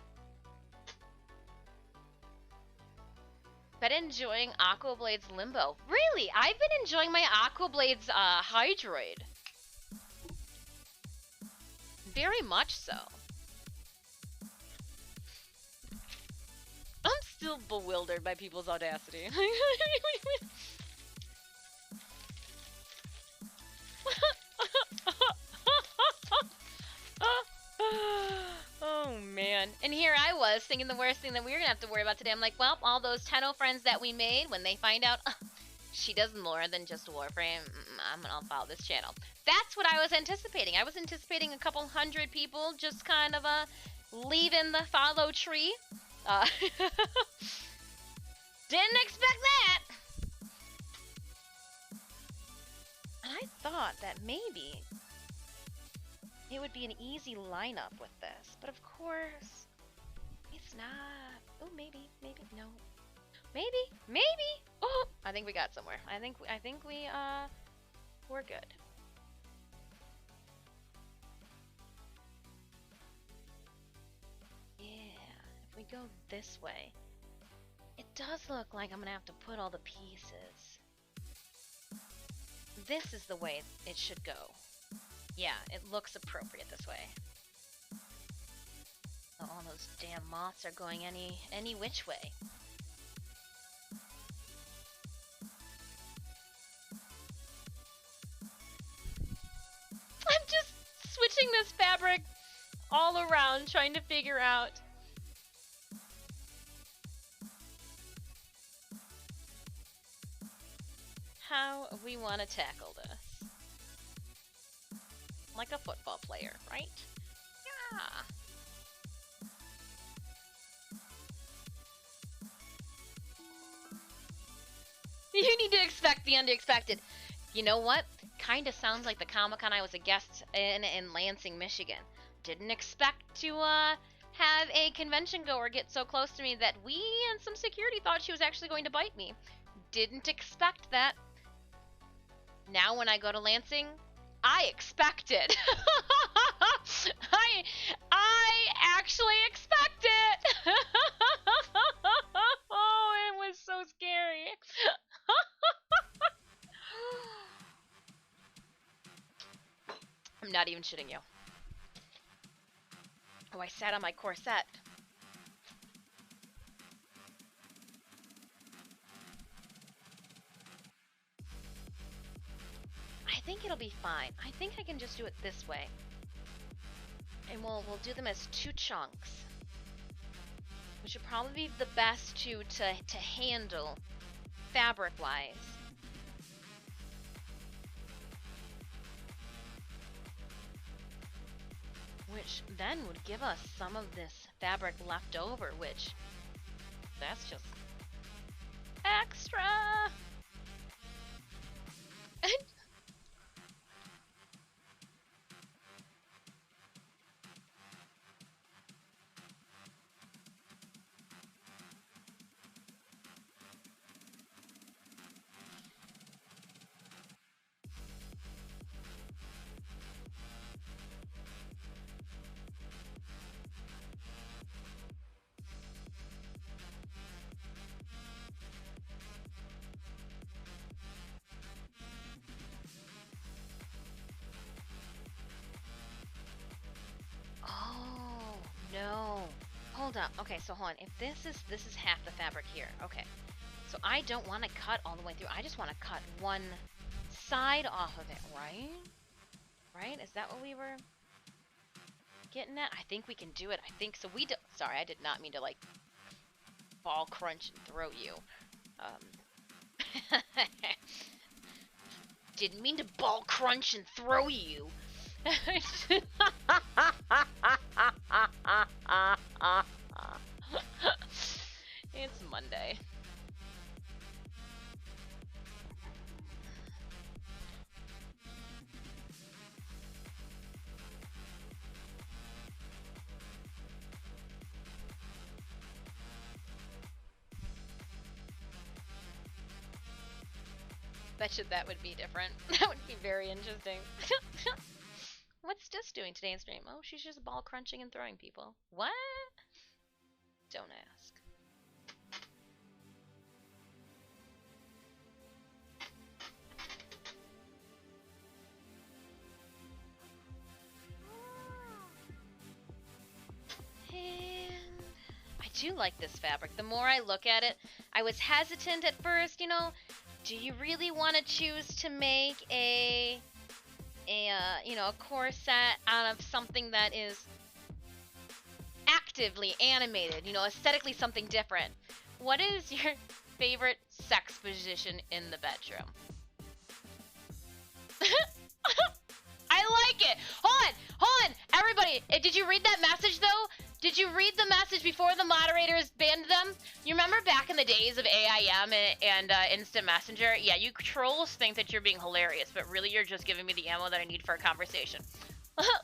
Been enjoying Aquablade's Limbo. Really? I've been enjoying my Aquablade's Hydroid. Very much so. I'm still bewildered by people's audacity. Oh man. And here I was thinking the worst thing that we were gonna have to worry about today. I'm like, well, all those Tenno friends that we made, when they find out she does more than just Warframe, I'm gonna unfollow this channel. That's what I was anticipating. I was anticipating a couple hundred people just kind of leaving the follow tree. Didn't expect that! And I thought that maybe it would be an easy lineup with this, but of course, it's not. Oh, maybe, no. Maybe. Oh, I think we got somewhere. I think we're good. Yeah, if we go this way, it does look like I'm gonna have to put all the pieces. This is the way it should go. Yeah, it looks appropriate this way. Oh, all those damn moths are going any which way. I'm just switching this fabric all around, trying to figure out how we want to tackle this. Like a football player, right? Yeah. You need to expect the unexpected. You know what? Kinda sounds like the Comic-Con I was a guest in Lansing, Michigan. Didn't expect to have a convention goer get so close to me that we and some security thought she was actually going to bite me. Didn't expect that. Now when I go to Lansing, I expect it. I actually expect it. Oh, it was so scary. I'm not even shitting you. Oh, I sat on my corset. I think it'll be fine. I think I can just do it this way. And we'll do them as 2 chunks. Which would probably be the best to handle fabric-wise. Which then would give us some of this fabric left over, which that's just extra. No. Hold up. Okay, so hold on. If this is half the fabric here. Okay. So I don't want to cut all the way through. I just want to cut one side off of it, right? Right? Is that what we were getting at? I think we can do it. I think so. Sorry, I did not mean to like ball crunch and throw you. Didn't mean to ball crunch and throw you. It's Monday. Betcha that would be different. That would be very interesting. What's Dis doing today in stream? Oh, she's just ball crunching and throwing people. What? Don't ask. And I do like this fabric. The more I look at it, I was hesitant at first, you know. Do you really want to choose to make a corset out of something that is actively animated, you know, aesthetically something different? What is your favorite sex position in the bedroom? I like it. Hold on, everybody. Did you read that message though? Did you read the message before the moderators banned them? You remember back in the days of AIM and Instant Messenger? Yeah, you trolls think that you're being hilarious, but really you're just giving me the ammo that I need for a conversation.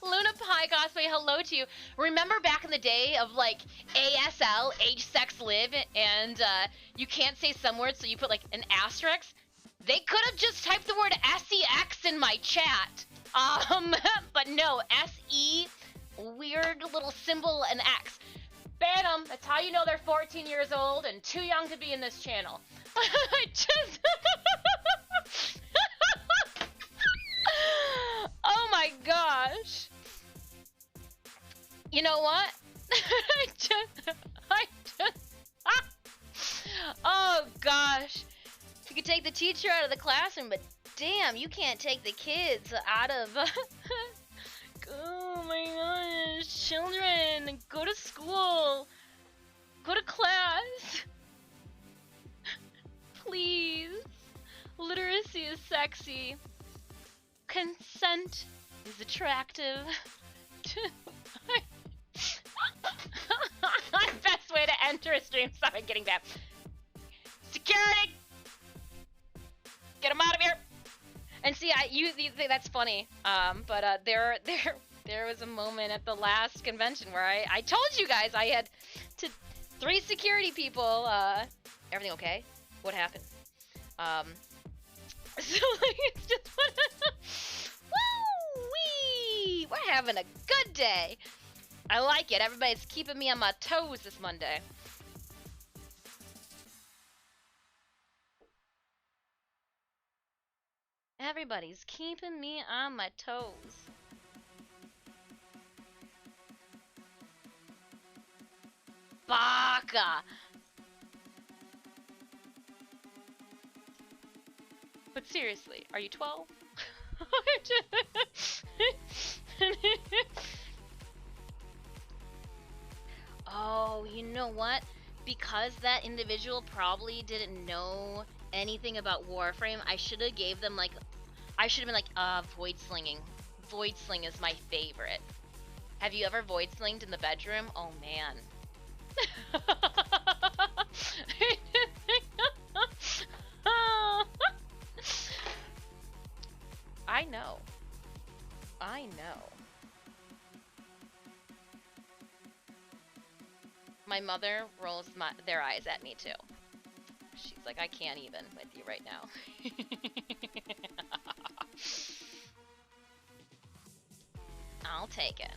Luna Pie Cosplay, hello to you. Remember back in the day of like ASL, age, sex, live, and you can't say some words, so you put like an asterisk? They could have just typed the word SEX in my chat. But no, SE, weird little symbol, and X. Ban them. That's how you know they're 14 years old and too young to be in this channel. I just... Oh my gosh. You know what? I just... Oh gosh. You could take the teacher out of the classroom, but damn, you can't take the kids out of... Oh my gosh, children, go to school, go to class, please. Literacy is sexy, consent is attractive. Best way to enter a stream, stop it getting bad. Security! Get them out of here! And see, you think that's funny, but there was a moment at the last convention where I told you guys I had 3 security people. Everything okay? What happened? So like, it's just woo-wee! We're having a good day. I like it. Everybody's keeping me on my toes this Monday. Everybody's keeping me on my toes. Baka! But seriously, are you 12? Oh, you know what? Because that individual probably didn't know anything about Warframe, I should have gave them like, I should have been like, void slinging. Void sling is my favorite. Have you ever void slinged in the bedroom? Oh man. I know. I know. My mother rolls their eyes at me too. She's like, I can't even with you right now. I'll take it.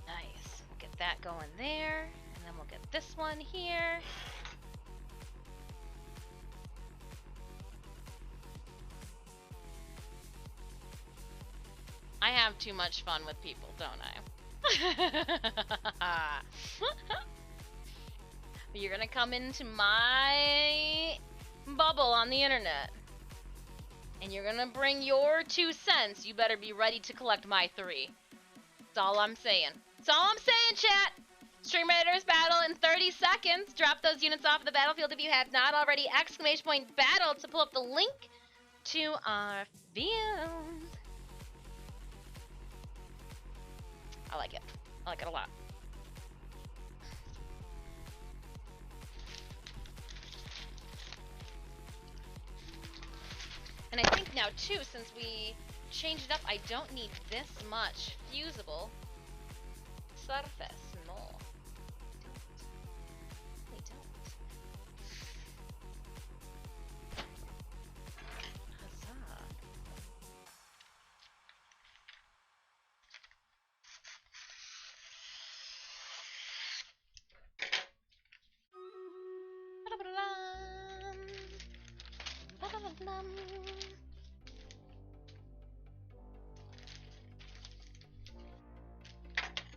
Nice. We'll get that going there, and then we'll get this one here. I have too much fun with people, don't I? You're gonna come into my bubble on the internet, and you're gonna bring your 2 cents. You better be ready to collect my 3. That's all I'm saying. That's all I'm saying, chat! Stream Raiders battle in 30 seconds. Drop those units off the battlefield if you have not already. ! Battle to pull up the link to our field. I like it. I like it a lot. And I think now too, since we changed it up, I don't need this much fusible surface. No. We don't. Huzzah.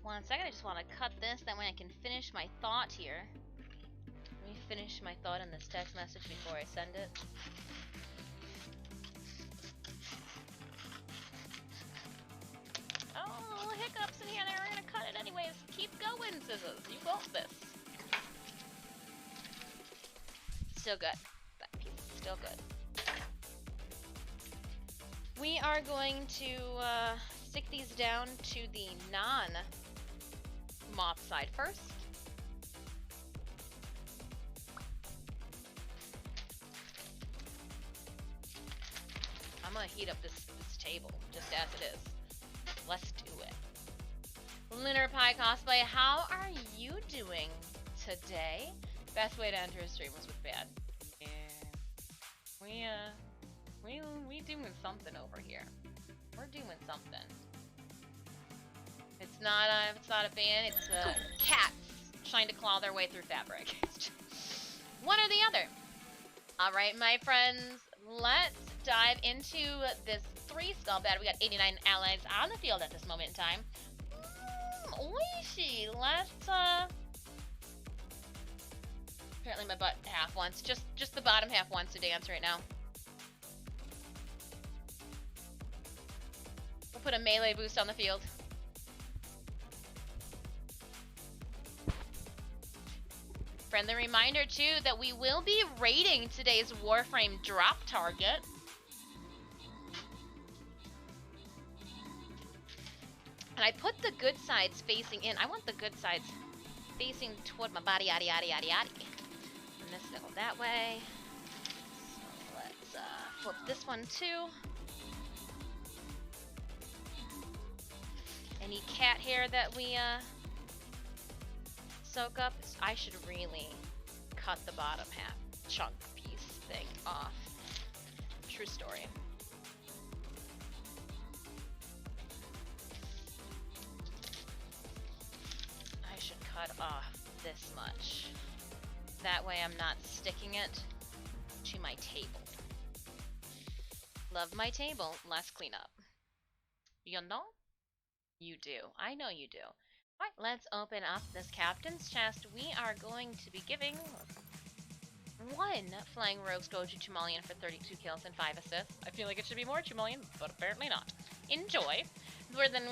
One second, I just want to cut this, that way I can finish my thought here. Let me finish my thought in this text message before I send it. Oh, hiccups in here, they were gonna cut it anyways. Keep going, scissors, you got this. Still good. That piece is still good. We are going to stick these down to the non-moth side first. I'm gonna heat up this table just as it is. Let's do it. Lunar Pie Cosplay, how are you doing today? Best way to enter a stream was with bad. Yeah. We doing something over here. We're doing something. It's not a fan. It's cats trying to claw their way through fabric. One or the other. All right, my friends, let's dive into this 3-skull battle. We got 89 allies on the field at this moment in time. Oishi, let's apparently my butt half wants, just the bottom half wants to dance right now. We'll put a melee boost on the field. Friendly reminder too that we will be rating today's Warframe drop target. And I put the good sides facing in. I want the good sides facing toward my body, yaddy, yaddy, yaddy, yaddy. And this will go that way. So let's flip this one too. Any cat hair that we soak up, I should really cut the bottom half chunk piece thing off. True story. I should cut off this much. That way I'm not sticking it to my table. Love my table, less cleanup. You know? You do. I know you do. Alright, let's open up this captain's chest. We are going to be giving 1 Flying Rogue's Goju Chumalian for 32 kills and 5 assists. I feel like it should be more Chumalian, but apparently not. Enjoy. We're then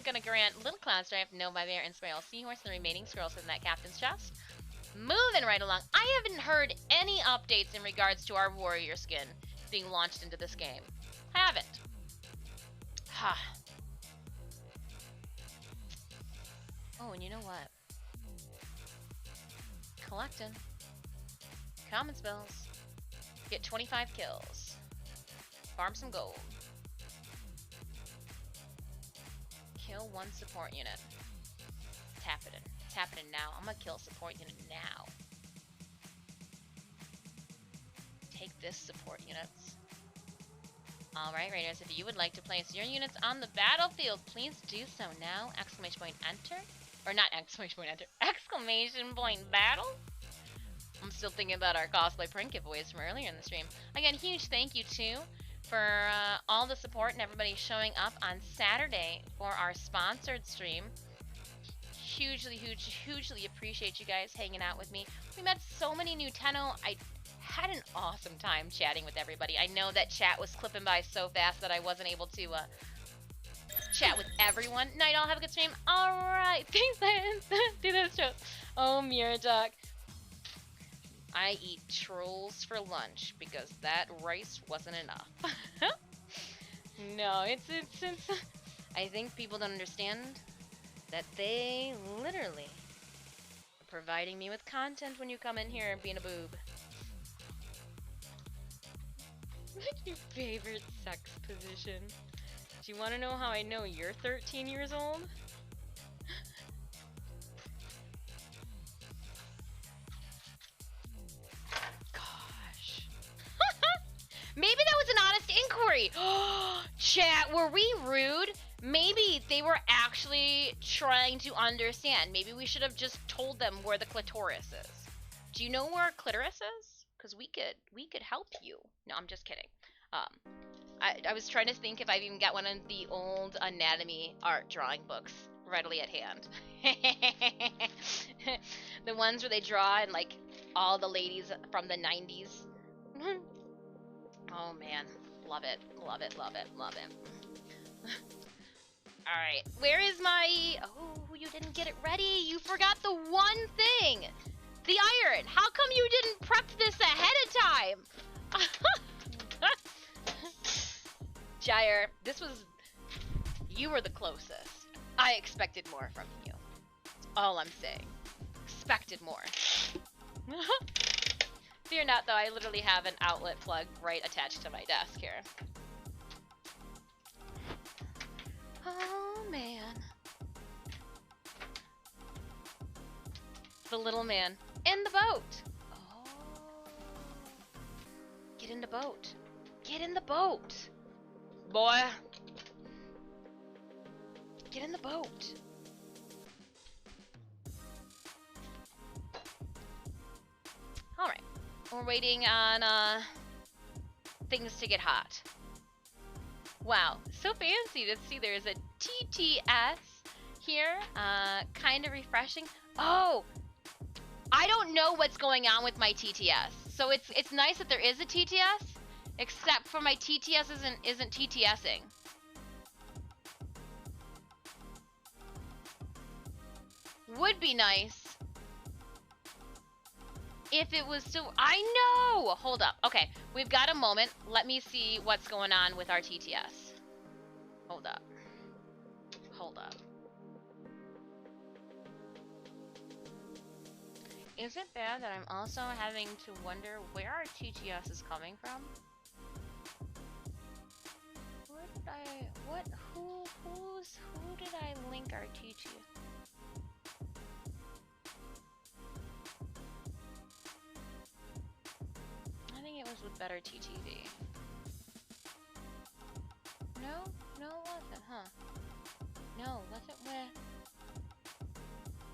gonna grant Little Cloud's Drive, No Barbarian, and Spiral Seahorse, the remaining scrolls within that captain's chest. Moving right along. I haven't heard any updates in regards to our warrior skin being launched into this game. Haven't. Ha. Oh, and you know what? Collecting. Common spells. Get 25 kills. Farm some gold. Kill 1 support unit. Tap it in. Tap it in now. I'm gonna kill a support unit now. Take this support units. Alright, Raiders, if you would like to place your units on the battlefield, please do so now. Exclamation point enter. Or not exclamation point enter. Exclamation point battle. I'm still thinking about our cosplay print giveaways from earlier in the stream. Again, huge thank you too for all the support and everybody showing up on Saturday for our sponsored stream. Hugely appreciate you guys hanging out with me. We met so many new Tenno. I had an awesome time chatting with everybody. I know that chat was clipping by so fast that I wasn't able to chat with everyone. Night all, have a good stream. Alright, thanks, Lance. Do those shows. Oh, Miraduck. I eat trolls for lunch because that rice wasn't enough. No, it's I think people don't understand that they literally are providing me with content when you come in here and being a boob. What's your favorite sex position? Do you want to know how I know you're 13 years old? Gosh. Maybe that was an honest inquiry. Chat, were we rude? Maybe they were actually trying to understand. Maybe we should have just told them where the clitoris is. Do you know where clitoris is? Because we could help you. No, I'm just kidding. I was trying to think if I've even got one of the old anatomy art drawing books readily at hand. The ones where they draw and like all the ladies from the 90s. Oh man, love it, love it, love it, love it. Alright, where is my... Oh, you didn't get it ready. You forgot the one thing. The iron. How come you didn't prep this ahead of time? Gyre, this was... You were the closest. I expected more from you. That's all I'm saying. Expected more. Fear not, though. I literally have an outlet plug right attached to my desk here. Oh, man. The little man. In the boat. Oh. Get in the boat. Get in the boat. Boy. get in the boat. Alright. We're waiting on things to get hot. Wow, so fancy to see there's a TTS here. Kind of refreshing. Oh! I don't know what's going on with my TTS. So it's nice that there is a TTS, except for my TTS isn't TTSing. Would be nice if it was still. I know! Hold up. Okay, we've got a moment. Let me see what's going on with our TTS. Hold up. Hold up. Is it bad that I'm also having to wonder where our TTS is coming from? Who did I link our TTS? I think it was with better TTV. No, it wasn't, huh? No, wasn't with.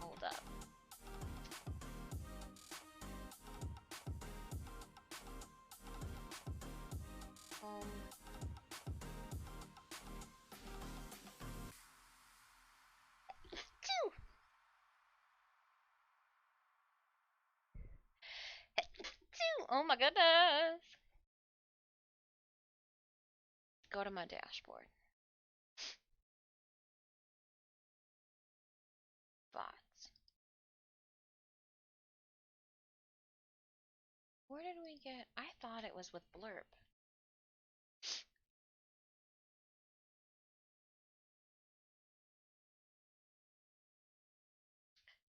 Hold up. Oh my goodness. Go to my dashboard. Bots. Where did we get? I thought it was with Blurb.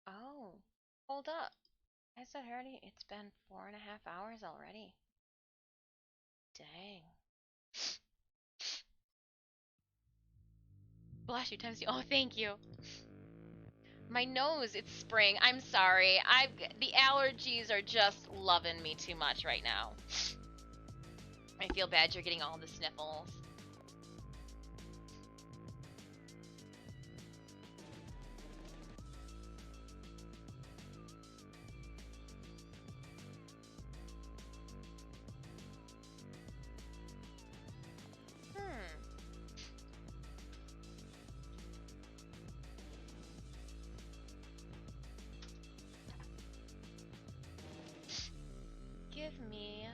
Oh, hold up. I said already, it's been 4.5 hours already. Dang. Bless you times you. Oh, thank you. My nose, it's spring. I'm sorry. The allergies are just loving me too much right now. I feel bad you're getting all the sniffles. Give me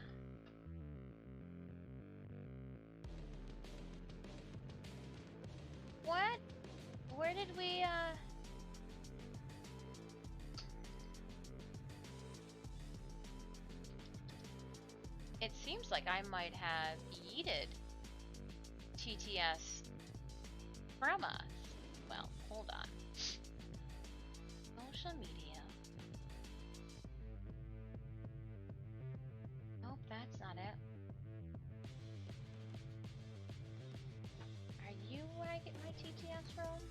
what? Where did we It seems like I might have yeeted TTS from us. Well, hold on. Social media. Nope, that's not it. Are you where I get my TTS from?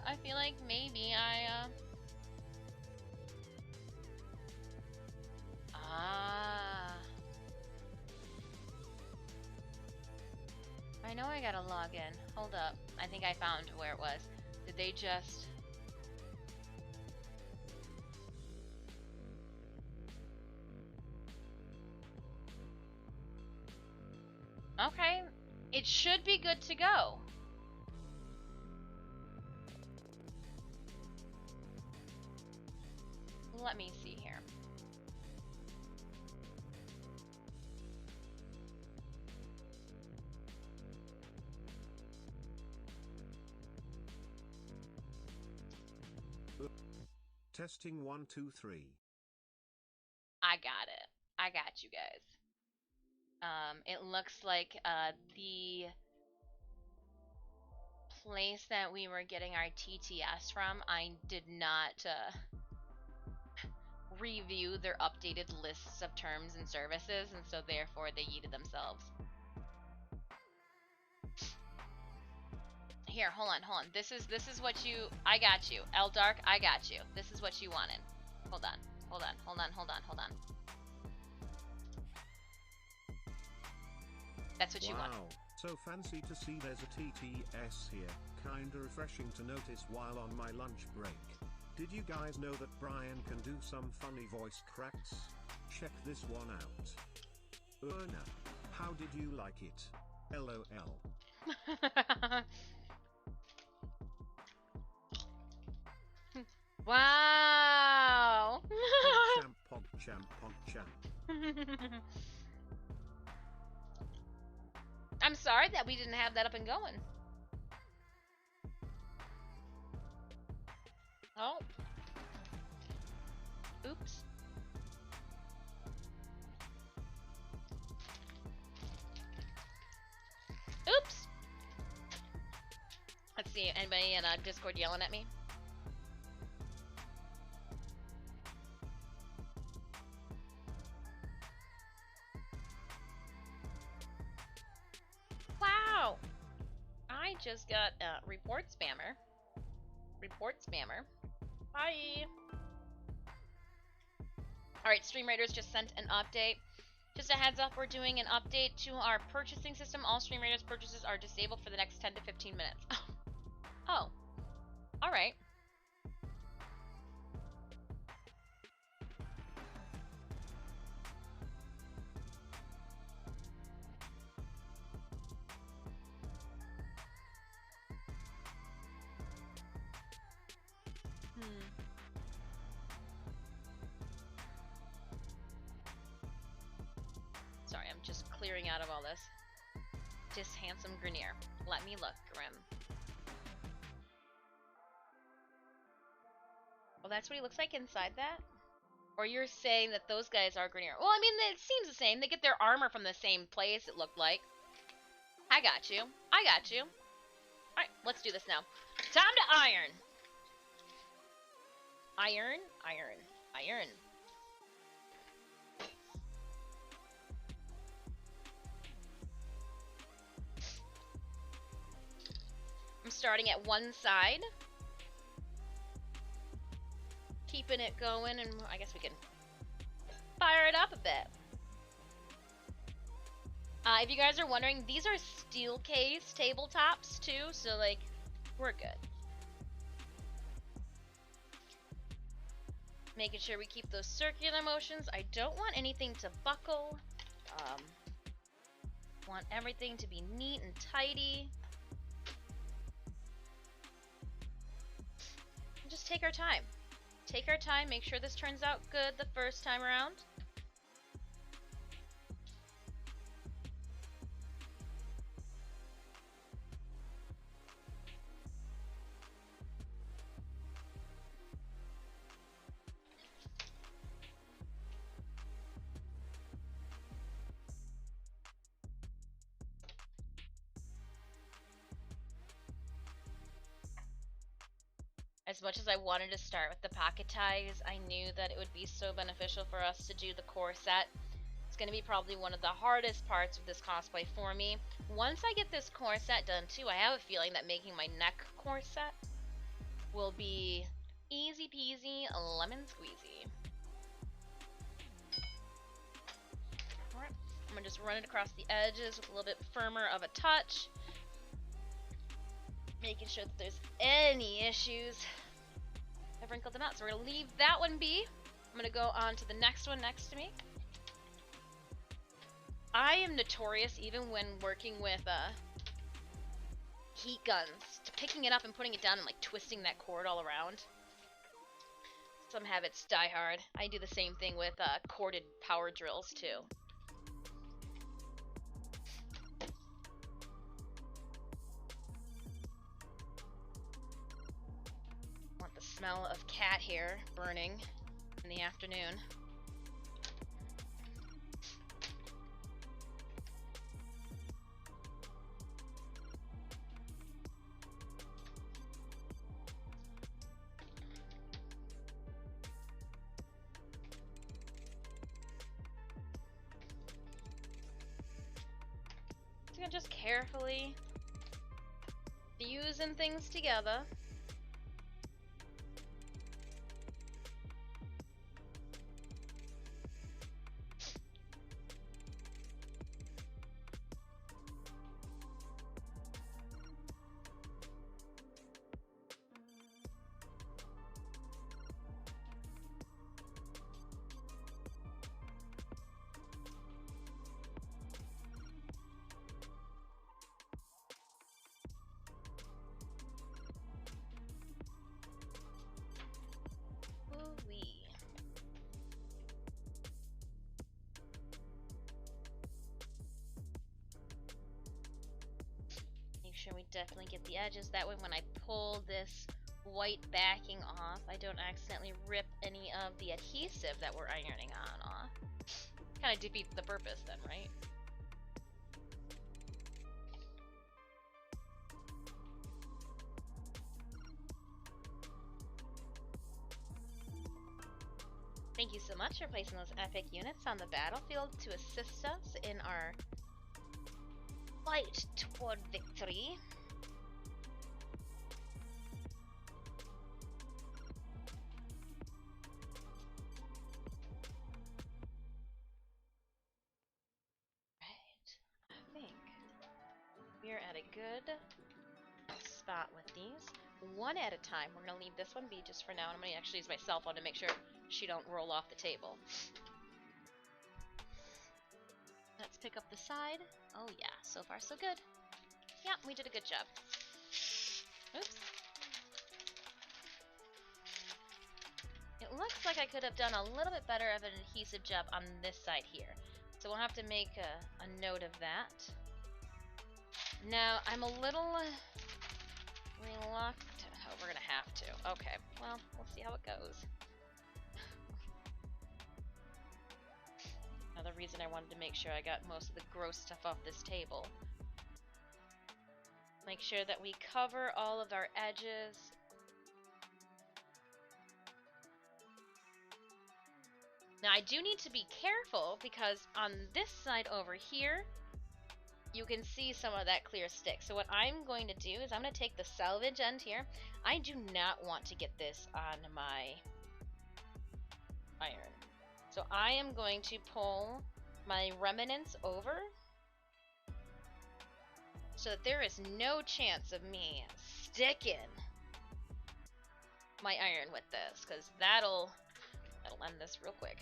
I feel like maybe I know I gotta log in. Hold up. I think I found where it was. Did they just... Okay. It should be good to go. Let me see here. Testing 1 2 3. I got it. I got you guys. It looks like the place that we were getting our TTS from, I did not review their updated lists of terms and services, and so therefore they yeeted themselves. Here, hold on. This is what you... I got you. Eldark, I got you. This is what you wanted. Hold on. Hold on, hold on, hold on, hold on. That's what you want. Wow, so fancy to see there's a TTS here. Kinda refreshing to notice while on my lunch break. Did you guys know that Brian can do some funny voice cracks? Check this one out. Erna, how did you like it? LOL. Wow! Pog champ. I'm sorry that we didn't have that up and going. Oh. Oops. Oops! Let's see, anybody in Discord yelling at me? Wow! I just got report spammer. Report spammer. Hi! Alright, Stream Raiders just sent an update. Just a heads up, we're doing an update to our purchasing system. All Stream Raiders purchases are disabled for the next 10 to 15 minutes. Oh. Alright. Sorry, I'm just clearing out of all this. Just handsome Grenier. Let me look, Grim. Well, that's what he looks like inside that? Or you're saying that those guys are Grenier? Well, I mean, it seems the same. They get their armor from the same place, it looked like. I got you. I got you. Alright, let's do this now. Time to iron! Iron, iron, iron. I'm starting at one side. Keeping it going, and I guess we can fire it up a bit. If you guys are wondering, these are steel case tabletops too, so like, we're good. Making sure we keep those circular motions. I don't want anything to buckle. Want everything to be neat and tidy. And just take our time. Take our time, make sure this turns out good the first time around. As much as I wanted to start with the pocket ties, I knew that it would be so beneficial for us to do the corset. It's going to be probably one of the hardest parts of this cosplay for me. Once I get this corset done too, I have a feeling that making my neck corset will be easy peasy lemon squeezy. Alright, I'm going to just run it across the edges with a little bit firmer of a touch. Making sure that there's any issues. I've wrinkled them out, so we're gonna leave that one be. I'm gonna go on to the next one next to me. I am notorious, even when working with heat guns, to picking it up and putting it down and like twisting that cord all around. Some habits die hard. I do the same thing with corded power drills too. Smell of cat hair burning in the afternoon. So just carefully fusing things together. sure we definitely get the edges. That way when I pull this white backing off, I don't accidentally rip any of the adhesive that we're ironing on off. Kind of defeats the purpose then, right? Thank you so much for placing those epic units on the battlefield to assist us in our fight toward victory. Right, I think we're at a good spot with these. One at a time. We're gonna leave this one be just for now, and I'm gonna actually use my cell phone to make sure she don't roll off the table. Let's pick up the side. Oh yeah, so far so good. Yeah, we did a good job. Oops. It looks like I could have done a little bit better of an adhesive job on this side here. So we'll have to make a note of that. Now, I'm a little reluctant. Oh, we're gonna have to. Okay, well, we'll see how it goes. Another reason I wanted to make sure I got most of the gross stuff off this table. Make sure that we cover all of our edges. Now I do need to be careful because on this side over here, you can see some of that clear stick. So what I'm going to do is I'm going to take the salvage end here. I do not want to get this on my iron. So I am going to pull my remnants over so that there is no chance of me sticking my iron with this, because that'll end this real quick.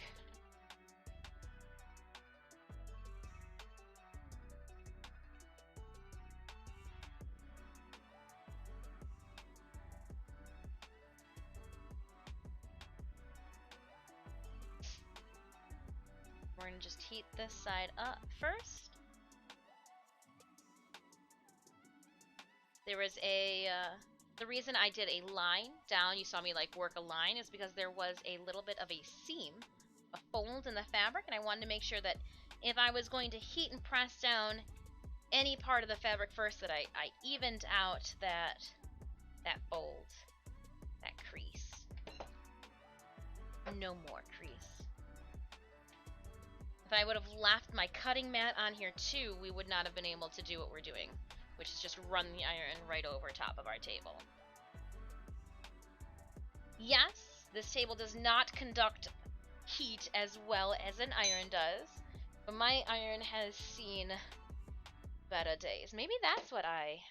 We're going to just heat this side up first. There was the reason I did a line down, you saw me like work a line, is because there was a little bit of a seam, a fold in the fabric, and I wanted to make sure that if I was going to heat and press down any part of the fabric first, that I evened out that fold, that crease. No more crease. If I would have left my cutting mat on here too, we would not have been able to do what we're doing, which is just run the iron right over top of our table. Yes, this table does not conduct heat as well as an iron does, but my iron has seen better days. Maybe that's what I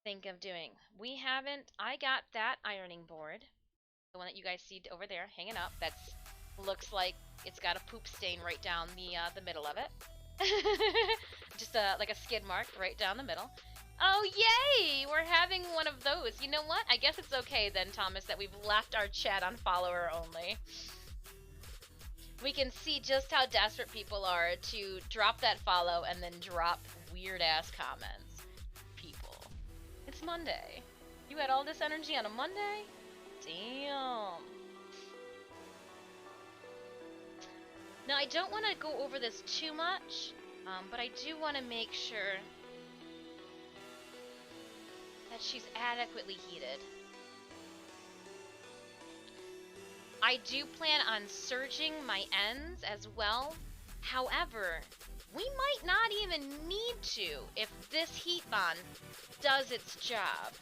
think of doing. I got that ironing board, the one that you guys see over there hanging up, that's looks like it's got a poop stain right down the middle of it. Just like a skid mark right down the middle. Oh, yay! We're having one of those. You know what? I guess it's okay then, Thomas, that we've left our chat on follower only. We can see just how desperate people are to drop that follow and then drop weird-ass comments. People. It's Monday. You had all this energy on a Monday? Damn. Now, I don't want to go over this too much, but I do want to make sure that she's adequately heated. I do plan on serging my ends as well. However, we might not even need to if this heat bond does its job.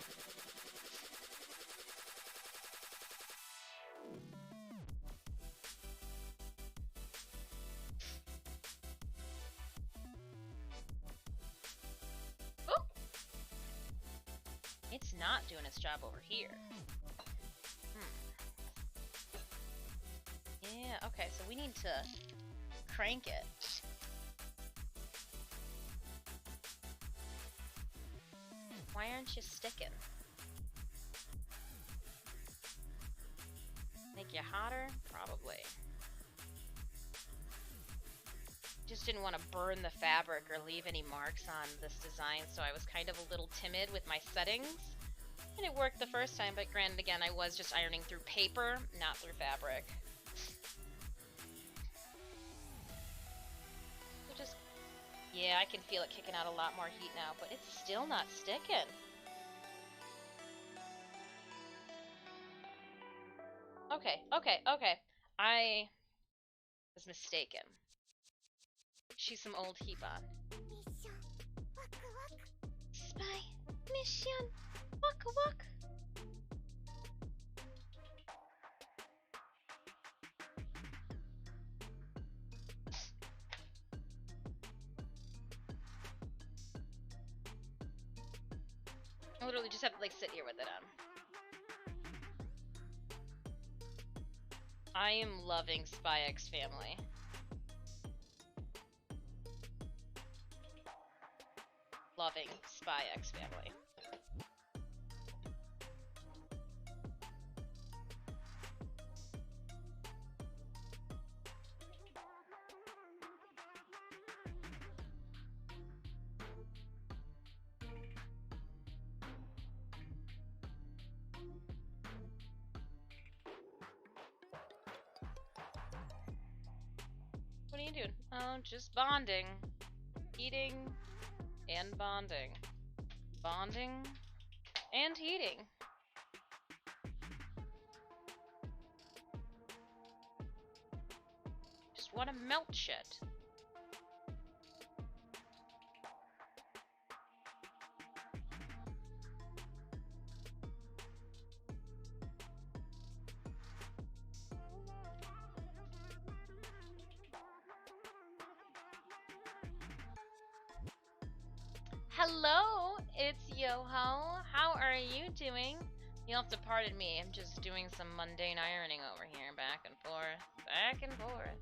It's not doing its job over here. Yeah, okay, so we need to crank it. Why aren't you sticking? Make you hotter? Probably. just didn't want to burn the fabric or leave any marks on this design, so I was kind of a little timid with my settings. And it worked the first time, but granted, again, I was just ironing through paper, not through fabric. So just, yeah, I can feel it kicking out a lot more heat now, but it's still not sticking. Okay. I was mistaken. She's some old Hebon. Spy mission. Waka waka. I literally just have to like sit here with it on. I am loving Spy X Family. Loving Spy X Family. What are you doing? Oh, just bonding. Eating and bonding. Bonding and heating. Just want to melt shit. Hello, it's Yoho. How are you doing? You'll have to pardon me. I'm just doing some mundane ironing over here, back and forth, back and forth.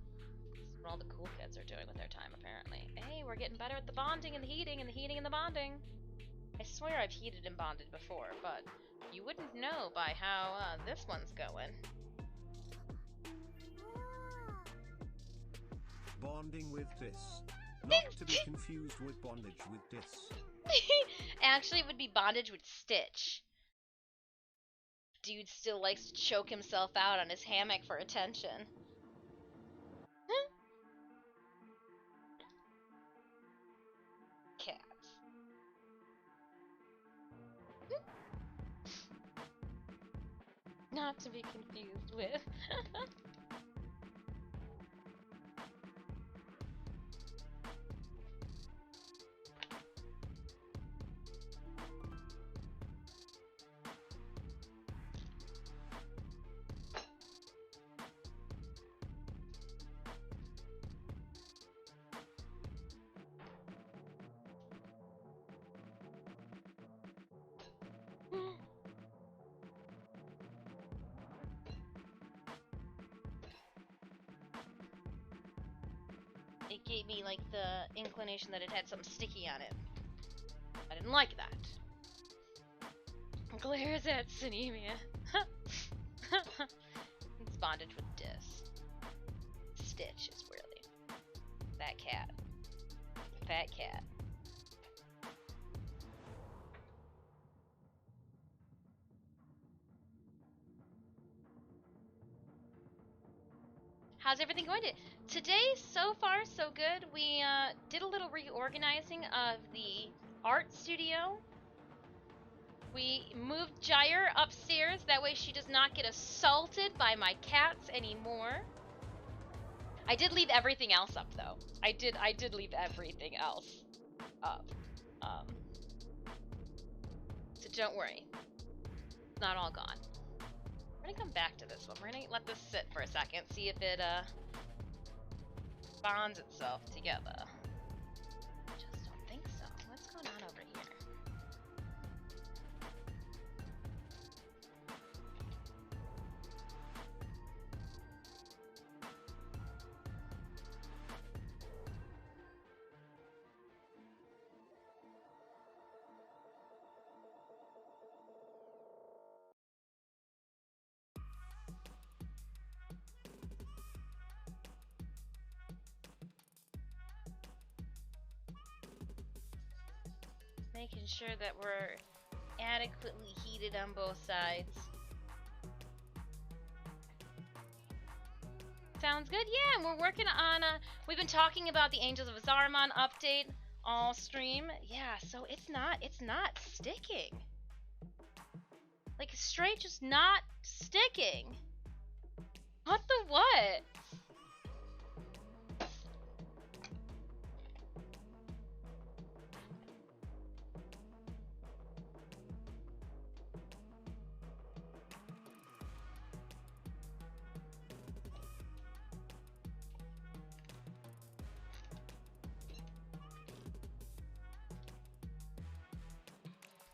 This is what all the cool kids are doing with their time, apparently. Hey, we're getting better at the bonding and the heating and the heating and the bonding. I swear I've heated and bonded before, but you wouldn't know by how this one's going. Bonding with this. Not to be confused with bondage with dis. Actually, it would be bondage with Stitch. Dude still likes to choke himself out on his hammock for attention. Cats. Not to be confused with. It gave me, like, the inclination that it had something sticky on it. I didn't like that. Glares at Cinemia. It's bondage with Dis. Stitch is really. That cat. Fat cat. How's everything going today? So far, so good. We did a little reorganizing of the art studio. We moved Jair upstairs. That way she does not get assaulted by my cats anymore. I did leave everything else up, though. I did leave everything else up. So don't worry. It's not all gone. We're gonna come back to this one. We're gonna let this sit for a second, see if it bonds itself together. Just don't think so. What's going on over here? making sure that we're adequately heated on both sides. Sounds good. Yeah, and we're working on we've been talking about the Angels of Azarmon update all stream. Yeah, so it's not sticking. Like straight just not sticking. What the what?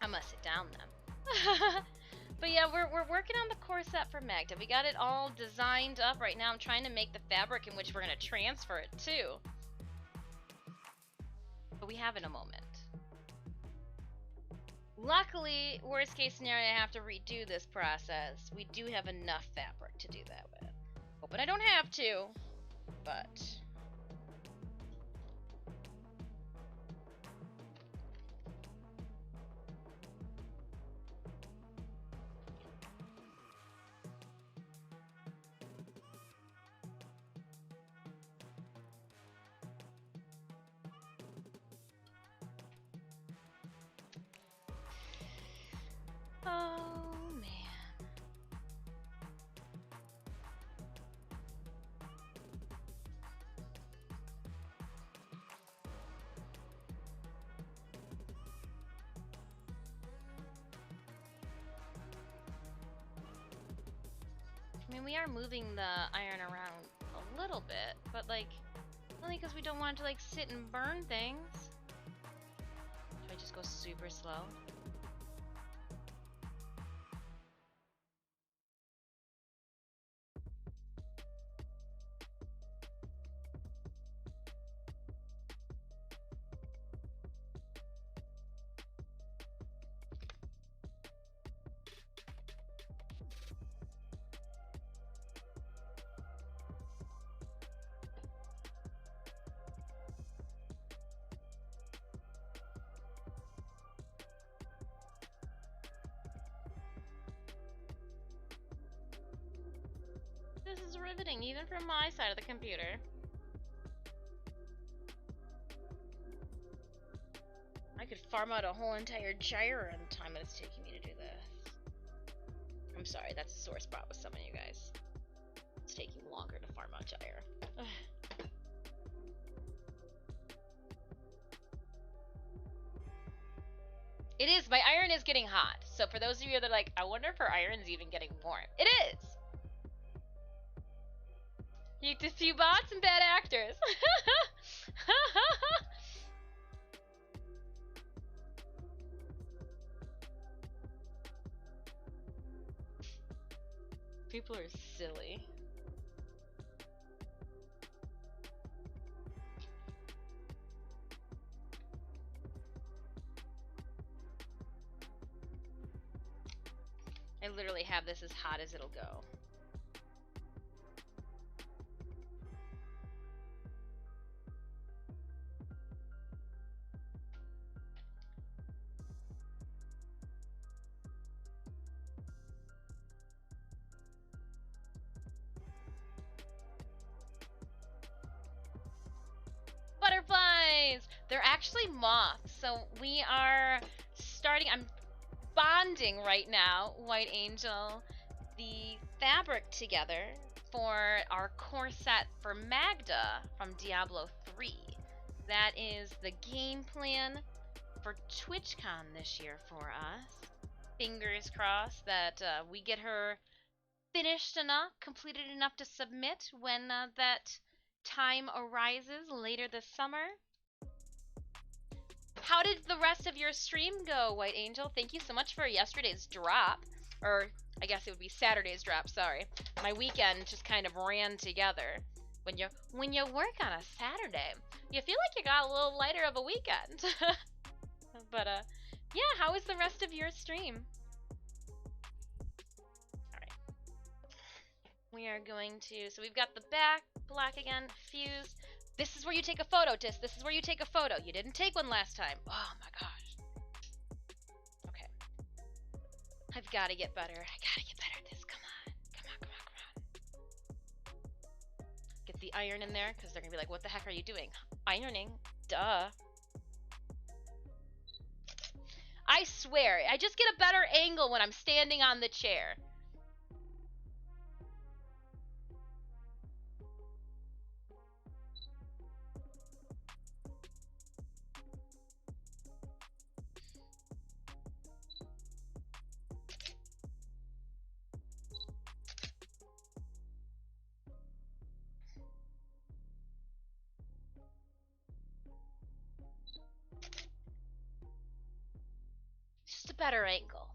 I must sit down then. But yeah, we're working on the corset for Maghda. We got it all designed up right now. I'm trying to make the fabric in which we're going to transfer it to. But we have in a moment. Luckily, worst case scenario, I have to redo this process. We do have enough fabric to do that with. Hoping I don't have to, but... Oh, man. I mean, we are moving the iron around a little bit, but, like, only because we don't want it to, like, sit and burn things. Should I just go super slow? This is riveting, even from my side of the computer. I could farm out a whole entire gyre in the time that it's taking me to do this. I'm sorry, that's a sore spot with some of you guys. It's taking longer to farm out gyre. It is, my iron is getting hot. So for those of you that are like, I wonder if her iron's even getting warm. It is! You get to see bots and bad actors. People are silly. I literally have this as hot as it'll go. Butterflies! They're actually moths, so we are starting, I'm bonding right now, White Angel, the fabric together for our corset for Maghda from Diablo 3. That is the game plan for TwitchCon this year for us. Fingers crossed that we get her finished enough, completed enough to submit when that time arises later this summer. How did the rest of your stream go, White Angel? Thank you so much for yesterday's drop. Or, I guess it would be Saturday's drop, sorry. My weekend just kind of ran together. When you work on a Saturday, you feel like you got a little lighter of a weekend. But, yeah, how was the rest of your stream? Alright. We are going to, so we've got the back, black again, fuse. This is where you take a photo, Tis. This is where you take a photo. You didn't take one last time. Oh my gosh. I've got to get better. I got to get better at this. Come on. Come on, come on, come on. Get the iron in there, because they're going to be like, what the heck are you doing? Ironing. Duh. I swear, I just get a better angle when I'm standing on the chair. Just a better angle.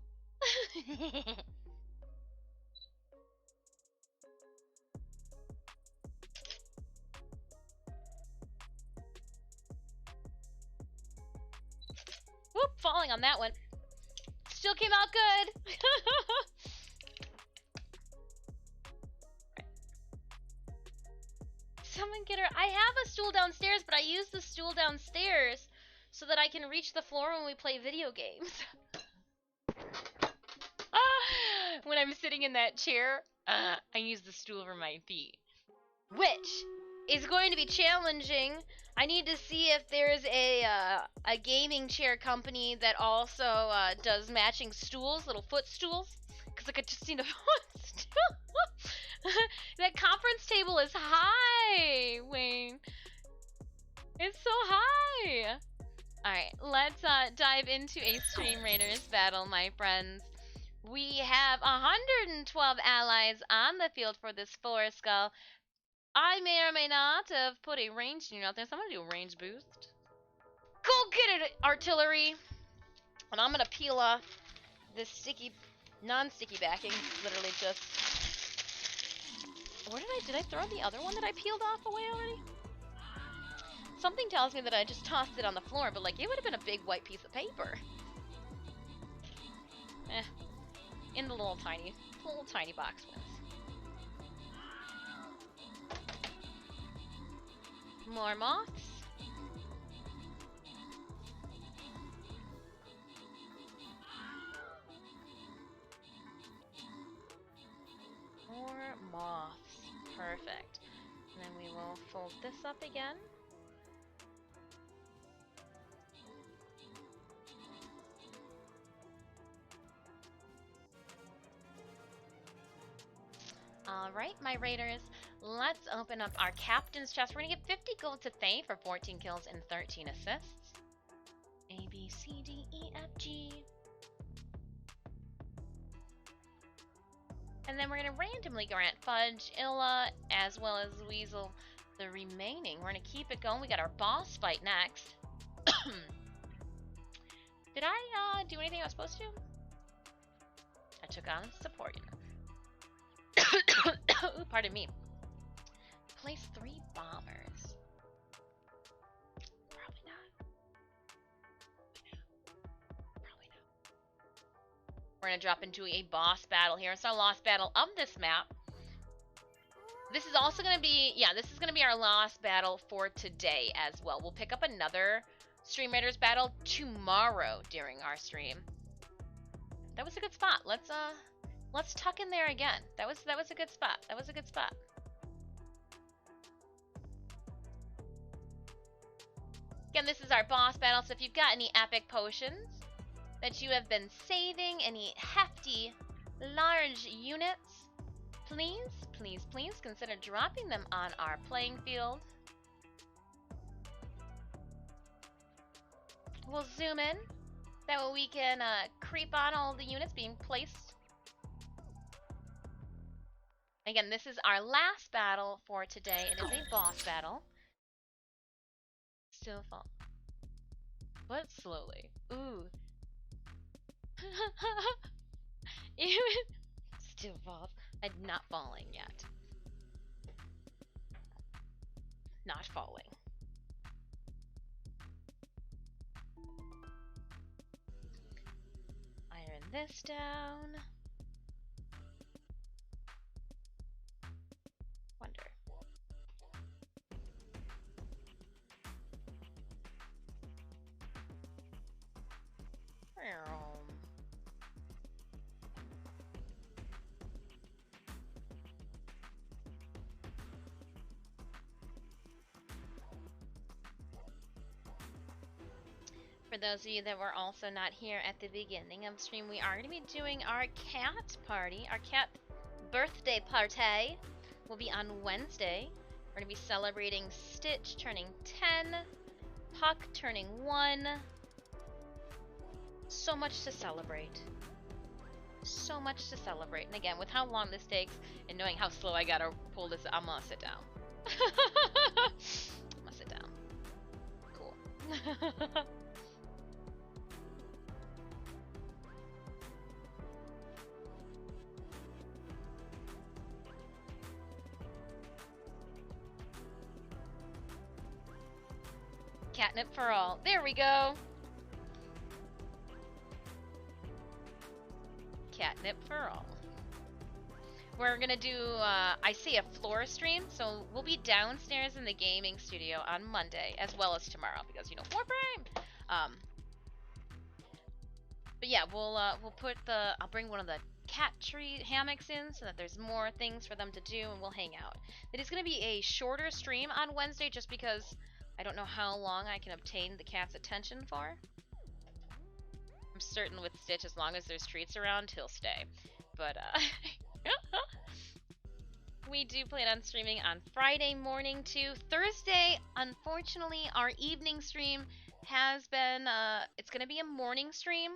Whoop, falling on that one. Still came out good. Someone get her. I have a stool downstairs, but I use the stool downstairs so that I can reach the floor when we play video games. When I'm sitting in that chair, I use the stool for my feet. Which is going to be challenging. I need to see if there's a gaming chair company that also does matching stools, little footstools. Because I could just need a footstool. That conference table is high, Wayne. It's so high. Alright, let's dive into a Stream Raiders battle, my friends. We have 112 allies on the field for this forest skull. I may or may not have put a range unit out there, so I'm going to do a range boost. Go get it, artillery! And I'm going to peel off this sticky, non-sticky backing. Literally just... Where did I throw the other one that I peeled off away already? Something tells me that I just tossed it on the floor, but like, it would have been a big white piece of paper. In the little tiny box wins. More moths. More moths. Perfect. And then we will fold this up again. Alright, my raiders, let's open up our captain's chest. We're going to get 50 gold to Thay for 14 kills and 13 assists. A, B, C, D, E, F, G. And then we're going to randomly grant Fudge, Illa, as well as Weasel the remaining. We're going to keep it going. We got our boss fight next. Did I do anything I was supposed to? I took on support unit. Ooh, pardon me. Place 3 bombers. Probably not. Probably not. We're gonna drop into a boss battle here. It's our last battle of this map. This is also gonna be, yeah, this is gonna be our last battle for today as well. We'll pick up another Stream Raiders battle tomorrow during our stream. That was a good spot. Let's tuck in there again. That was a good spot. That was a good spot. Again, this is our boss battle, so if you've got any epic potions that you have been saving, any hefty, large units, please consider dropping them on our playing field. We'll zoom in. That way we can creep on all the units being placed. Again, this is our last battle for today. It is a boss battle. Still fall. What? Slowly. Ooh. Still falls. I'm not falling yet. Not falling. Iron this down. Wonder. For those of you that were also not here at the beginning of stream, we are going to be doing our cat party, our cat birthday party. Will be on Wednesday. We're going to be celebrating Stitch turning 10, Puck turning 1. So much to celebrate. So much to celebrate. And again, with how long this takes and knowing how slow I gotta pull this, I'm gonna sit down. I'm gonna sit down. Cool. Catnip for all. There we go. Catnip for all. We're gonna do, I see a floor stream, so we'll be downstairs in the gaming studio on Monday, as well as tomorrow, because, you know, Warframe! But yeah, we'll put I'll bring one of the cat tree hammocks in, so that there's more things for them to do, and we'll hang out. It is gonna be a shorter stream on Wednesday, just because I don't know how long I can obtain the cat's attention for. I'm certain with Stitch, as long as there's treats around, he'll stay. But, we do plan on streaming on Friday morning too. Thursday, unfortunately, our evening stream has been, it's gonna be a morning stream.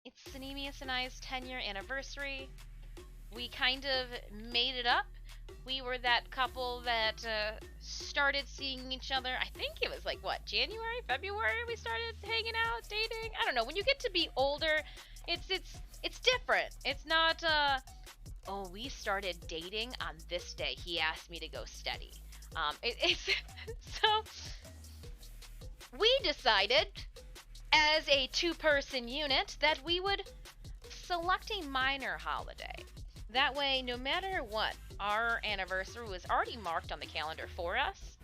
It's Sinemius and I's 10-year anniversary. We kind of made it up. We were that couple that started seeing each other. I think it was like, what, January, February we started hanging out, dating? I don't know. When you get to be older, it's different. It's not, oh, we started dating on this day. He asked me to go steady. So we decided as a two-person unit that we would select a minor holiday. That way, no matter what, our anniversary was already marked on the calendar for us.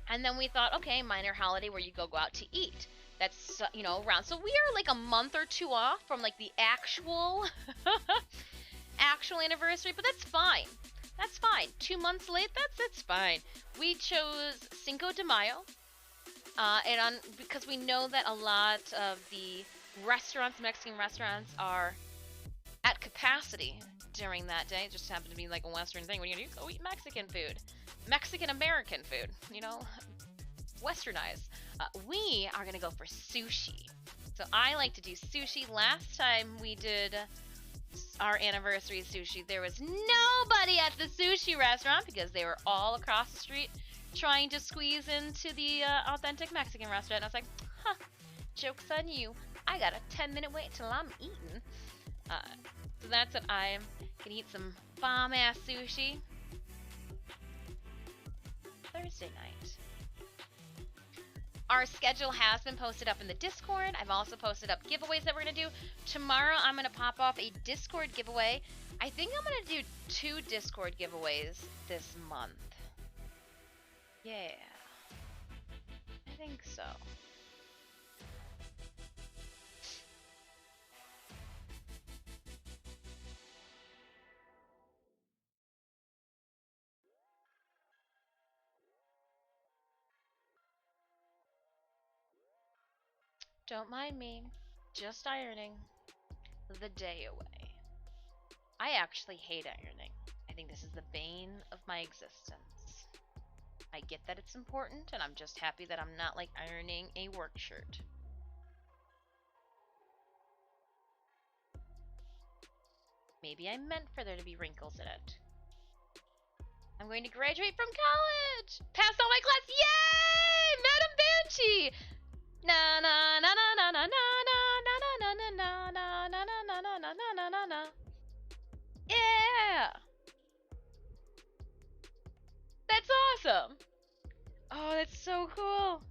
And then we thought, okay, minor holiday where you go out to eat. That's, you know, around. So we are like a month or two off from like the actual anniversary, but that's fine. That's fine. 2 months late, that's fine. We chose Cinco de Mayo. Because we know that a lot of the restaurants, Mexican restaurants, are at capacity during that day. It just happened to be like a Western thing. When you go eat Mexican food, Mexican-American food, you know, Westernized. We are gonna go for sushi. So I like to do sushi. Last time we did our anniversary sushi, there was nobody at the sushi restaurant because they were all across the street trying to squeeze into the authentic Mexican restaurant. And I was like, huh, joke's on you. I got a 10-minute wait till I'm eating. So that's what I'm gonna eat, some bomb-ass sushi Thursday night. Our schedule has been posted up in the Discord. I've also posted up giveaways that we're gonna do. Tomorrow I'm gonna pop off a Discord giveaway. I think I'm gonna do 2 Discord giveaways this month. Yeah, I think so. Don't mind me, just ironing the day away. I actually hate ironing. I think this is the bane of my existence. I get that it's important, and I'm just happy that I'm not like ironing a work shirt. Maybe I meant for there to be wrinkles in it. I'm going to graduate from college! Pass all my class! Yay! Madam Banshee! Na na na na na na na na na na na na na na na na na na na. Yeah! That's awesome! Oh, that's so cool!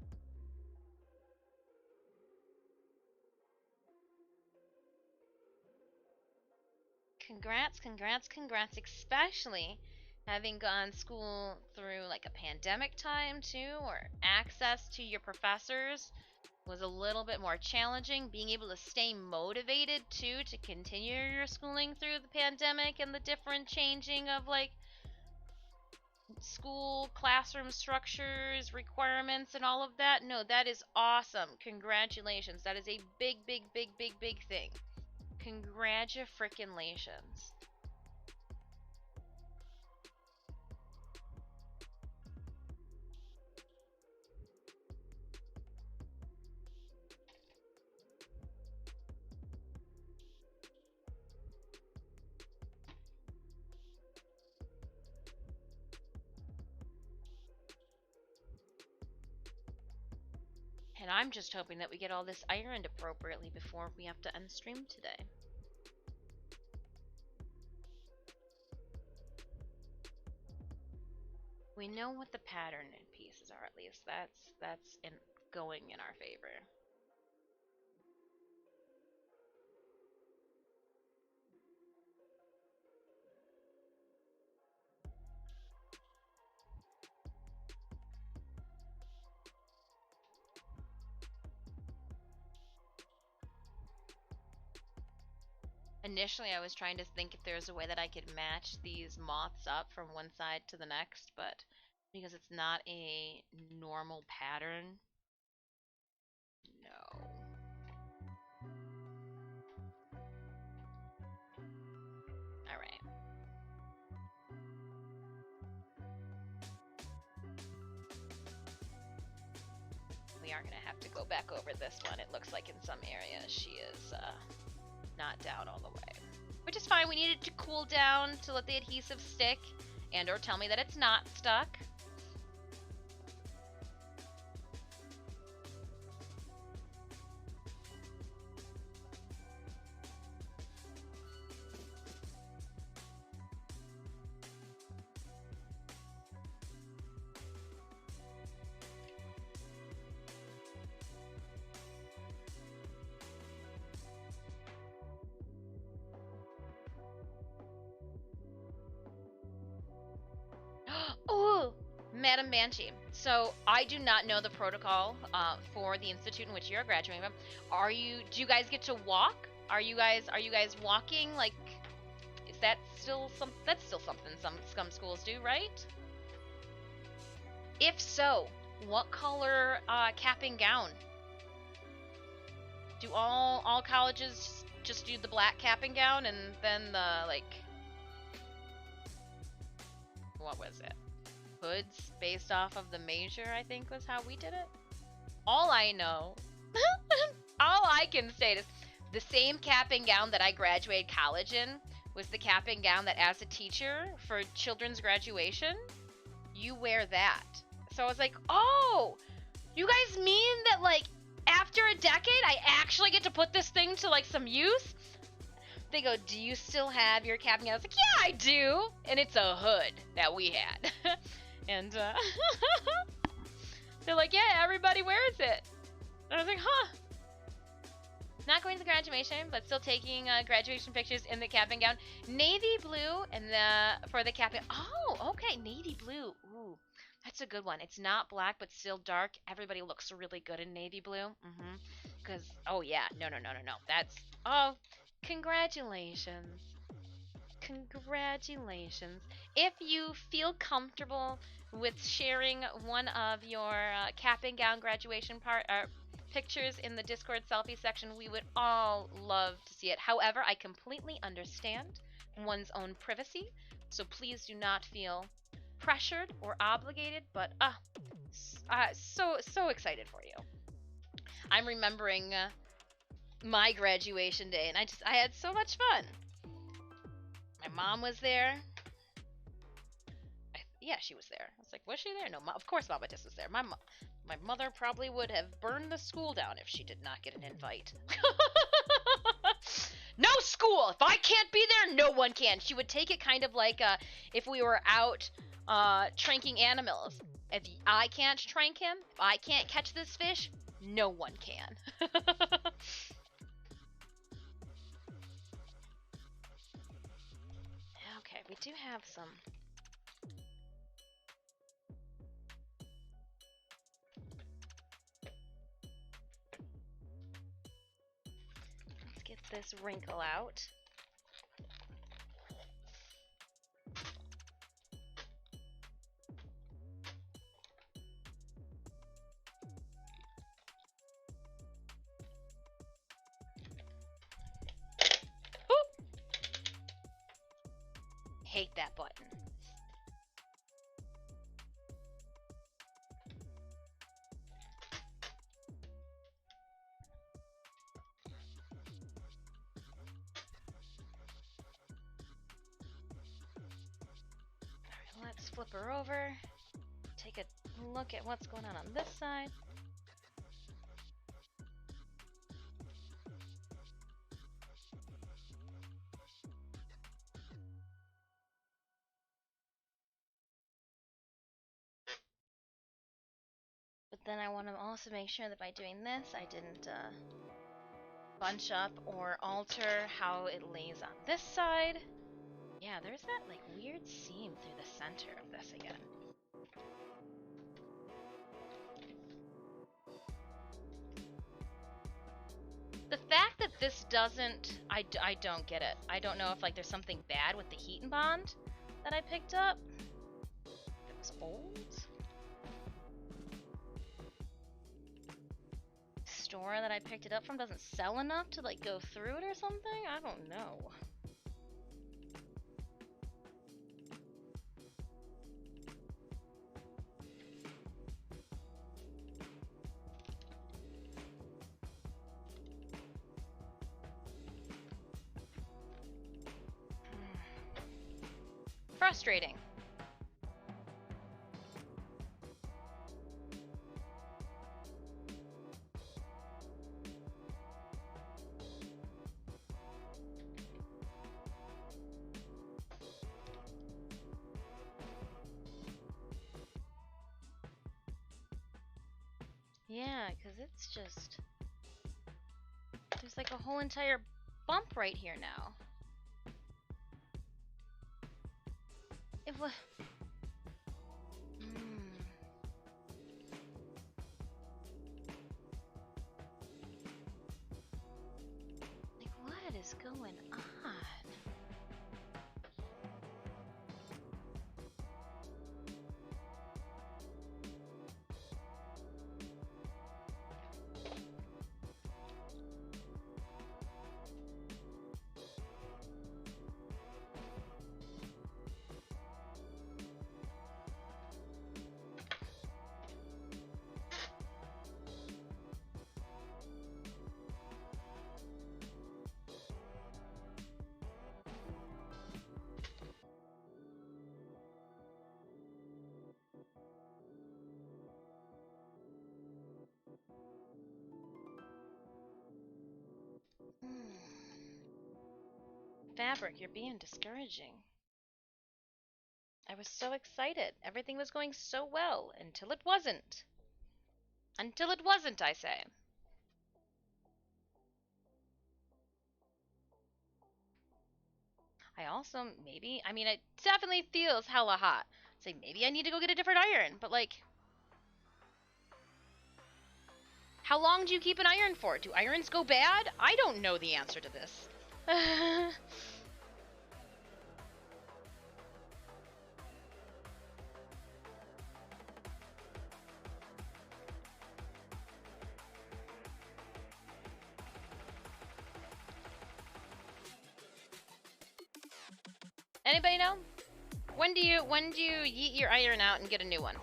Congrats, congrats, congrats, especially having gone school through like a pandemic time too, or access to your professors was a little bit more challenging. Being able to stay motivated too to continue your schooling through the pandemic and the different changing of like school classroom structures, requirements, and all of that. No, that is awesome. Congratulations. That is a big, big, big, big, big thing. Congratulations. And I'm just hoping that we get all this ironed appropriately before we have to end stream today. We know what the pattern pieces are, at least. That's going in our favor. Initially, I was trying to think if there was a way that I could match these moths up from one side to the next, but because it's not a normal pattern, no. Alright. We are going to have to go back over this one. It looks like in some areas she is not down all the way. Which is fine. We needed to cool down to let the adhesive stick and or tell me that it's not stuck. Madam Banshee. So I do not know the protocol for the institute in which you are graduating from. Do you guys get to walk? Are you guys walking? Like, is that still that's still something some schools do, right? If so, what color cap and gown? Do all colleges just do the black cap and gown and then the, like, what was it? Hoods based off of the major, I think was how we did it. All I know, all I can state is the same cap and gown that I graduated college in was the cap and gown that as a teacher for children's graduation, you wear that. So I was like, oh, you guys mean that, like, after a decade, I actually get to put this thing to, like, some use? They go, do you still have your cap and gown? I was like, yeah, I do. And it's a hood that we had. And they're like, yeah, everybody wears it. And I was like, huh. Not going to the graduation, but still taking graduation pictures in the cap and gown. Navy blue and for the cap and... Oh, okay, navy blue. Ooh, that's a good one. It's not black, but still dark. Everybody looks really good in navy blue. Because, oh yeah, no. That's, oh, congratulations. Congratulations. If you feel comfortable with sharing one of your cap and gown graduation pictures in the Discord selfie section, we would all love to see it. However, I completely understand one's own privacy, so please do not feel pressured or obligated, but so excited for you. I'm remembering my graduation day, and I had so much fun. My mom was there. Yeah, she was there. I was like, was she there? No, of course Mama Dis was there. My mother probably would have burned the school down if she did not get an invite. No school! If I can't be there, no one can. She would take it kind of like if we were out tranking animals. If I can't trank him, if I can't catch this fish, no one can. Okay, we do have some... Let's get this wrinkle out. hate that button. Alright, let's flip her over. Take a look at what's going on this side. But then I want to also make sure that by doing this, I didn't bunch up or alter how it lays on this side. Yeah, there's that like weird seam through the center of this again. The fact that this doesn't, I don't get it. I don't know if like there's something bad with the heat and bond that I picked up. It was old. Store that I picked it up from doesn't sell enough to like go through it or something? I don't know. Frustrating. Yeah, because it's just... There's like a whole entire bump right here now. It was... Like, what is going on? Fabric, you're being discouraging. I was so excited. Everything was going so well until it wasn't. Until it wasn't, I say. I also maybe, I mean, it definitely feels hella hot. Say maybe I need to go get a different iron, but like, how long do you keep an iron for? Do irons go bad? I don't know the answer to this. Anybody know? When do you yeet your iron out and get a new one?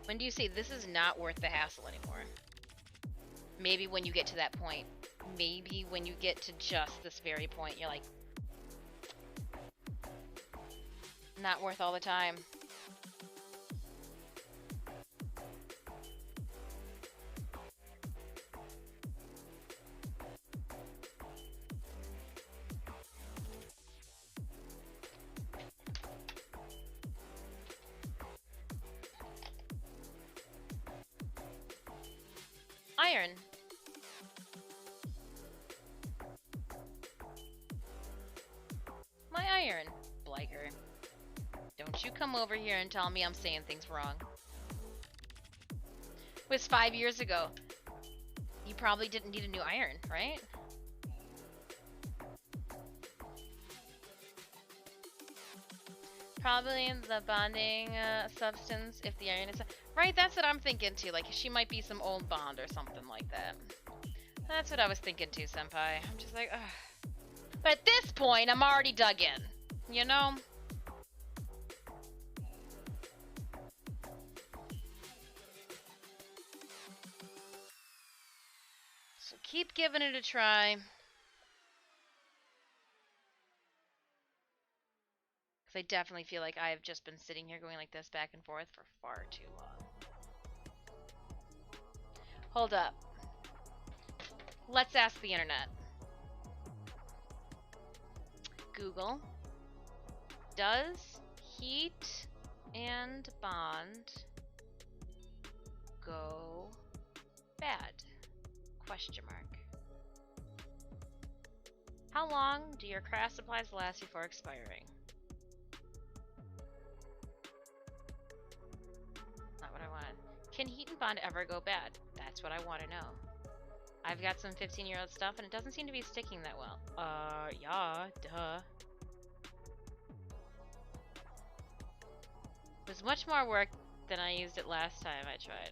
When do you say this is not worth the hassle anymore? Maybe when you get to that point. Maybe when you get to just this very point, you're like, not worth all the time. Iron. My iron, Bliker. Don't you come over here and tell me I'm saying things wrong. It was 5 years ago. You probably didn't need a new iron, right? Probably the bonding substance if the iron is... Right, that's what I'm thinking too. Like, she might be some old bond or something like that. That's what I was thinking too, senpai. I'm just like, ugh. But at this point, I'm already dug in, you know? So keep giving it a try. Because I definitely feel like I've just been sitting here going like this back and forth for far too long. Hold up. Let's ask the internet. Google, does heat and bond go bad? Question mark. How long do your craft supplies last before expiring? Not what I wanted. Can heat and bond ever go bad? That's what I want to know. I've got some 15-year-old stuff and it doesn't seem to be sticking that well. Yeah, duh. It was much more work than I used it last time I tried.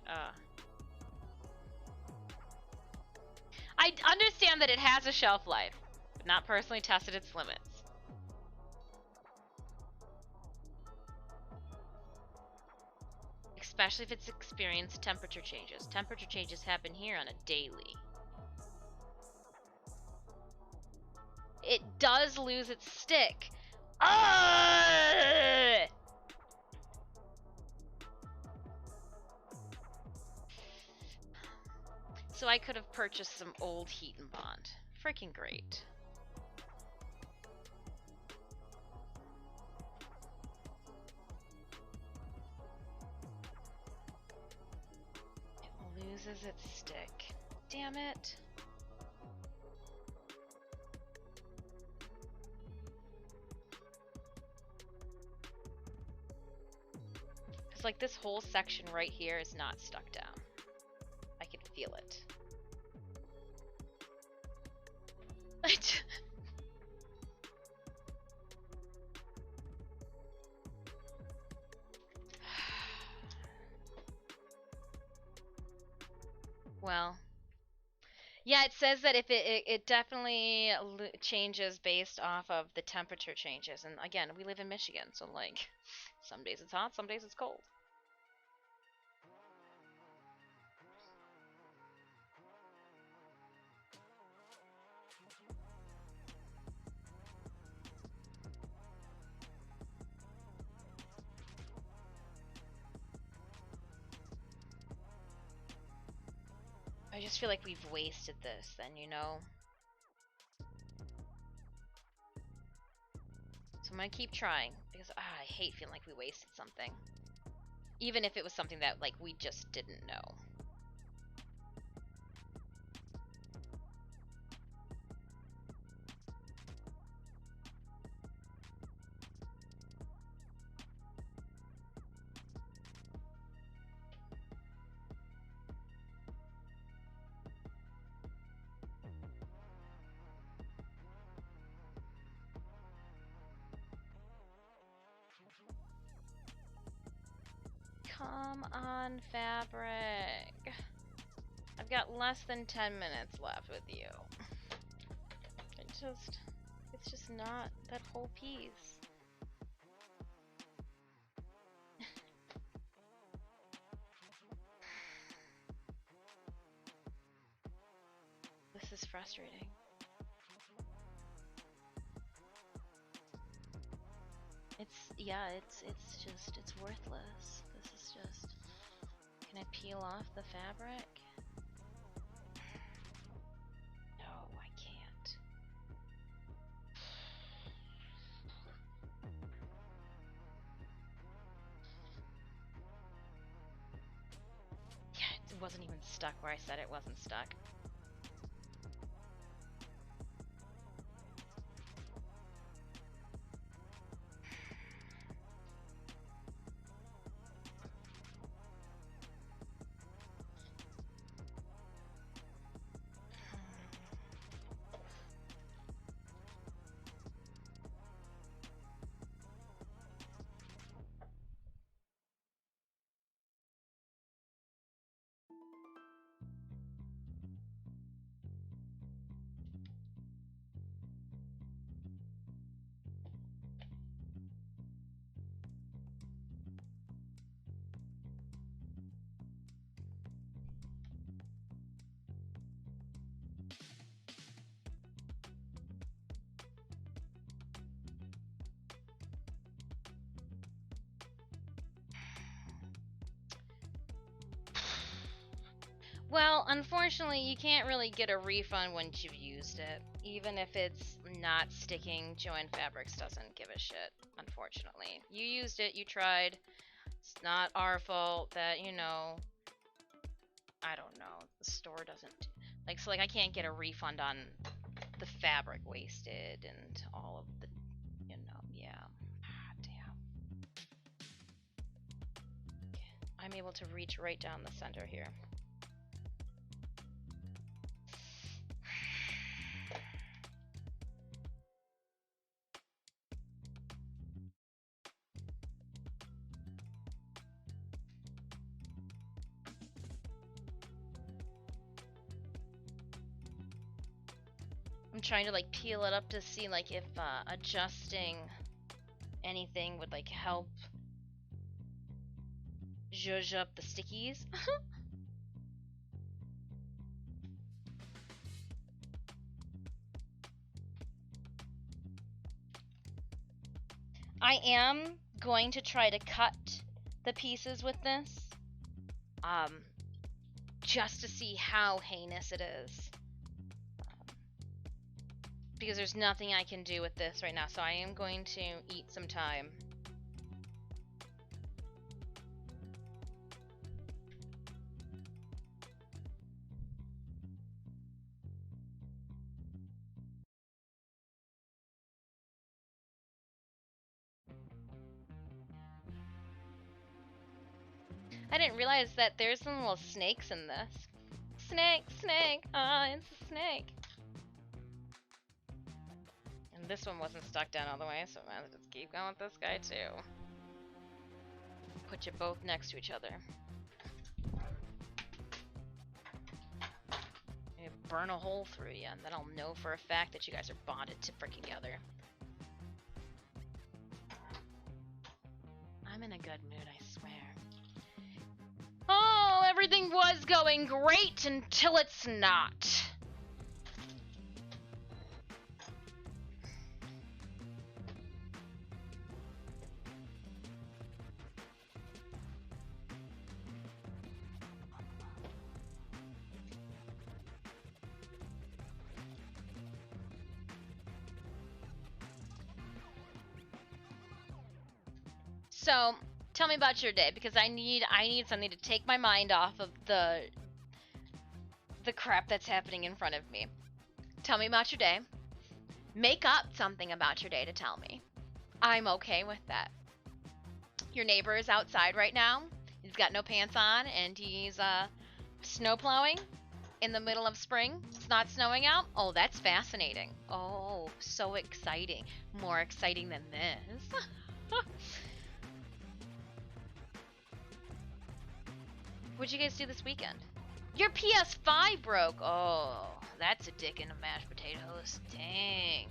I understand that it has a shelf life, but not personally tested its limits. Especially if it's experienced temperature changes. Temperature changes happen here on a daily. It does lose its stick. So I could have purchased some old heat and bond. Freaking great. It loses its stick. Damn it. Because like this whole section right here is not stuck down. I can feel it. Well, yeah, it says that if it definitely changes based off of the temperature changes. And again, we live in Michigan, so like some days it's hot, some days it's cold. I just feel like we've wasted this then, you know? So I'm gonna keep trying, because I hate feeling like we wasted something. Even if it was something that, like, we just didn't know. Come on, fabric. I've got less than 10 minutes left with you. It's just not that whole piece. This is frustrating. It's worthless. This is just, can I peel off the fabric? No, I can't. Yeah, it wasn't even stuck where I said it wasn't stuck. Well, unfortunately, you can't really get a refund once you've used it. Even if it's not sticking, JoAnn Fabrics doesn't give a shit, unfortunately. You used it, you tried. It's not our fault that, you know, I don't know, the store doesn't... Like, so, like, I can't get a refund on the fabric wasted and all of the, you know, yeah. Ah, damn. I'm able to reach right down the center here. I'm trying to like peel it up to see like if adjusting anything would like help zhuzh up the stickies. I am going to try to cut the pieces with this, just to see how heinous it is. Because there's nothing I can do with this right now, so I am going to eat some time. I didn't realize that there's some little snakes in this. Snake, snake, it's a snake. And this one wasn't stuck down all the way, so I might just keep going with this guy too. Put you both next to each other. Maybe burn a hole through you, and then I'll know for a fact that you guys are bonded to freaking together. I'm in a good mood, I swear. Oh, everything was going great until it's not. So, tell me about your day, because I need something to take my mind off of the crap that's happening in front of me. Tell me about your day. Make up something about your day to tell me. I'm okay with that. Your neighbor is outside right now. He's got no pants on, and he's snow plowing in the middle of spring. It's not snowing out. Oh, that's fascinating. Oh, so exciting. More exciting than this. What'd you guys do this weekend? Your PS5 broke. Oh, that's a dick in a mashed potatoes. Dang.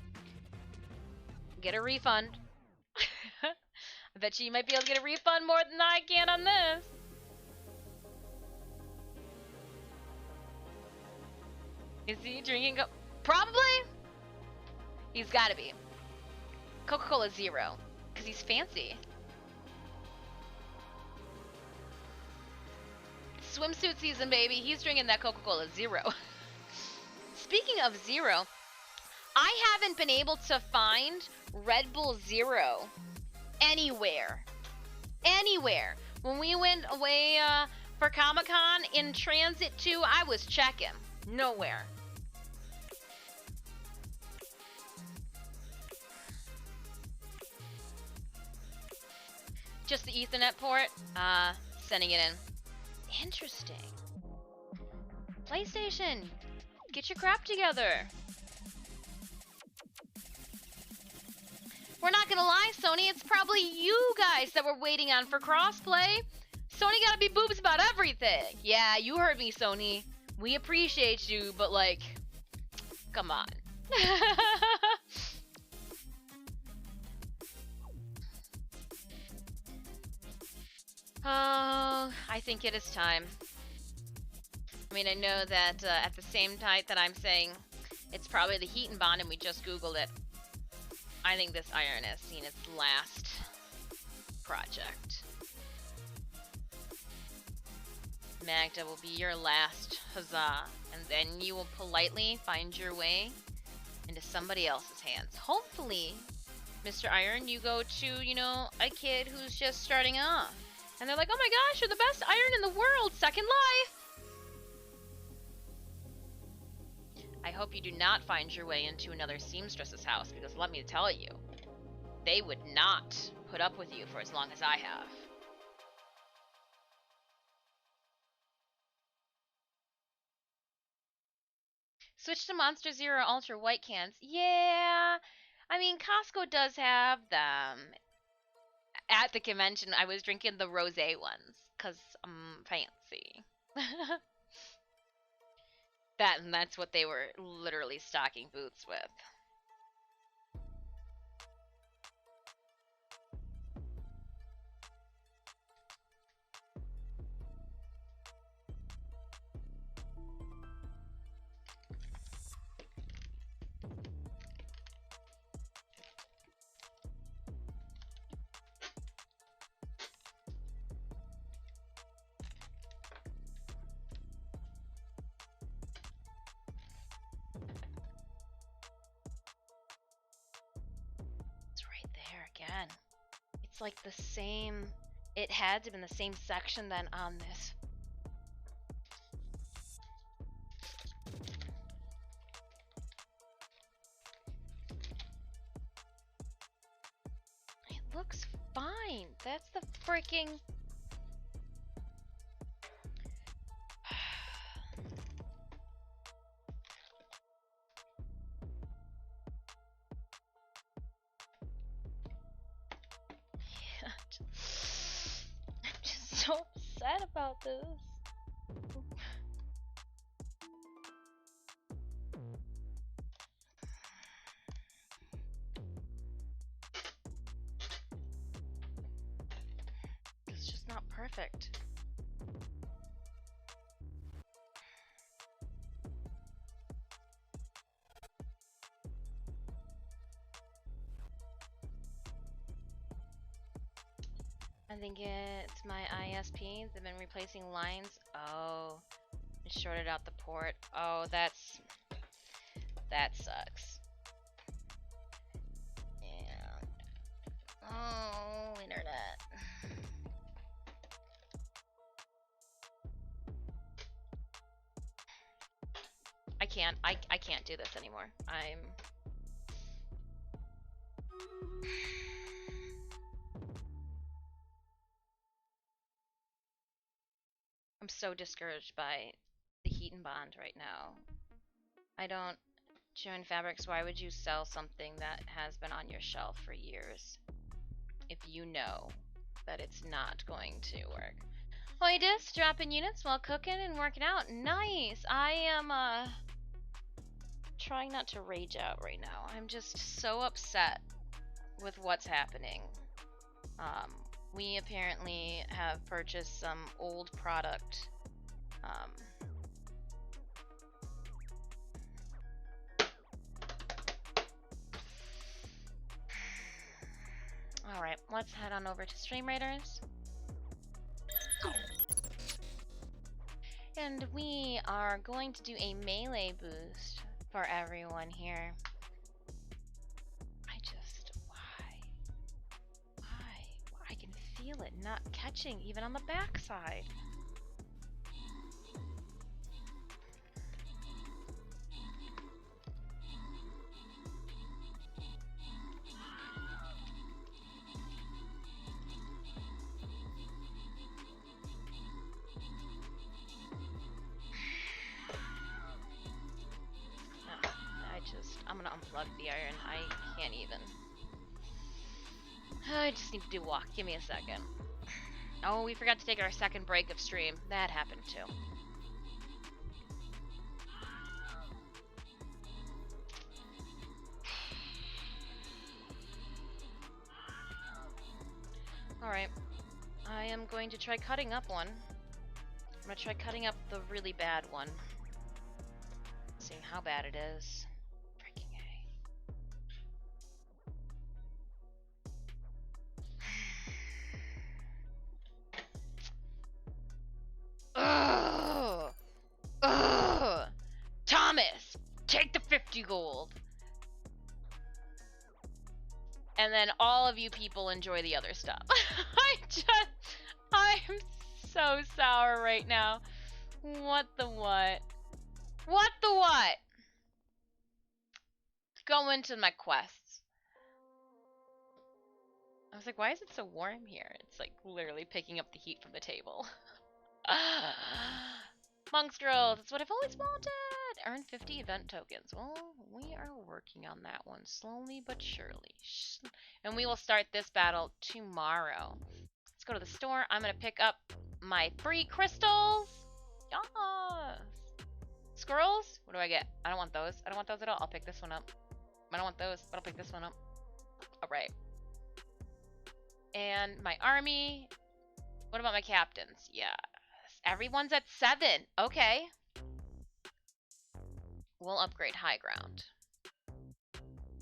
Get a refund. I bet you might be able to get a refund more than I can on this. Is he drinking? Probably. He's got to be. Coca-Cola Zero, because he's fancy. Swimsuit season, baby. He's drinking that Coca-Cola Zero. Speaking of Zero, I haven't been able to find Red Bull Zero anywhere. Anywhere. When we went away for Comic-Con in transit too, I was checking. Nowhere. Just the Ethernet port? Sending it in. Interesting. PlayStation, get your crap together. We're not gonna lie, Sony, it's probably you guys that we're waiting on for crossplay. Sony gotta be boobs about everything. Yeah, you heard me, Sony. We appreciate you, but like, come on. Oh, I think it is time. I mean, I know that at the same time that I'm saying it's probably the heat and bond, and we just Googled it. I think this iron has seen its last project. Magda will be your last huzzah, and then you will politely find your way into somebody else's hands. Hopefully, Mr. Iron, you go to, you know, a kid who's just starting off. And they're like, oh my gosh, you're the best Iron in the world, Second Life! I hope you do not find your way into another seamstress's house, because let me tell you, they would not put up with you for as long as I have. Switch to Monster Zero Ultra White cans. Yeah, I mean, Costco does have them. At the convention, I was drinking the rosé ones, because I'm fancy. That's what they were literally stocking booths with. Again, it's like the same, it had to have been the same section then on this. It looks fine. That's the freaking... I'm just so upset about this. It's just not perfect. I think it's my ISP. They've been replacing lines. Oh, it shorted out the port. Oh, that sucks. And oh, internet. I can't do this anymore. I'm so discouraged by the heat and bond right now. I don't... JoAnn Fabrics, why would you sell something that has been on your shelf for years if you know that it's not going to work? Hoi Dis, dropping units while cooking and working out. Nice! I am, trying not to rage out right now. I'm just so upset with what's happening. We apparently have purchased some old product. Alright, let's head on over to Stream Raiders. And we are going to do a melee boost for everyone here. Why? I can feel it not catching even on the backside. I'm gonna unplug the iron. I can't even. I just need to do walk. Give me a second. Oh, we forgot to take our second break of stream. That happened too. Alright. I am going to try cutting up one. I'm gonna try cutting up the really bad one. Seeing how bad it is. Ugh. you gold. And then all of you people enjoy the other stuff. I'm so sour right now. What the what? What the what? Go into my quests. I was like, why is it so warm here? It's like literally picking up the heat from the table. Monstros, that's what I've always wanted. Earn 50 event tokens. Well, we are working on that one slowly but surely. And we will start this battle tomorrow. Let's go to the store. I'm gonna pick up my free crystals. Yes. Squirrels? What do I get? I don't want those. I don't want those at all. I'll pick this one up. I don't want those, but I'll pick this one up. Alright. And my army. What about my captains? Yes. Everyone's at 7. Okay. We'll upgrade high ground.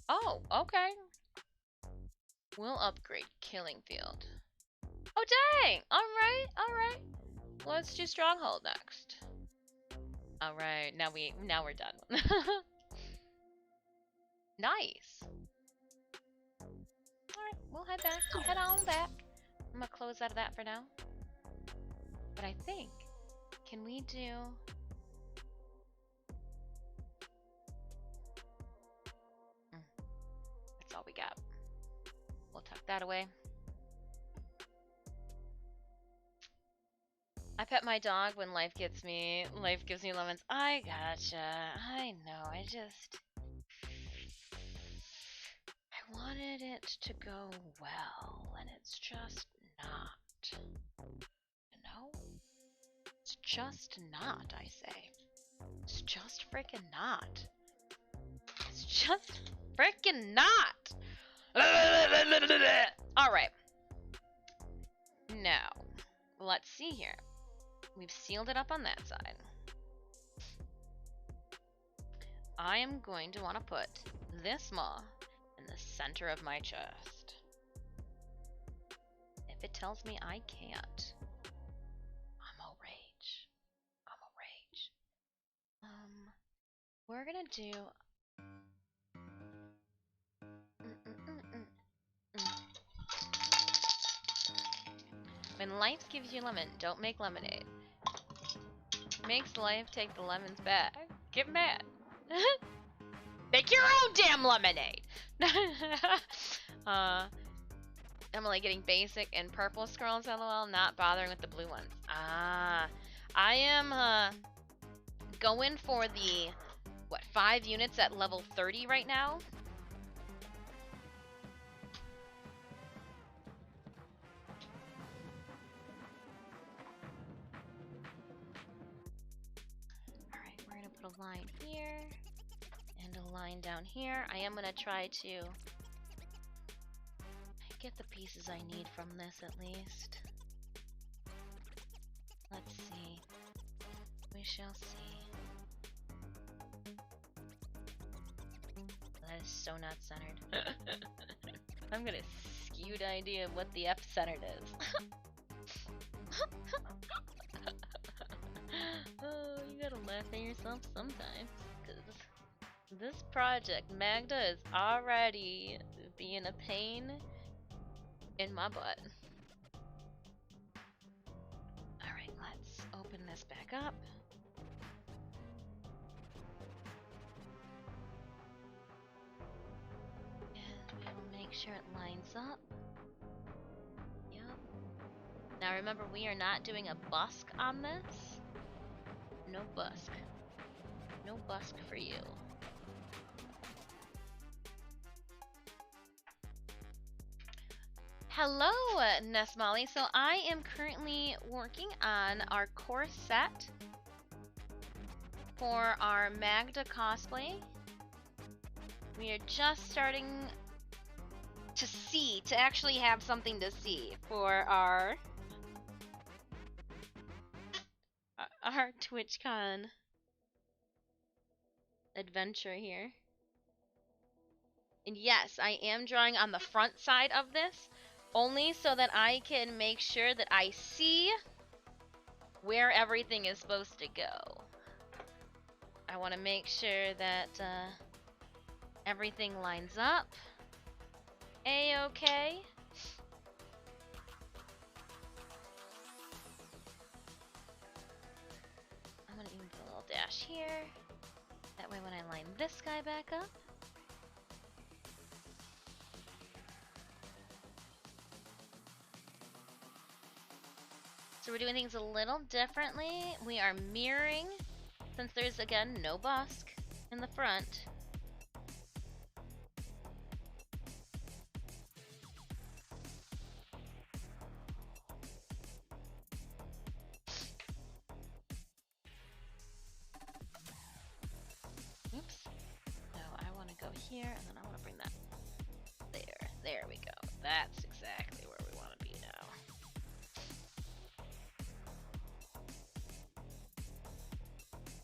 Oh, okay. We'll upgrade killing field. Oh, dang! Alright, alright. Let's do stronghold next. Alright, now we're done. Nice. Alright, we'll head back. Head on back. I'm gonna close out of that for now. But I think, can we do... That's all we got. We'll tuck that away. I pet my dog when life gives me lemons. I gotcha. I know. I wanted it to go well, and it's just not. You know? It's just not, I say. It's just freaking not. It's just freaking not! Alright. Now, let's see here. We've sealed it up on that side. I am going to want to put this maw in the center of my chest. If it tells me I can't, I'm a rage. I'm a rage. We're gonna do... When life gives you lemon, don't make lemonade. Makes life take the lemons back. Get mad. Make your own damn lemonade! I'm only getting basic and purple scrolls, lol, not bothering with the blue ones. I am going for the, 5 units at level 30 right now? Alright, we're gonna put a line here, and a line down here. I am gonna try to get the pieces I need from this at least. Let's see. We shall see. That is so not centered. I'm gonna skewed idea of what the F centered is. Oh, you gotta laugh at yourself sometimes, because this project, Maghda, is already being a pain in my butt. Alright, let's open this back up. And we will make sure it lines up. Yep. Now remember, we are not doing a busk on this. No busk. No busk for you. Hello, Nesmolly. So I am currently working on our corset for our Maghda cosplay. We are just starting to actually have something to see for our TwitchCon adventure here. And yes, I am drawing on the front side of this, only so that I can make sure that I see where everything is supposed to go. I want to make sure that everything lines up. A-okay. I'm gonna even put a little dash here. That way when I line this guy back up, so we're doing things a little differently. We are mirroring, since there's, again, no busk in the front. Oops. No, I want to go here, and then I want to bring that there. There we go. That's exactly where we want to be now.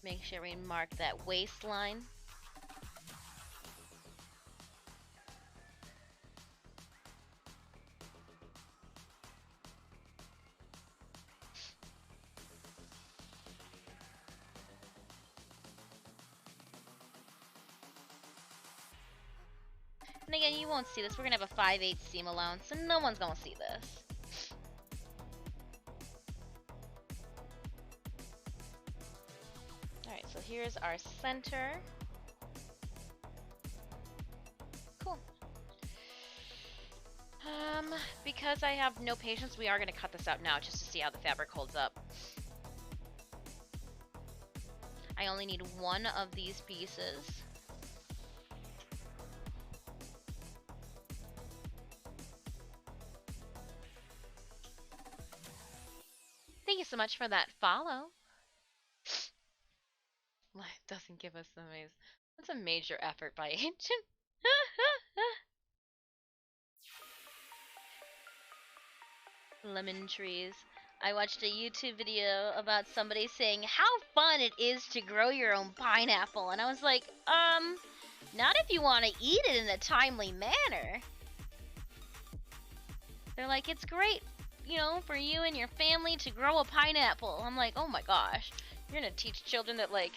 Make sure we mark that waistline. And again, you won't see this. We're gonna have a 5/8 seam allowance, and no one's gonna see this. Alright, so here's our center. Cool. Because I have no patience, we are gonna cut this out now just to see how the fabric holds up. I only need one of these pieces. Thank you so much for that follow. Life doesn't give us the maze. That's a major effort by Ancient. Lemon trees. I watched a YouTube video about somebody saying how fun it is to grow your own pineapple, and I was like, not if you want to eat it in a timely manner. They're like, it's great, you know, for you and your family to grow a pineapple. I'm like, oh my gosh, you're gonna teach children that, like,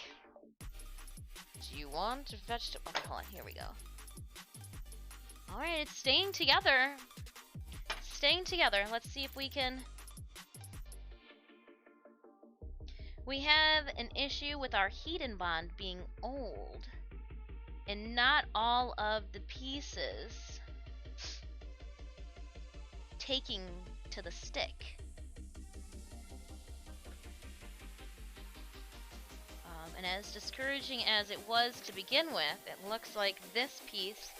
do you want vegetable? Okay, hold on, here we go. Alright, it's staying together. Staying together. Let's see if we can... We have an issue with our Heaton bond being old, and not all of the pieces taking to the stick. And as discouraging as it was to begin with, it looks like this piece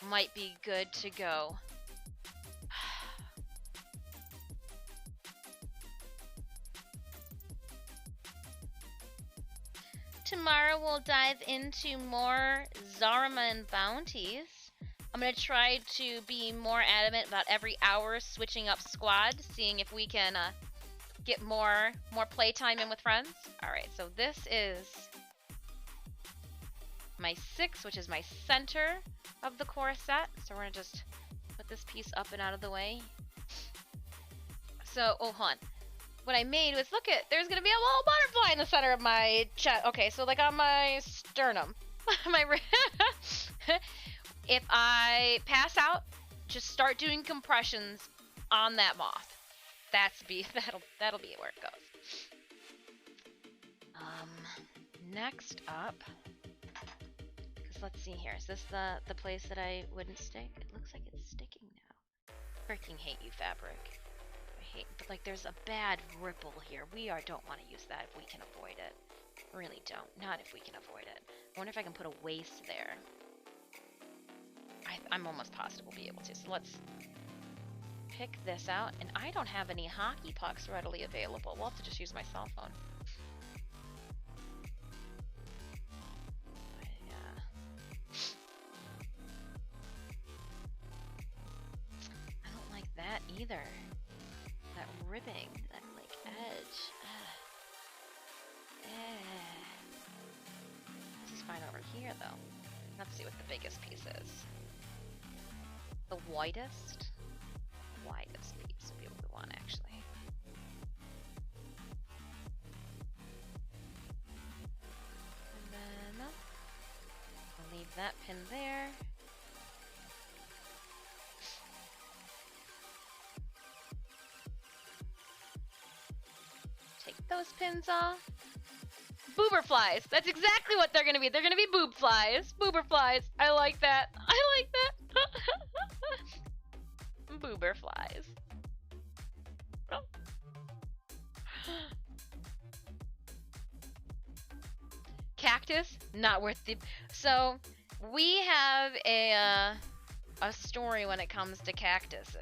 might be good to go. Tomorrow we'll dive into more Zaraman bounties. I'm going to try to be more adamant about every hour switching up squad, seeing if we can get more playtime in with friends. Alright, so this is my 6, which is my center of the corset. So we're going to just put this piece up and out of the way. So, oh, hold on. What I made was, look at, there's gonna be a little butterfly in the center of my chest. Okay, so like on my sternum, if I pass out, just start doing compressions on that moth. That'll be where it goes. Next up, because let's see here, is this the place that I wouldn't stick? It looks like it's sticking now. Freaking hate you, fabric. But like there's a bad ripple here. We don't want to use that if we can avoid it. Really don't. Not if we can avoid it. I wonder if I can put a waist there. I'm almost positive we'll be able to. So let's pick this out. And I don't have any hockey pucks readily available. We'll have to just use my cell phone. I don't like that either. That ribbing, that like edge. This is fine over here though. Let's see what the biggest piece is. The widest piece would be what we want actually. And then I'll Leave that pin there. Take those pins off. Boober flies. That's exactly what they're gonna be. They're gonna be boob flies. Boober flies. I like that. I like that. Boober flies. Oh. Cactus, not worth the. So we have a story when it comes to cactuses,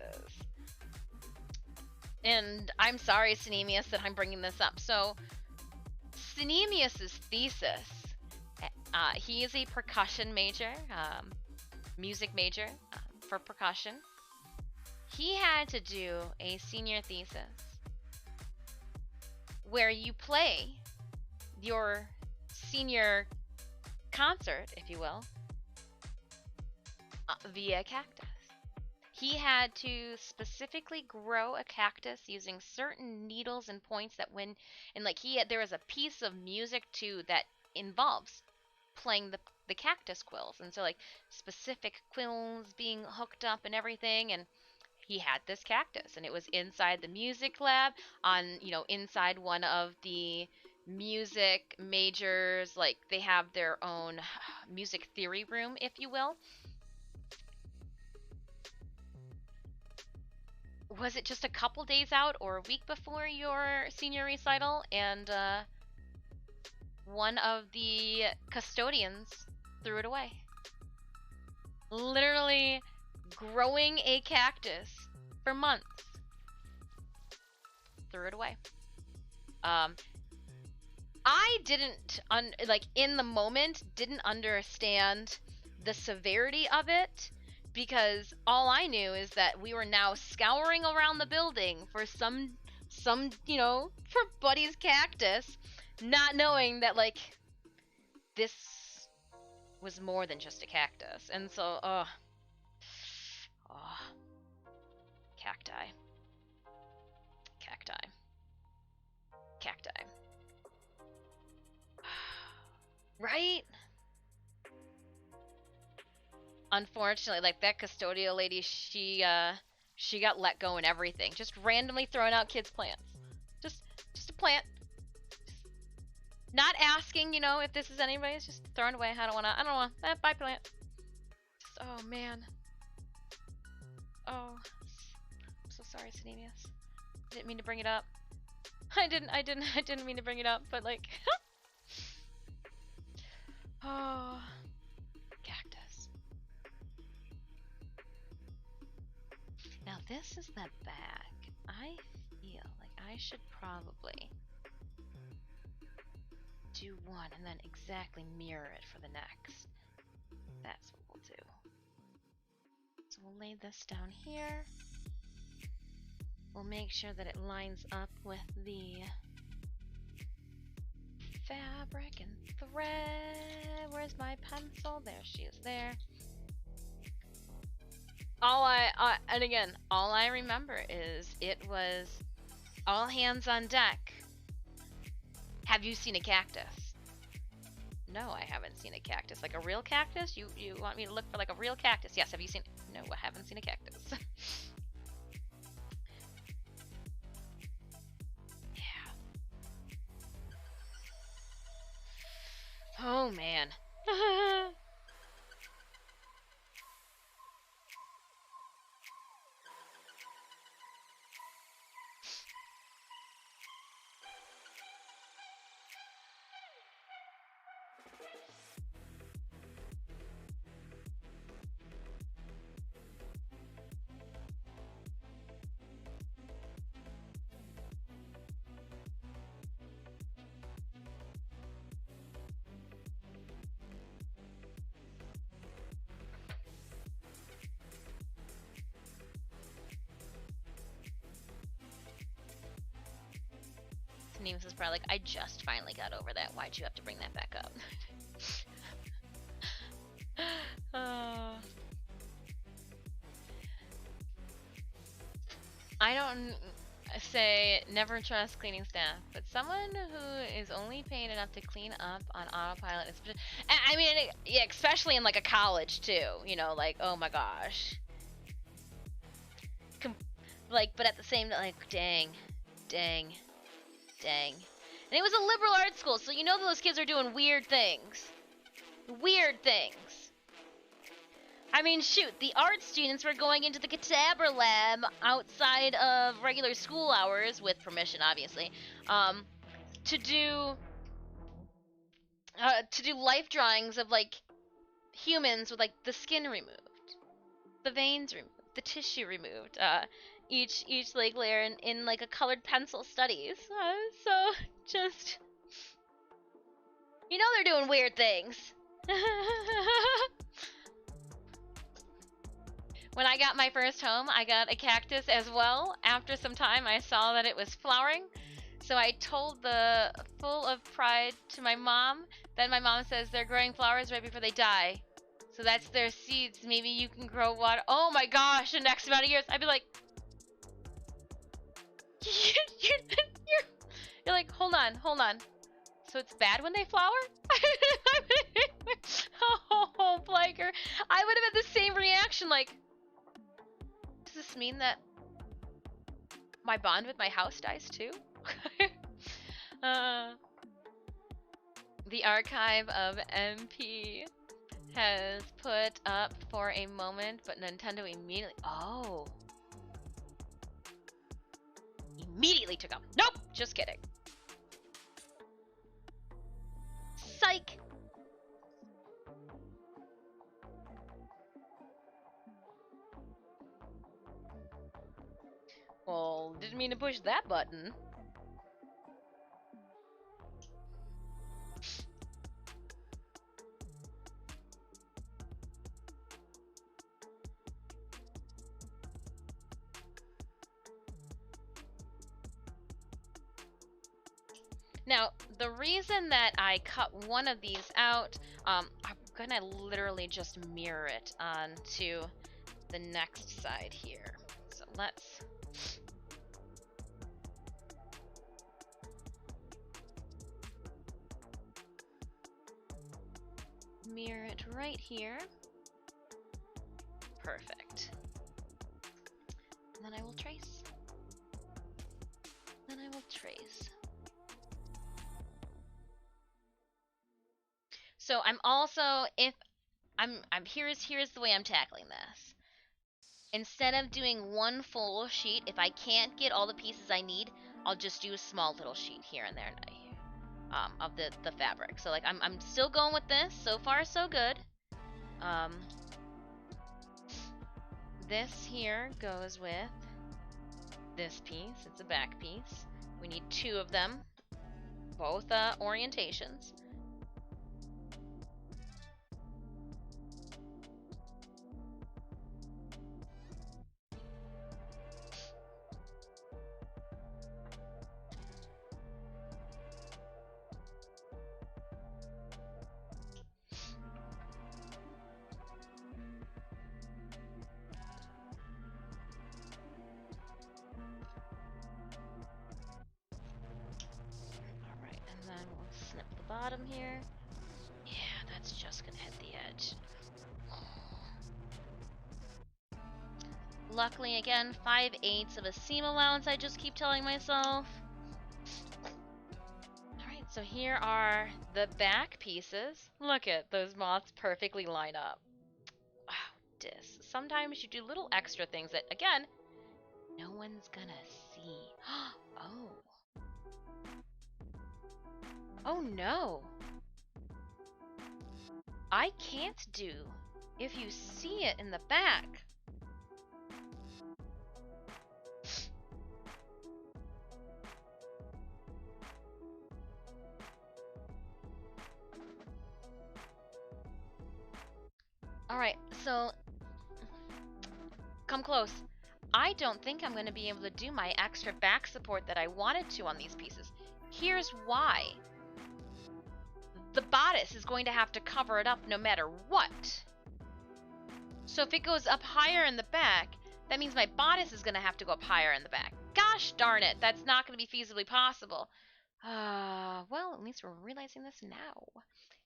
and I'm sorry, Synemius, that I'm bringing this up. So Synemius's thesis, he is a percussion major, music major for percussion. He had to do a senior thesis where you play your senior concert, if you will, via cactus. He had to specifically grow a cactus using certain needles and points that when, and like there was a piece of music too that involves playing the cactus quills, and so like specific quills being hooked up and everything, and he had this cactus, and it was inside the music lab on, you know, inside one of the music majors, like they have their own music theory room, if you will. Was it just a couple days out or a week before your senior recital, and one of the custodians threw it away? Literally growing a cactus for months, threw it away. I didn't, in the moment, didn't understand the severity of it, because all I knew is that we were now scouring around the building for some, you know, for Buddy's cactus, not knowing that, like, this was more than just a cactus. And so, cacti. Right? Unfortunately, like, that custodial lady, she got let go and everything. Just randomly throwing out kids' plants. Just a plant. Not asking, you know, if this is anybody's, just throwing it away. I don't wanna, bye plant. Just, oh man. Oh. I'm so sorry, Synemius. Didn't mean to bring it up. I didn't mean to bring it up, but like, oh. Cactus. Now this is the back. I feel like I should probably do one and then exactly mirror it for the next. That's what we'll do. So we'll lay this down here. We'll make sure that it lines up with the fabric and thread. Where's my pencil? There she is, there. And again, all I remember is it was all hands on deck. Have you seen a cactus? No, I haven't seen a cactus. Like a real cactus? You want me to look for like a real cactus? Yes, have you seen? No, I haven't seen a cactus. Yeah. Oh man. Nemes is probably like, I just finally got over that. Why'd you have to bring that back up? I don't... say never trust cleaning staff, but someone who is only paid enough to clean up on autopilot is. I mean, yeah, especially in like a college too. You know, like oh my gosh. Like, but at the same time, like, dang. And it was a liberal arts school, so you know those kids are doing weird things. I mean, shoot, the art students were going into the Cadabra lab outside of regular school hours, with permission, obviously, to do life drawings of, like, humans with, like, the skin removed, the veins removed, the tissue removed, each like layer in like a colored pencil studies. So just, you know, they're doing weird things. When I got my first home, I got a cactus as well. After some time, I saw that it was flowering, so I told the full of pride to my mom. Then my mom says they're growing flowers right before they die, so that's their seeds. Maybe you can grow water. Oh my gosh, the next amount of years, I'd be like, you're like, hold on. So it's bad when they flower? Oh, Blaker. I would have had the same reaction, like, does this mean that my bond with my house dies too? The archive of MP has put up for a moment, but Nintendo immediately... Oh. Immediately took up. Nope! Just kidding. Psych! Well, didn't mean to push that button. Now, the reason that I cut one of these out, I'm gonna literally just mirror it onto the next side here. So let's... mirror it right here. Perfect. And then I will trace. So I'm also, if here's the way I'm tackling this. Instead of doing one full sheet, if I can't get all the pieces I need, I'll just do a small little sheet here and there, of the fabric. So like I'm still going with this. So far so good. This here goes with this piece. It's a back piece. We need two of them, both orientations. Bottom here. Yeah, that's just gonna hit the edge. Luckily, again, 5/8 of a seam allowance, I just keep telling myself. Alright, so here are the back pieces. Look at those moths perfectly line up. Wow, sometimes you do little extra things that, again, no one's gonna see. Oh. Oh no! I can't do if you see it in the back. Alright, so come close. I don't think I'm going to be able to do my extra back support that I wanted to on these pieces. Here's why. The bodice is going to have to cover it up no matter what. So if it goes up higher in the back, that means my bodice is going to have to go up higher in the back. Gosh darn it, that's not going to be feasibly possible. Well, at least we're realizing this now.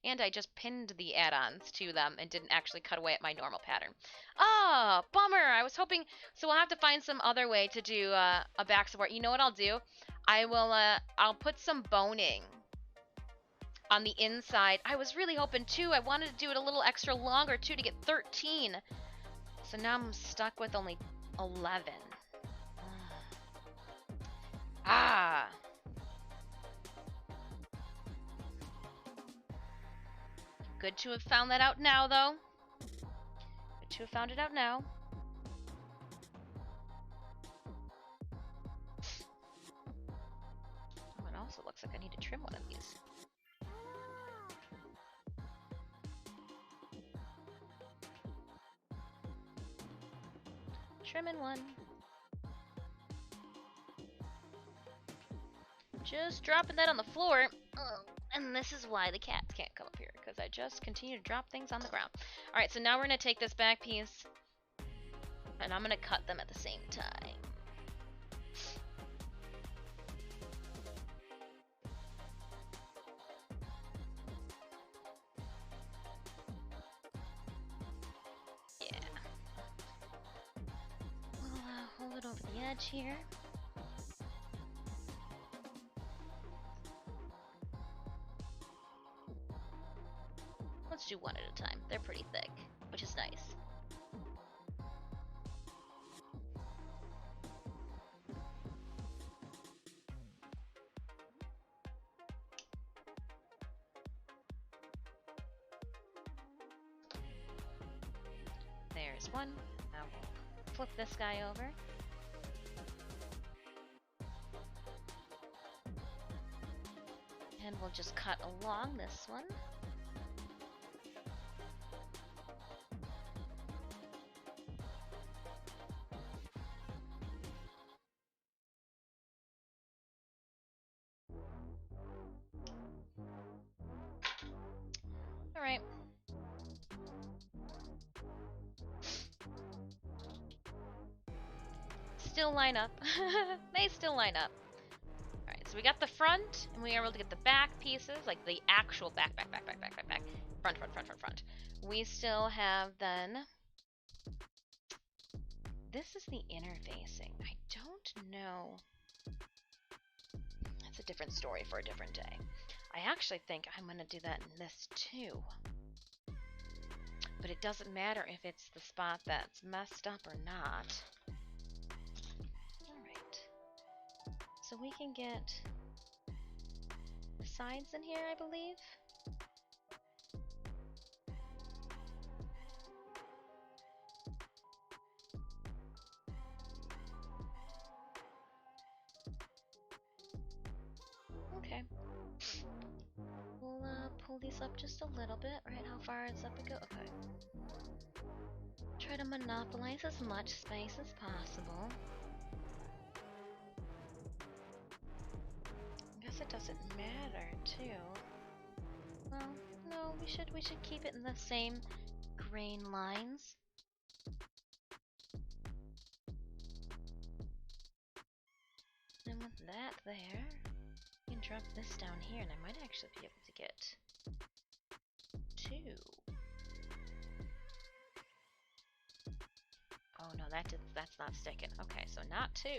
And I just pinned the add-ons to them and didn't actually cut away at my normal pattern. Oh, bummer. I was hoping... So we'll have to find some other way to do a back support. You know what I'll do? I'll put some boning on the inside. I was really hoping, too. I wanted to do it a little extra longer, too, to get 13. So now I'm stuck with only 11. Ah. Good to have found that out now, though. Good to have found it out now. Oh, it also looks like I need to trim one of these. Trimming one. Just dropping that on the floor. And this is why the cats can't come up here, because I just continue to drop things on the ground. Alright, so now we're going to take this back piece, and I'm going to cut them at the same time. Yeah. We'll hold it over the edge here. Let's do one at a time. They're pretty thick, which is nice. There's one. Now we'll flip this guy over. And we'll just cut along this one. Alright. Still line up. They still line up. Alright, so we got the front, and we are able to get the back pieces, like the actual back. Front. We still have then... This is the interfacing. I don't know. That's a different story for a different day. I actually think I'm going to do that in this too. But it doesn't matter if it's the spot that's messed up or not. Alright. So we can get the sides in here, I believe. Okay. We'll pull these up just a little bit. Right, how far is up it go? Okay. Try to monopolize as much space as possible. I guess it doesn't matter too. Well, no, we should keep it in the same grain lines. And with that there, we can drop this down here, and I might actually be able to get 2. Oh no, that's not sticking. Okay, so not 2.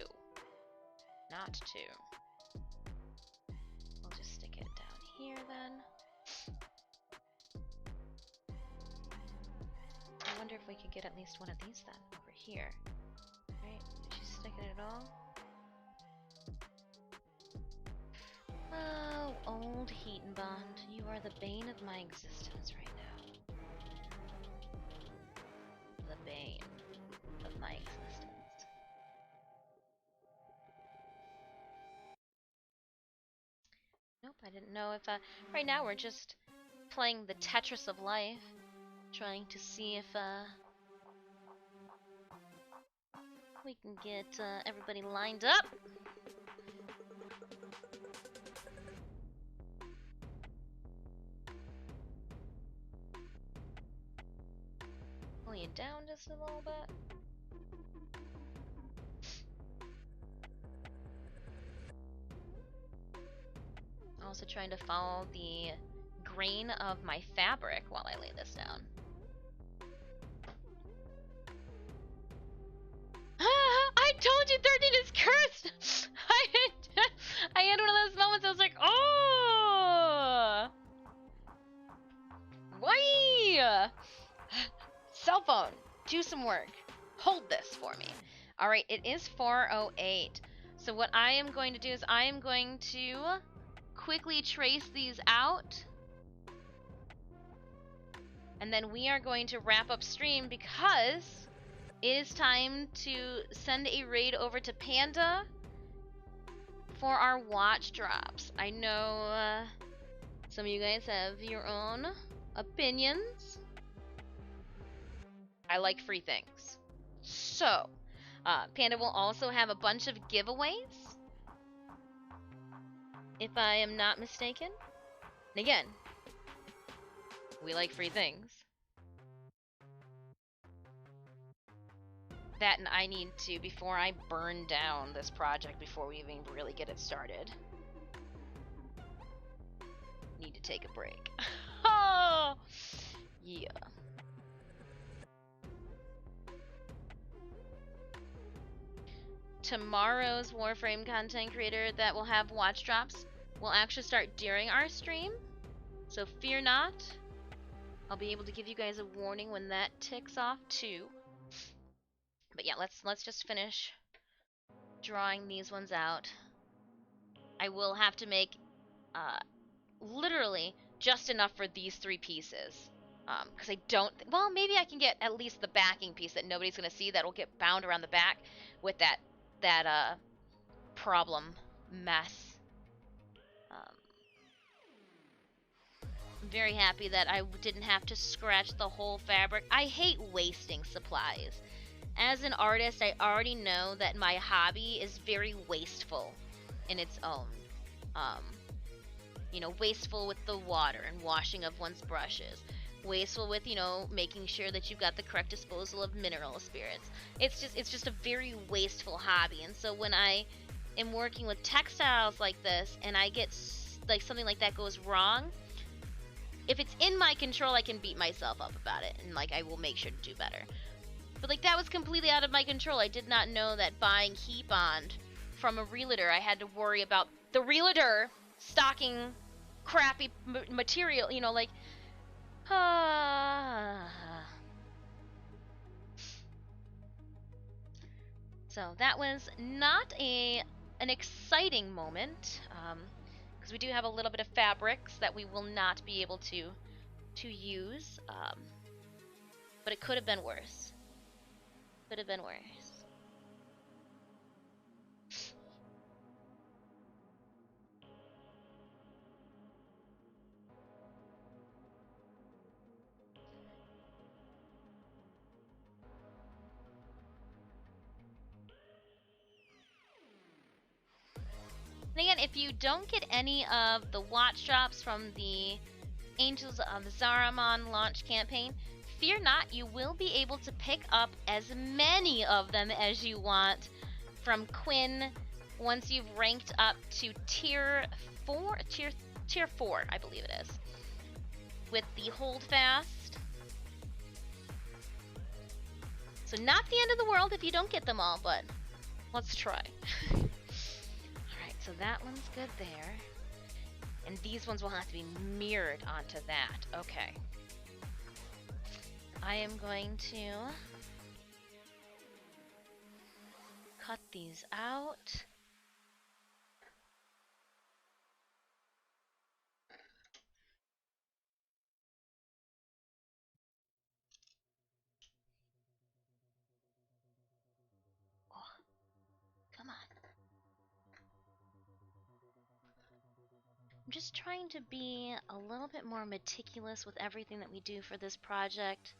Not 2. We'll just stick it down here then. I wonder if we could get at least one of these then, over here. Right, is she sticking it all? Oh, old heat and bond, you are the bane of my existence right now. The bane of my existence. Nope, I didn't know if, right now we're just playing the Tetris of life, trying to see if, we can get, everybody lined up. Pull you down just a little bit. Also trying to follow the grain of my fabric while I lay this down. I told you 13 is cursed! I had one of those moments I was like, oh! Why? Cell phone, do some work. Hold this for me. Alright, it is 4:08. So what I am going to do is I am going to quickly trace these out. And then we are going to wrap up stream because it is time to send a raid over to Panda for our watch drops. I know some of you guys have your own opinions. I like free things. So, Panda will also have a bunch of giveaways, if I am not mistaken. And again, we like free things. That and I need to, before I burn down this project, before we even really get it started, need to take a break. Oh! Yeah. Tomorrow's Warframe content creator that will have watch drops will actually start during our stream, so fear not. I'll be able to give you guys a warning when that ticks off too. But yeah, let's just finish drawing these ones out. I will have to make literally just enough for these 3 pieces. Because I don't, well, maybe I can get at least the backing piece that nobody's gonna see that will get bound around the back with that problem mess. I'm very happy that I didn't have to scratch the whole fabric. I hate wasting supplies. As an artist, I already know that my hobby is very wasteful in its own. You know, wasteful with the water and washing of one's brushes. Wasteful with, you know, making sure that you've got the correct disposal of mineral spirits. It's just a very wasteful hobby. And so when I am working with textiles like this and I get like something like that goes wrong, if it's in my control, I can beat myself up about it and like I will make sure to do better. But like that was completely out of my control. I did not know that buying heat bond from a realtor, I had to worry about the realtor stocking crappy material, you know, like So that was not an exciting moment, because we do have a little bit of fabrics that we will not be able to use, but it could have been worse. Could have been worse. And again, if you don't get any of the watch drops from the Angels of Zariman launch campaign, fear not, you will be able to pick up as many of them as you want from Quinn once you've ranked up to tier 4, I believe it is, with the hold fast. So not the end of the world if you don't get them all, but let's try. So that one's good there. And these ones will have to be mirrored onto that. Okay. I am going to cut these out. Oh, come on. I'm just trying to be a little bit more meticulous with everything that we do for this project.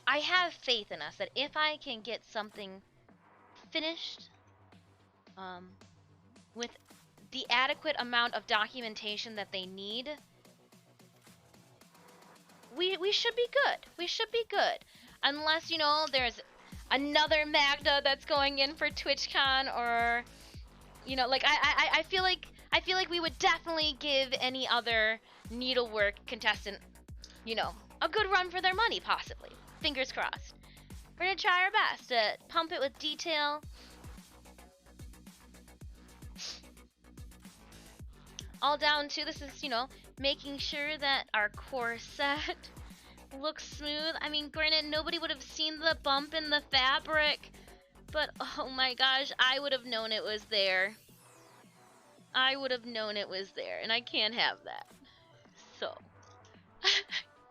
I have faith in us that if I can get something finished with the adequate amount of documentation that they need, we should be good. We should be good. Unless, you know, there's another Maghda that's going in for TwitchCon, or You know, like I feel like we would definitely give any other needlework contestant, you know, a good run for their money, possibly. Fingers crossed. We're gonna try our best to pump it with detail. All down to this is, you know, making sure that our corset looks smooth. I mean, granted, nobody would have seen the bump in the fabric, but oh my gosh, I would have known it was there. I would have known it was there, and I can't have that. So,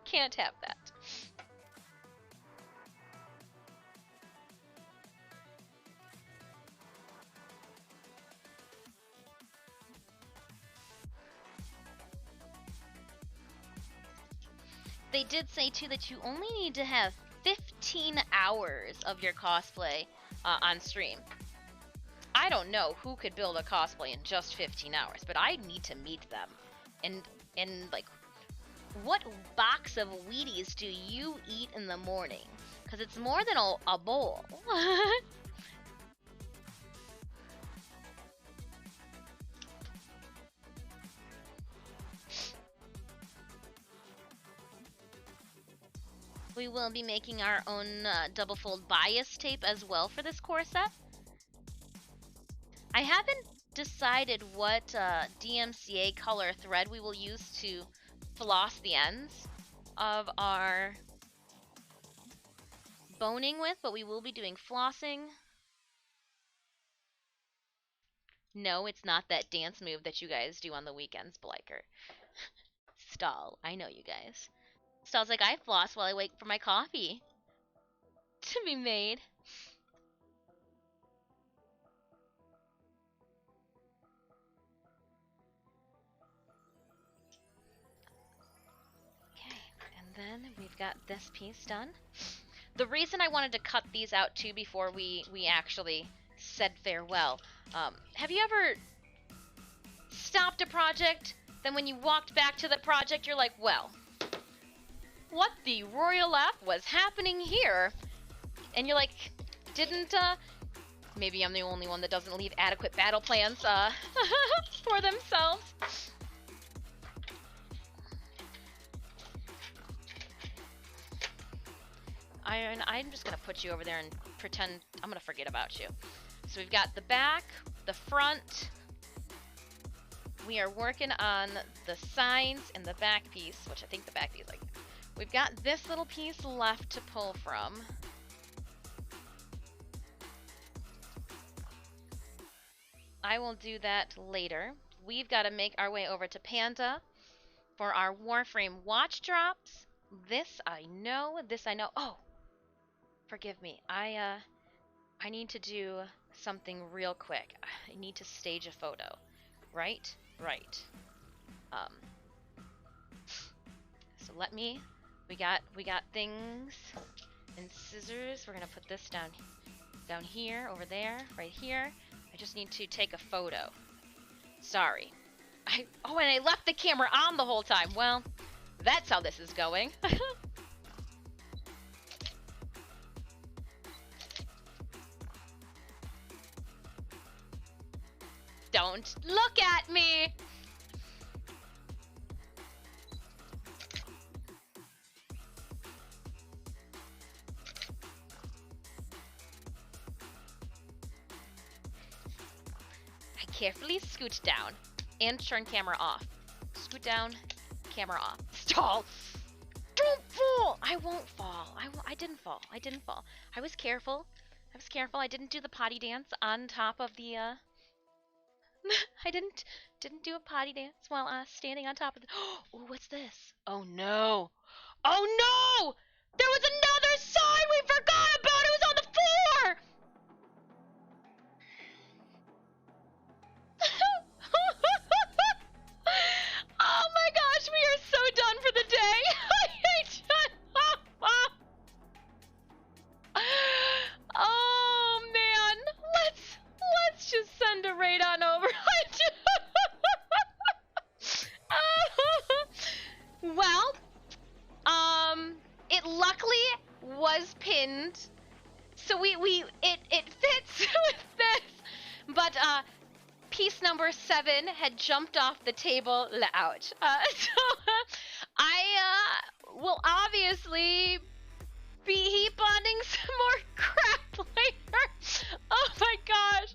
can't have that. They did say too that you only need to have 15 hours of your cosplay on stream. I don't know who could build a cosplay in just 15 hours, but I need to meet them. And like, what box of Wheaties do you eat in the morning? Because it's more than a bowl. We will be making our own double fold bias tape as well for this corset. I haven't decided what DMCA color thread we will use to floss the ends of our boning with, but we will be doing flossing. No, it's not that dance move that you guys do on the weekends, Bliker. Stall, I know you guys. Stall's like, I floss while I wait for my coffee to be made. Okay, and then we've got this piece done. The reason I wanted to cut these out too before we actually said farewell, have you ever stopped a project, then when you walked back to the project, you're like, well, what the royal F was happening here? And you're like, didn't, maybe I'm the only one that doesn't leave adequate battle plans, for themselves. I'm just gonna put you over there and pretend I'm gonna forget about you. So we've got the back, the front. We are working on the sides and the back piece, which I think the back piece, like, we've got this little piece left to pull from. I will do that later. We've got to make our way over to Panda for our Warframe watch drops. This I know. Oh, forgive me. I need to do something real quick. I need to stage a photo. Right. So let me. We got things and scissors. We're gonna put this down here, over there, right here. I just need to take a photo. Sorry. And I left the camera on the whole time. Well, that's how this is going. Don't look at me! I carefully scoot down and turn camera off. Scoot down, camera off. Stall! Don't fall! I won't fall. I didn't fall. I was careful. I didn't do the potty dance on top of the, I didn't do a potty dance while standing on top of the. Oh, what's this? Oh no! Oh no! There was another sign we forgot about. It was on the floor. Oh my gosh, we are so done for the day. Oh man, let's just send a raid on over. Well, it luckily was pinned, so it fits with this, but piece number 7 had jumped off the table. Ouch. I will obviously be heat bonding some more crap later. Oh my gosh.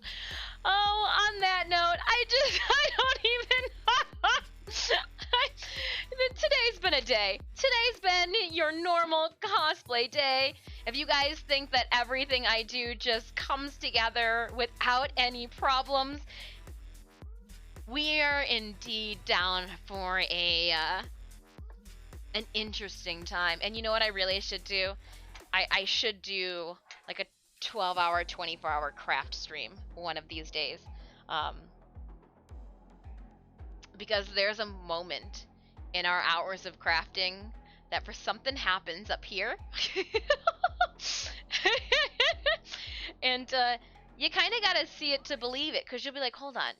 Oh, on that note, I don't even today's been a day. Today's been your normal cosplay day. If you guys think that everything I do just comes together without any problems, we are indeed down for an interesting time. And you know what I really should do? I should do like a 12-hour, 24-hour craft stream one of these days. Because there's a moment in our hours of crafting that for something happens up here. And you kind of gotta see it to believe it, because you'll be like, hold on,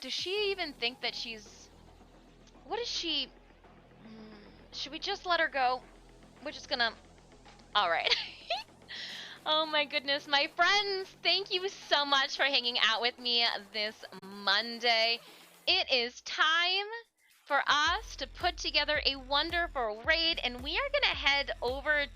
does she even think that she's... What is she... Should we just let her go? We're just gonna... Alright. Oh my goodness, my friends, thank you so much for hanging out with me this Monday. It is time for us to put together a wonderful raid, and we are gonna head over